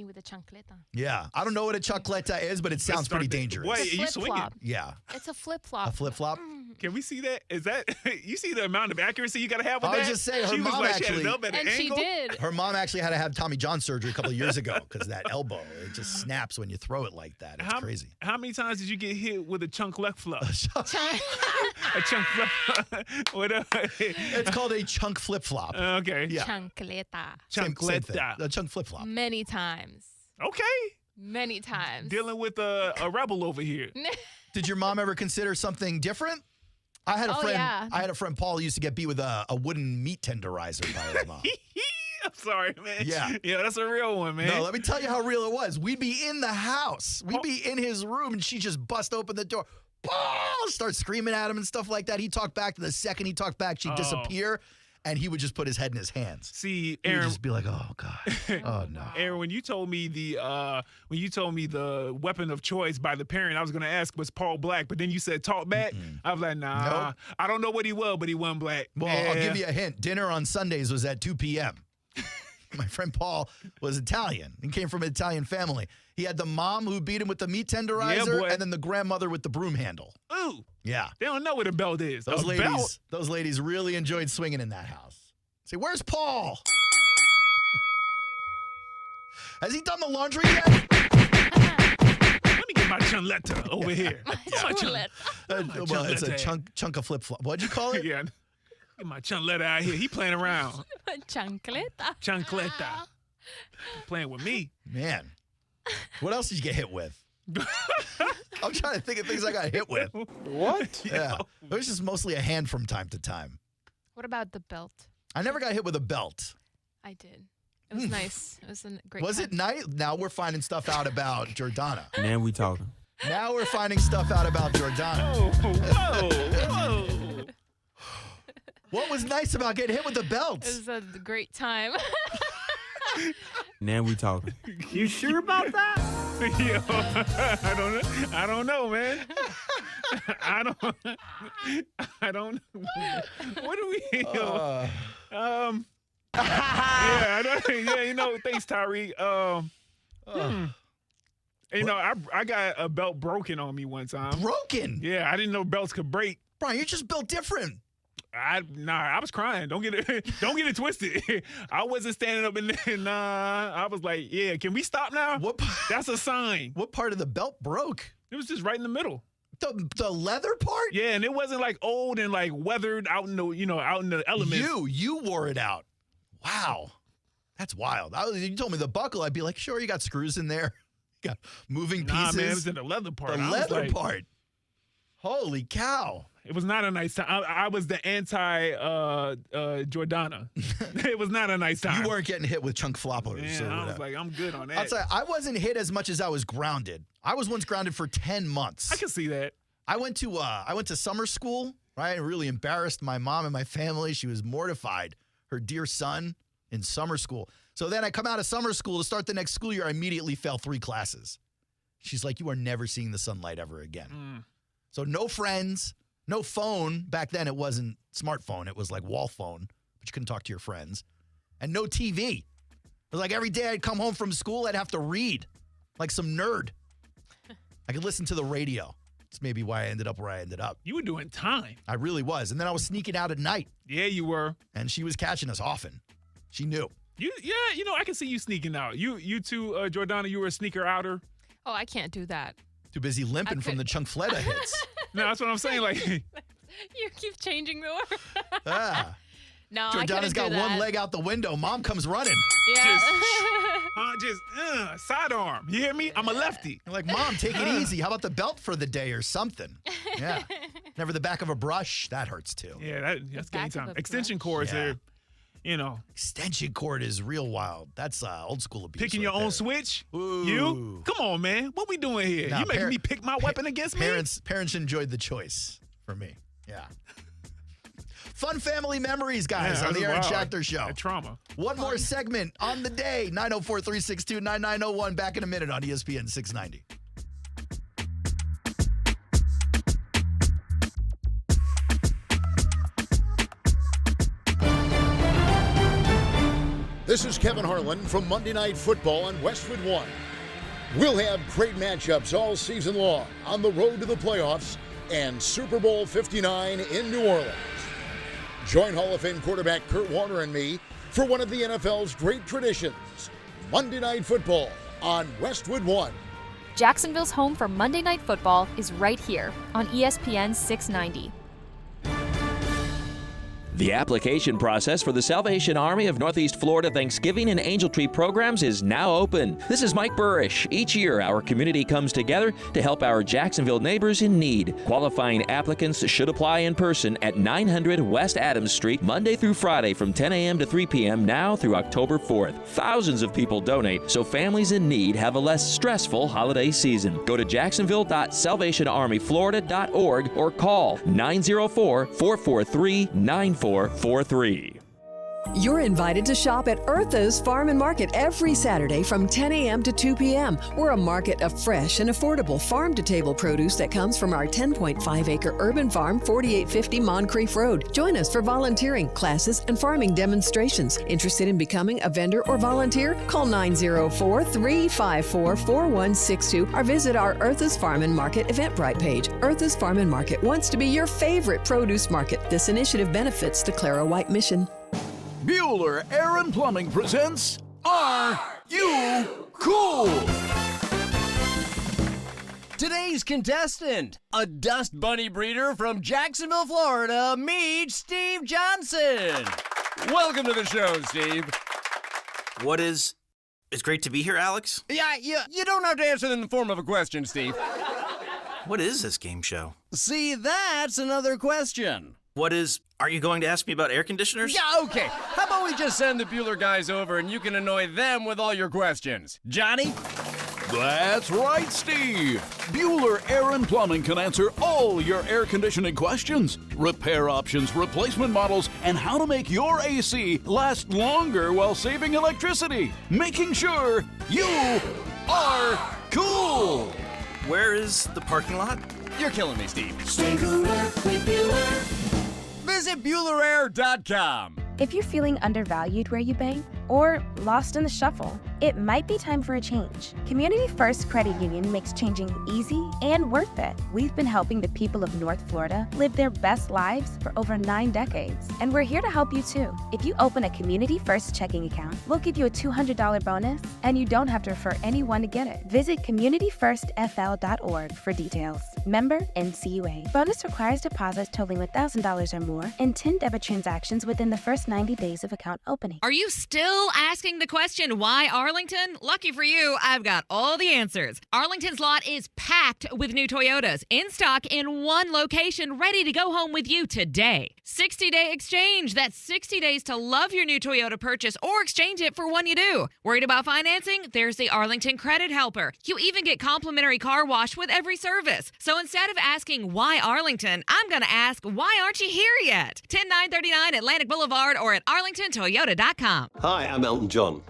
with a chancleta. Yeah. I don't know what a chancleta is, but it sounds pretty dangerous. Wait, are you swinging? Yeah. It's a flip-flop. A flip-flop? Can we see that? Is that you see the amount of accuracy you got to have with that? I was just saying, her mom actually, she did. Her mom actually had to have Tommy John surgery a couple of years ago because that elbow, it just snaps when you throw it like that. It's crazy. How many times did you get hit with a chunk left flop? A chunk flip. It's called a chunk flip flop. Okay. Yeah. Chancleta. Chancleta. A chunk flip flop. Many times. Okay. Many times. Dealing with a rebel over here. Did your mom ever consider something different? I had a friend. Yeah. I had a friend, Paul, who used to get beat with a wooden meat tenderizer by his mom. I'm sorry, man. Yeah, that's a real one, man. No, let me tell you how real it was. We'd be in the house. We'd be in his room, and she just bust open the door. Start screaming at him and stuff like that. He talked back. The second he talked back, she'd disappear. And he would just put his head in his hands. See, he Aaron, would just be like, "Oh God, oh no." Aaron, when you told me the weapon of choice by the parent, I was gonna ask was Paul black, but then you said talk back. I was like, nah, nope. I don't know what he was, but he wasn't black. Well, I'll give you a hint. Dinner on Sundays was at 2 p.m. My friend Paul was Italian. He came from an Italian family. He had the mom who beat him with the meat tenderizer, and then the grandmother with the broom handle. Ooh. Yeah. They don't know what a belt is. Those ladies really enjoyed swinging in that house. Say, where's Paul? Has he done the laundry yet? Let me get my chunletta over here. Well, it's a chunk of flip-flop. What'd you call it? Yeah. Get my chunletta out here. He playing around. Chancleta. Playing with me. Man. What else did you get hit with? I'm trying to think of things I got hit with. What? Yeah. It was just mostly a hand from time to time. What about the belt? I never got hit with a belt. I did. It was nice. It was a great Was time. it nice? Now we're finding stuff out about Jordana. Now we talking. Now we're finding stuff out about Jordana. Whoa. What was nice about getting hit with the belt? It was a great time. Now we talking. You sure about that? Yo, I don't know, man. I don't. What do we? Thanks, Tyree. I got a belt broken on me one time. Broken? Yeah, I didn't know belts could break. Brian, you're just built different. I was crying. Don't get it twisted. I wasn't standing up and I was like, yeah, can we stop now? That's a sign. What part of the belt broke? It was just right in the middle. The leather part? Yeah, and it wasn't like old and like weathered out in the elements. You wore it out. Wow. That's wild. You told me the buckle, I'd be like, sure, you got screws in there. You got moving pieces. Nah, man, it was in the leather part. The leather part. Holy cow. It was not a nice time. I was the anti-Jordana. It was not a nice time. You weren't getting hit with chunk floppers. Yeah, I was like, I'm good on that. I'll tell you, I wasn't hit as much as I was grounded. I was once grounded for 10 months. I can see that. I went to summer school, right? It really embarrassed my mom and my family. She was mortified. Her dear son in summer school. So then I come out of summer school to start the next school year. I immediately fail 3 classes. She's like, you are never seeing the sunlight ever again. So no friends. No phone. Back then, it wasn't smartphone. It was like wall phone, but you couldn't talk to your friends. And no TV. It was like every day I'd come home from school, I'd have to read like some nerd. I could listen to the radio. That's maybe why I ended up where I ended up. You were doing time. I really was. And then I was sneaking out at night. Yeah, you were. And she was catching us often. She knew. I can see you sneaking out. You too, Jordana, you were a sneaker outer. Oh, I can't do that. Too busy limping from the chunk fleta hits. No, that's what I'm saying. Like, you keep changing the word. No, Jordana's got one leg out the window. Mom comes running. Yeah. Just sidearm. You hear me? I'm a lefty. You're like, Mom, take it easy. How about the belt for the day or something? Yeah. Never the back of a brush. That hurts too. Yeah, that's game time. Extension cords are, Extension cord is real wild. That's old school abuse. Picking your own switch? Ooh. You? Come on, man. What we doing here? Nah, you making me pick my weapon against me? Parents enjoyed the choice for me. Yeah. Fun family memories, guys, on the Aaron Schachter Show. That trauma. One more segment on the day. 904-362-9901. Back in a minute on ESPN 690. This is Kevin Harlan from Monday Night Football on Westwood One. We'll have great matchups all season long on the road to the playoffs and Super Bowl 59 in New Orleans. Join Hall of Fame quarterback Kurt Warner and me for one of the NFL's great traditions, Monday Night Football on Westwood One. Jacksonville's home for Monday Night Football is right here on ESPN 690. The application process for the Salvation Army of Northeast Florida Thanksgiving and Angel Tree programs is now open. This is Mike Burrish. Each year, our community comes together to help our Jacksonville neighbors in need. Qualifying applicants should apply in person at 900 West Adams Street, Monday through Friday from 10 a.m. to 3 p.m. now through October 4th. Thousands of people donate, so families in need have a less stressful holiday season. Go to jacksonville.salvationarmyflorida.org or call 904-443-9443. You're invited to shop at Eartha's Farm and Market every Saturday from 10 a.m. to 2 p.m. We're a market of fresh and affordable farm-to-table produce that comes from our 10.5-acre urban farm, 4850 Moncrief Road. Join us for volunteering, classes, and farming demonstrations. Interested in becoming a vendor or volunteer? Call 904-354-4162 or visit our Eartha's Farm and Market Eventbrite page. Eartha's Farm and Market wants to be your favorite produce market. This initiative benefits the Clara White mission. Bueller Aaron Plumbing presents Are You Cool? Today's contestant, a dust bunny breeder from Jacksonville, Florida, meet Steve Johnson. Welcome to the show, Steve. It's great to be here, Alex? Yeah, you don't have to answer it in the form of a question, Steve. What is this game show? See, that's another question. Are you going to ask me about air conditioners? Yeah, okay. How about we just send the Bueller guys over and you can annoy them with all your questions? Johnny? That's right, Steve. Bueller Air and Plumbing can answer all your air conditioning questions. Repair options, replacement models, and how to make your AC last longer while saving electricity. Making sure you are cool. Where is the parking lot? You're killing me, Steve. Stay cooler with Bueller. Visit BuellerAir.com. If you're feeling undervalued where you bank or lost in the shuffle, it might be time for a change. Community First Credit Union makes changing easy and worth it. We've been helping the people of North Florida live their best lives for over 9 decades, and we're here to help you too. If you open a Community First checking account, we'll give you a $200 bonus, and you don't have to refer anyone to get it. Visit communityfirstfl.org for details. Member NCUA. Bonus requires deposits totaling $1,000 or more and 10 debit transactions within the first 90 days of account opening. Are you still asking the question, why Arlington? Lucky for you, I've got all the answers. Arlington's lot is packed with new Toyotas, in stock in one location, ready to go home with you today. 60-day exchange. That's 60 days to love your new Toyota purchase or exchange it for one you do. Worried about financing? There's the Arlington Credit Helper. You even get complimentary car wash with every service. So instead of asking why Arlington, I'm going to ask, why aren't you here yet? 10939 Atlantic Boulevard or at arlingtontoyota.com. Hi, I'm Elton John.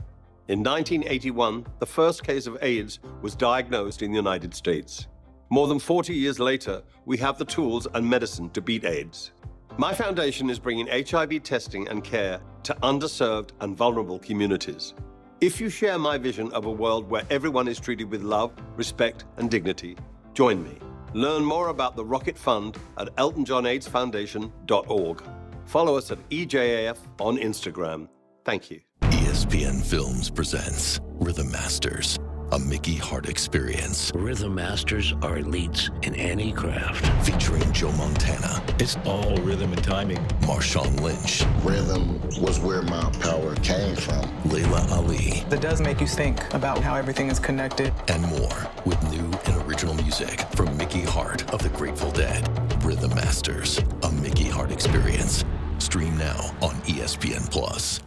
In 1981, the first case of AIDS was diagnosed in the United States. More than 40 years later, we have the tools and medicine to beat AIDS. My foundation is bringing HIV testing and care to underserved and vulnerable communities. If you share my vision of a world where everyone is treated with love, respect, and dignity, join me. Learn more about the Rocket Fund at eltonjohnaidesfoundation.org. Follow us at EJAF on Instagram. Thank you. ESPN Films presents Rhythm Masters, a Mickey Hart experience. Rhythm Masters are elites in any craft. Featuring Joe Montana. It's all rhythm and timing. Marshawn Lynch. Rhythm was where my power came from. Layla Ali. That does make you think about how everything is connected. And more, with new and original music from Mickey Hart of the Grateful Dead. Rhythm Masters, a Mickey Hart experience. Stream now on ESPN+.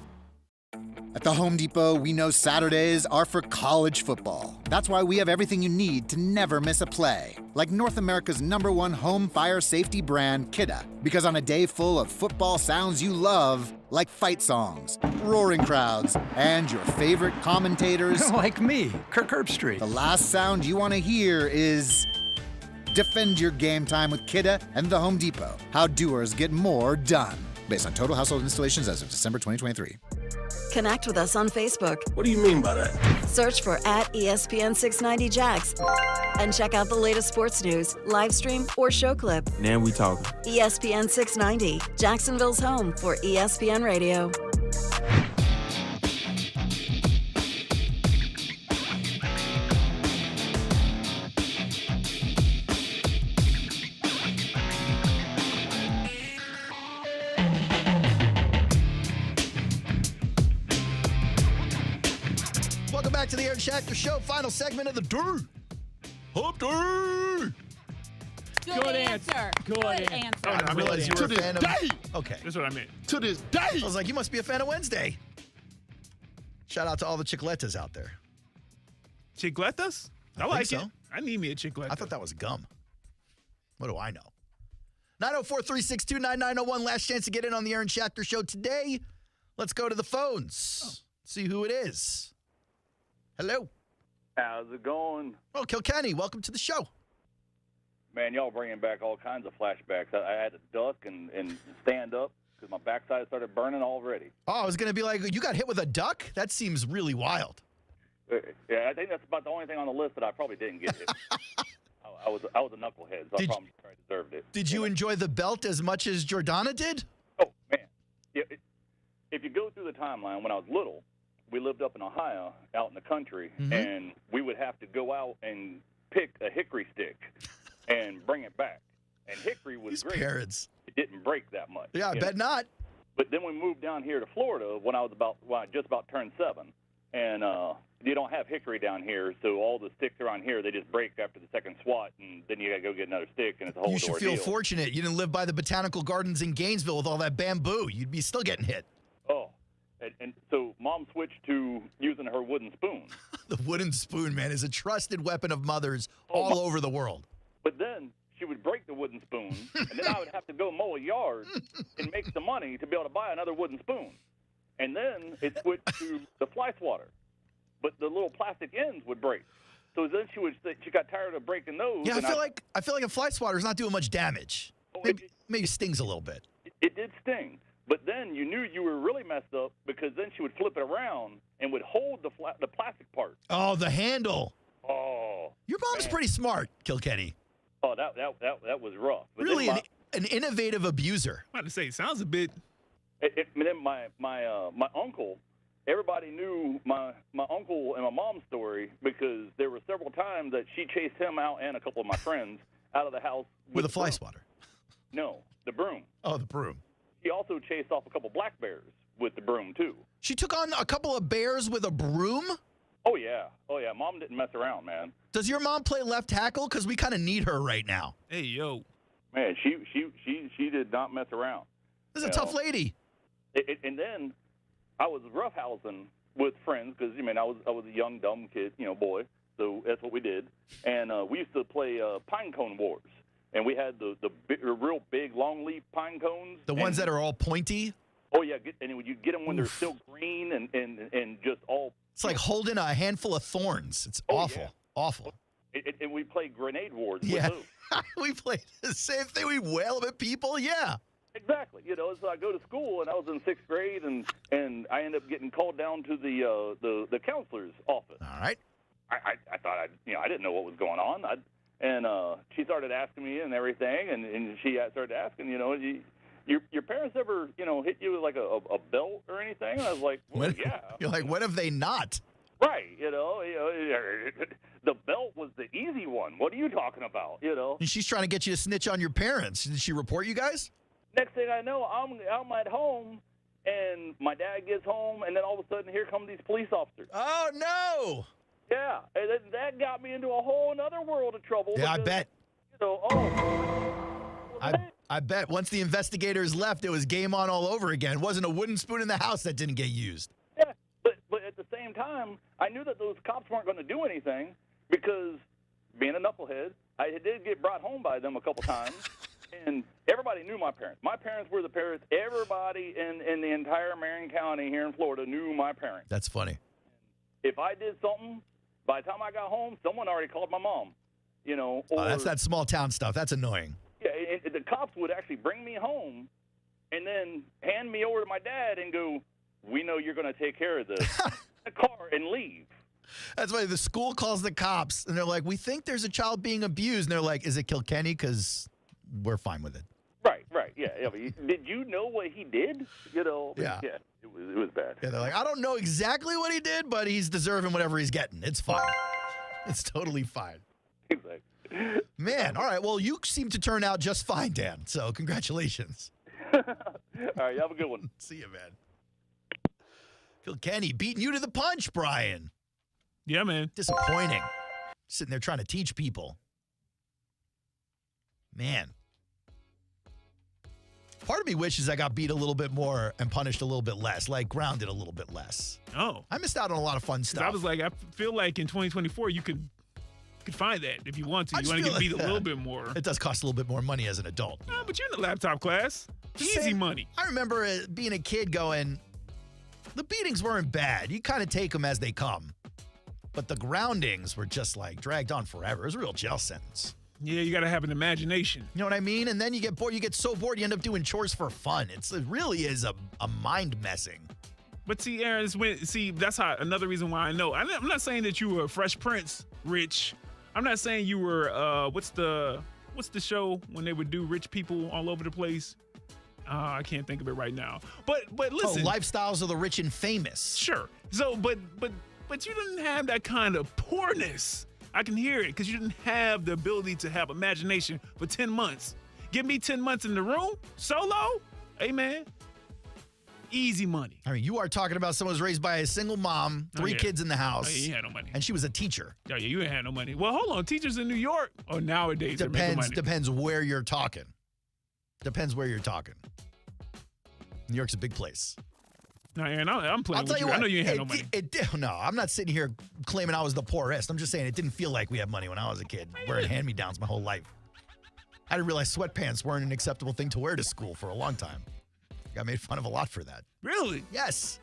At the Home Depot, we know Saturdays are for college football. That's why we have everything you need to never miss a play. Like North America's #1 home fire safety brand, Kidda. Because on a day full of football sounds you love, like fight songs, roaring crowds, and your favorite commentators... like me, Kirk Herbstreit. The last sound you want to hear is... Defend your game time with Kidda and the Home Depot. How doers get more done. Based on total household installations as of December 2023. Connect with us on Facebook. What do you mean by that? Search for @ESPN690Jax and check out the latest sports news, live stream, or show clip. Now we talking. ESPN 690, Jacksonville's home for ESPN Radio. Back to the Aaron Schachter Show, final segment of the day. Hump day. Good answer. Good answer. Oh, no, I realized you were a fan of... Okay. That's what I meant. To this day. I was like, you must be a fan of Wednesday. Shout out to all the chicletas out there. Chicletas? I like it. I need me a chicleta. I thought that was gum. What do I know? 904-362-9901. Last chance to get in on the Aaron Schachter Show today. Let's go to the phones. See who it is. Hello. How's it going? Oh, Kilkenny, welcome to the show. Man, y'all bringing back all kinds of flashbacks. I had to duck and stand up because my backside started burning already. Oh, I was going to be like, you got hit with a duck? That seems really wild. Yeah, I think that's about the only thing on the list that I probably didn't get hit. I was a knucklehead, so I probably deserved it. Did you enjoy the belt as much as Jordana did? Oh, man. Yeah, if you go through the timeline, when I was little, we lived up in Ohio, out in the country, and we would have to go out and pick a hickory stick and bring it back. And hickory was great. Parents. It didn't break that much. Yeah, I bet not. But then we moved down here to Florida when I just about turned 7, And you don't have hickory down here, so all the sticks around here, they just break after the second swat, and then you got to go get another stick, and it's a whole You should feel ordeal. fortunate. You didn't live by the botanical gardens in Gainesville with all that bamboo. You'd be still getting hit. Oh, and so Mom switched to using her wooden spoon. The wooden spoon, man, is a trusted weapon of mothers all over the world. But then she would break the wooden spoon, and then I would have to go mow a yard and make some money to be able to buy another wooden spoon. And then it switched to the fly swatter. But the little plastic ends would break. So then she got tired of breaking those. Yeah, I feel like a fly swatter is not doing much damage. Maybe stings a little bit. It did sting. But then you knew you were really messed up because then she would flip it around and would hold the plastic part. Oh, the handle. Oh. Your mom's pretty smart, Kilkenny. Oh, that was rough. But Really an innovative abuser. I'm about to say, it sounds a bit. Then my uncle, everybody knew my uncle and my mom's story because there were several times that she chased him out and a couple of my friends out of the house. With a fly swatter? No, the broom. Oh, the broom. She also chased off a couple black bears with the broom, too. She took on a couple of bears with a broom? Oh, yeah. Mom didn't mess around, man. Does your mom play left tackle? Because we kind of need her right now. Hey, yo. Man, she did not mess around. This is a tough lady. And then I was roughhousing with friends because, I was a young, dumb kid, boy. So that's what we did. And we used to play pine cone wars. And we had the real big long leaf pine cones. The ones that are all pointy? Oh, yeah. And you get them when they're still green and just all. It's like holding a handful of thorns. It's awful. Yeah. Awful. And we played grenade wars Yeah. with those. We played the same thing. We wail at people. Yeah. Exactly. So I go to school, and I was in 6th grade, and I ended up getting called down to the counselor's office. All right. I thought I didn't know what was going on. And she started asking me and everything, and she started asking, your parents ever, hit you with like a belt or anything? And I was like, well, yeah. You're like, when have they not? Right, the belt was the easy one. What are you talking about, And she's trying to get you to snitch on your parents. Did she report you guys? Next thing I know, I'm at home, and my dad gets home, and then all of a sudden, here come these police officers. Oh, no. Yeah, and that got me into a whole other world of trouble. Yeah, because, I bet. I bet once the investigators left, it was game on all over again. It wasn't a wooden spoon in the house that didn't get used. Yeah, but at the same time, I knew that those cops weren't going to do anything because, being a knucklehead, I did get brought home by them a couple times, and everybody knew my parents. My parents were the parents. Everybody in the entire Marion County here in Florida knew my parents. That's funny. If I did something, by the time I got home, someone already called my mom. Or, that's that small town stuff. That's annoying. Yeah, and the cops would actually bring me home and then hand me over to my dad and go, we know you're going to take care of this. The car and leave. That's why the school calls the cops, and they're like, we think there's a child being abused. And they're like, is it Kilkenny? Because we're fine with it. Right. Yeah. Did you know what he did? Yeah. It was bad. Yeah, they're like, I don't know exactly what he did, but he's deserving whatever he's getting. It's fine. It's totally fine. Exactly. Man, all right. Well, you seem to turn out just fine, Dan. So congratulations. All right, you have a good one. See you, man. Kilkenny beating you to the punch, Brian. Yeah, man. Disappointing. Sitting there trying to teach people. Man. Part of me wishes I got beat a little bit more and punished a little bit less, like grounded a little bit less. Oh. I missed out on a lot of fun stuff. I was like, I feel like in 2024 you could find that if you want to. You want to get beat a little bit more. It does cost a little bit more money as an adult. Yeah, but you're in the laptop class. Easy money. I remember being a kid going, the beatings weren't bad. You kind of take them as they come. But the groundings were just like dragged on forever. It was a real jail sentence. Yeah, you got to have an imagination. You know what I mean? And then you get bored. You get so bored, you end up doing chores for fun. It really is a mind messing. But see, Aaron, that's how another reason why I know. I'm not saying that you were a Fresh Prince, Rich. I'm not saying you were, what's the show when they would do rich people all over the place? I can't think of it right now. But listen. Lifestyles of the rich and famous. Sure. So, but you didn't have that kind of poorness. I can hear it because you didn't have the ability to have imagination for 10 months. Give me 10 months in the room, solo, hey, man. Easy money. I mean, you are talking about someone who was raised by a single mom, 3 kids in the house. Oh, yeah, you had no money. And she was a teacher. Oh, yeah, you ain't had no money. Well, hold on. Teachers in New York or nowadays are making money. Depends where you're talking. New York's a big place. No, Aaron, I'm playing with you. I know you ain't had no money. No, I'm not sitting here claiming I was the poorest. I'm just saying it didn't feel like we had money when I was a kid. Wearing hand-me-downs my whole life. I didn't realize sweatpants weren't an acceptable thing to wear to school for a long time. Got made fun of a lot for that. Really? Yes.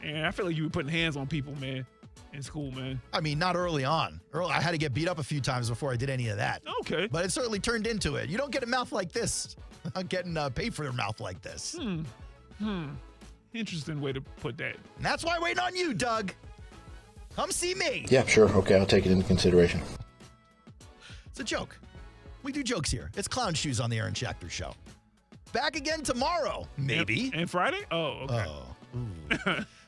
And I feel like you were putting hands on people, man, in school, man. I mean, not early on. I had to get beat up a few times before I did any of that. Okay. But it certainly turned into it. You don't get a mouth like this. I'm getting paid for a mouth like this. Interesting way to put that. And that's why I'm waiting on you, Doug. Come see me. Yeah, sure. Okay, I'll take it into consideration. It's a joke. We do jokes here. It's Clown Shoes on the Aaron Schachter Show. Back again tomorrow, maybe. And Friday? Oh, okay.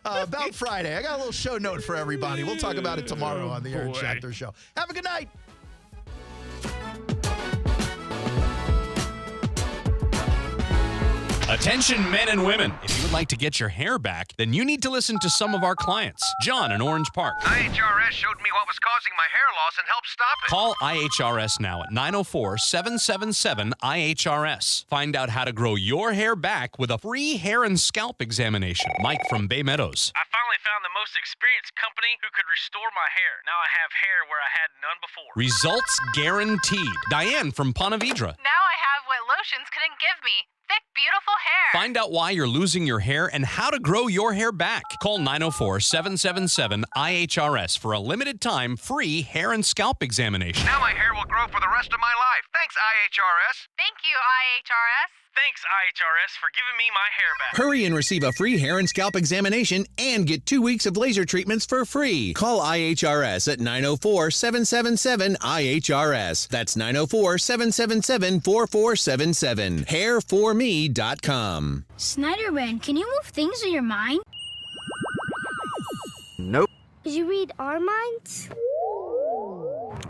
About Friday. I got a little show note for everybody. We'll talk about it tomorrow on the Aaron Schachter Show. Have a good night. Attention men and women. If you would like to get your hair back, then you need to listen to some of our clients. John in Orange Park. IHRS showed me what was causing my hair loss and helped stop it. Call IHRS now at 904-777-IHRS. Find out how to grow your hair back with a free hair and scalp examination. Mike from Bay Meadows. I finally found the most experienced company who could restore my hair. Now I have hair where I had none before. Results guaranteed. Diane from Ponte Vedra. Now I have what lotions couldn't give me. Thick, beautiful hair. Find out why you're losing your hair and how to grow your hair back. Call 904-777-IHRS for a limited time free hair and scalp examination. Now my hair will grow for the rest of my life. Thanks, IHRS. Thank you, IHRS. Thanks, IHRS, for giving me my hair back. Hurry and receive a free hair and scalp examination and get 2 weeks of laser treatments for free. Call IHRS at 904-777-IHRS. That's 904-777-4477. Hairforme.com. Snyderman, can you move things in your mind? Nope. Did you read our minds?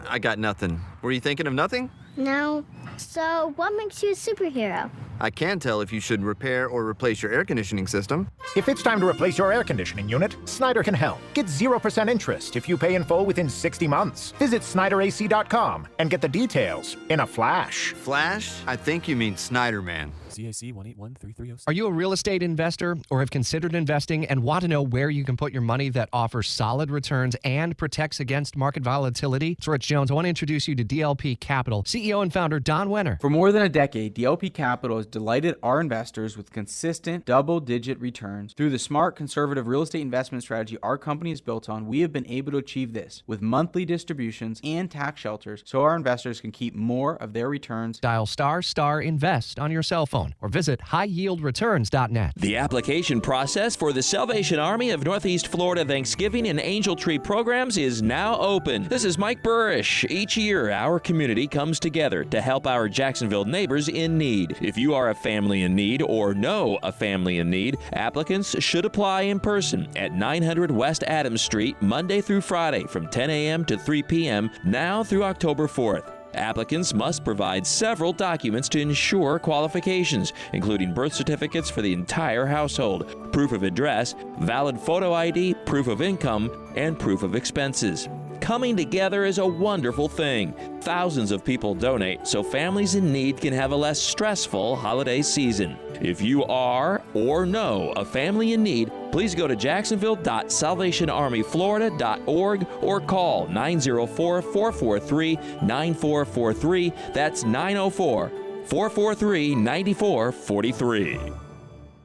I got nothing. Were you thinking of nothing? No. So, what makes you a superhero? I can tell if you should repair or replace your air conditioning system. If it's time to replace your air conditioning unit, Snyder can help. Get 0% interest if you pay in full within 60 months. Visit SnyderAC.com and get the details in a flash. Flash? I think you mean Snyderman. CAC 1813306. Are you a real estate investor or have considered investing and want to know where you can put your money that offers solid returns and protects against market volatility? It's Rich Jones. I want to introduce you to DLP Capital, CEO and founder Don Wenner. For more than a decade, DLP Capital has delighted our investors with consistent double-digit returns. Through the smart, conservative real estate investment strategy our company is built on, we have been able to achieve this with monthly distributions and tax shelters so our investors can keep more of their returns. Dial ** invest on your cell phone or visit highyieldreturns.net. The application process for the Salvation Army of Northeast Florida Thanksgiving and Angel Tree programs is now open. This is Mike Burrish. Each year, our community comes together to help our Jacksonville neighbors in need. If you are a family in need or know a family in need, applicants should apply in person at 900 West Adams Street, Monday through Friday from 10 a.m. to 3 p.m., now through October 4th. Applicants must provide several documents to ensure qualifications, including birth certificates for the entire household, proof of address, valid photo ID, proof of income, and proof of expenses. Coming together is a wonderful thing. Thousands of people donate so families in need can have a less stressful holiday season. If you are or know a family in need, please go to jacksonville.salvationarmyflorida.org or call 904-443-9443. That's 904-443-9443.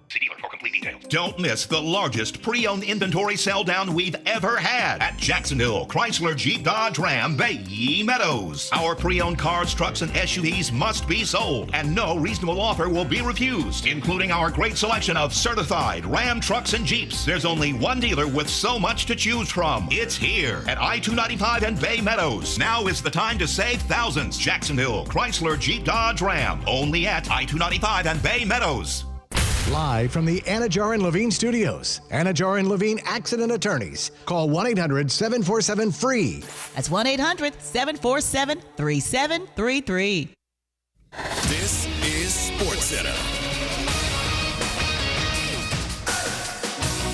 See dealer for complete details. Don't miss the largest pre-owned inventory sell down we've ever had at Jacksonville Chrysler Jeep Dodge Ram Bay Meadows. Our pre-owned cars, trucks, and SUVs must be sold, and no reasonable offer will be refused, including our great selection of certified Ram trucks and Jeeps. There's only one dealer with so much to choose from. It's here at I-295 and Bay Meadows. Now is the time to save thousands. Jacksonville Chrysler Jeep Dodge Ram, only at I-295 and Bay Meadows. Live from the Anajar and Levine Studios, Anajar and Levine Accident Attorneys. Call 1-800-747-FREE. That's 1-800-747-3733. This is SportsCenter.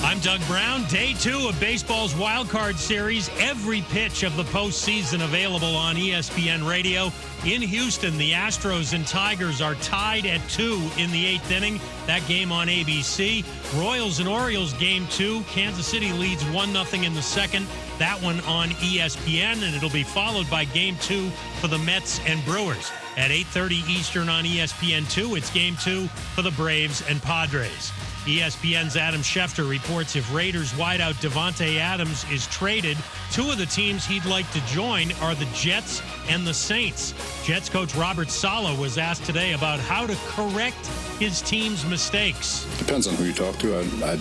I'm Doug Brown. Day 2 of baseball's Wild Card Series. Every pitch of the postseason available on ESPN Radio. In Houston, the Astros and Tigers are tied at 2 in the 8th inning. That game on ABC. Royals and Orioles game 2. Kansas City leads 1-0 in the second. That one on ESPN, and it'll be followed by game 2 for the Mets and Brewers. At 8:30 Eastern on ESPN2, it's game 2 for the Braves and Padres. ESPN's Adam Schefter reports if Raiders wideout Davante Adams is traded, 2 of the teams he'd like to join are the Jets and the Saints. Jets coach Robert Saleh was asked today about how to correct his team's mistakes. Depends on who you talk to. I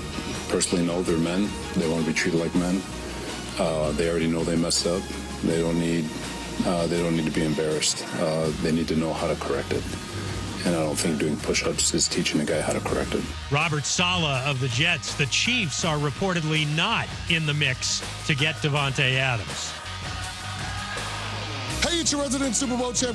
personally know they're men. They want to be treated like men. They already know they messed up. They don't need to be embarrassed. They need to know how to correct it. And I don't think doing push-ups is teaching a guy how to correct it. Robert Saleh of the Jets. The Chiefs are reportedly not in the mix to get Davante Adams. Hey, it's your resident Super Bowl champ.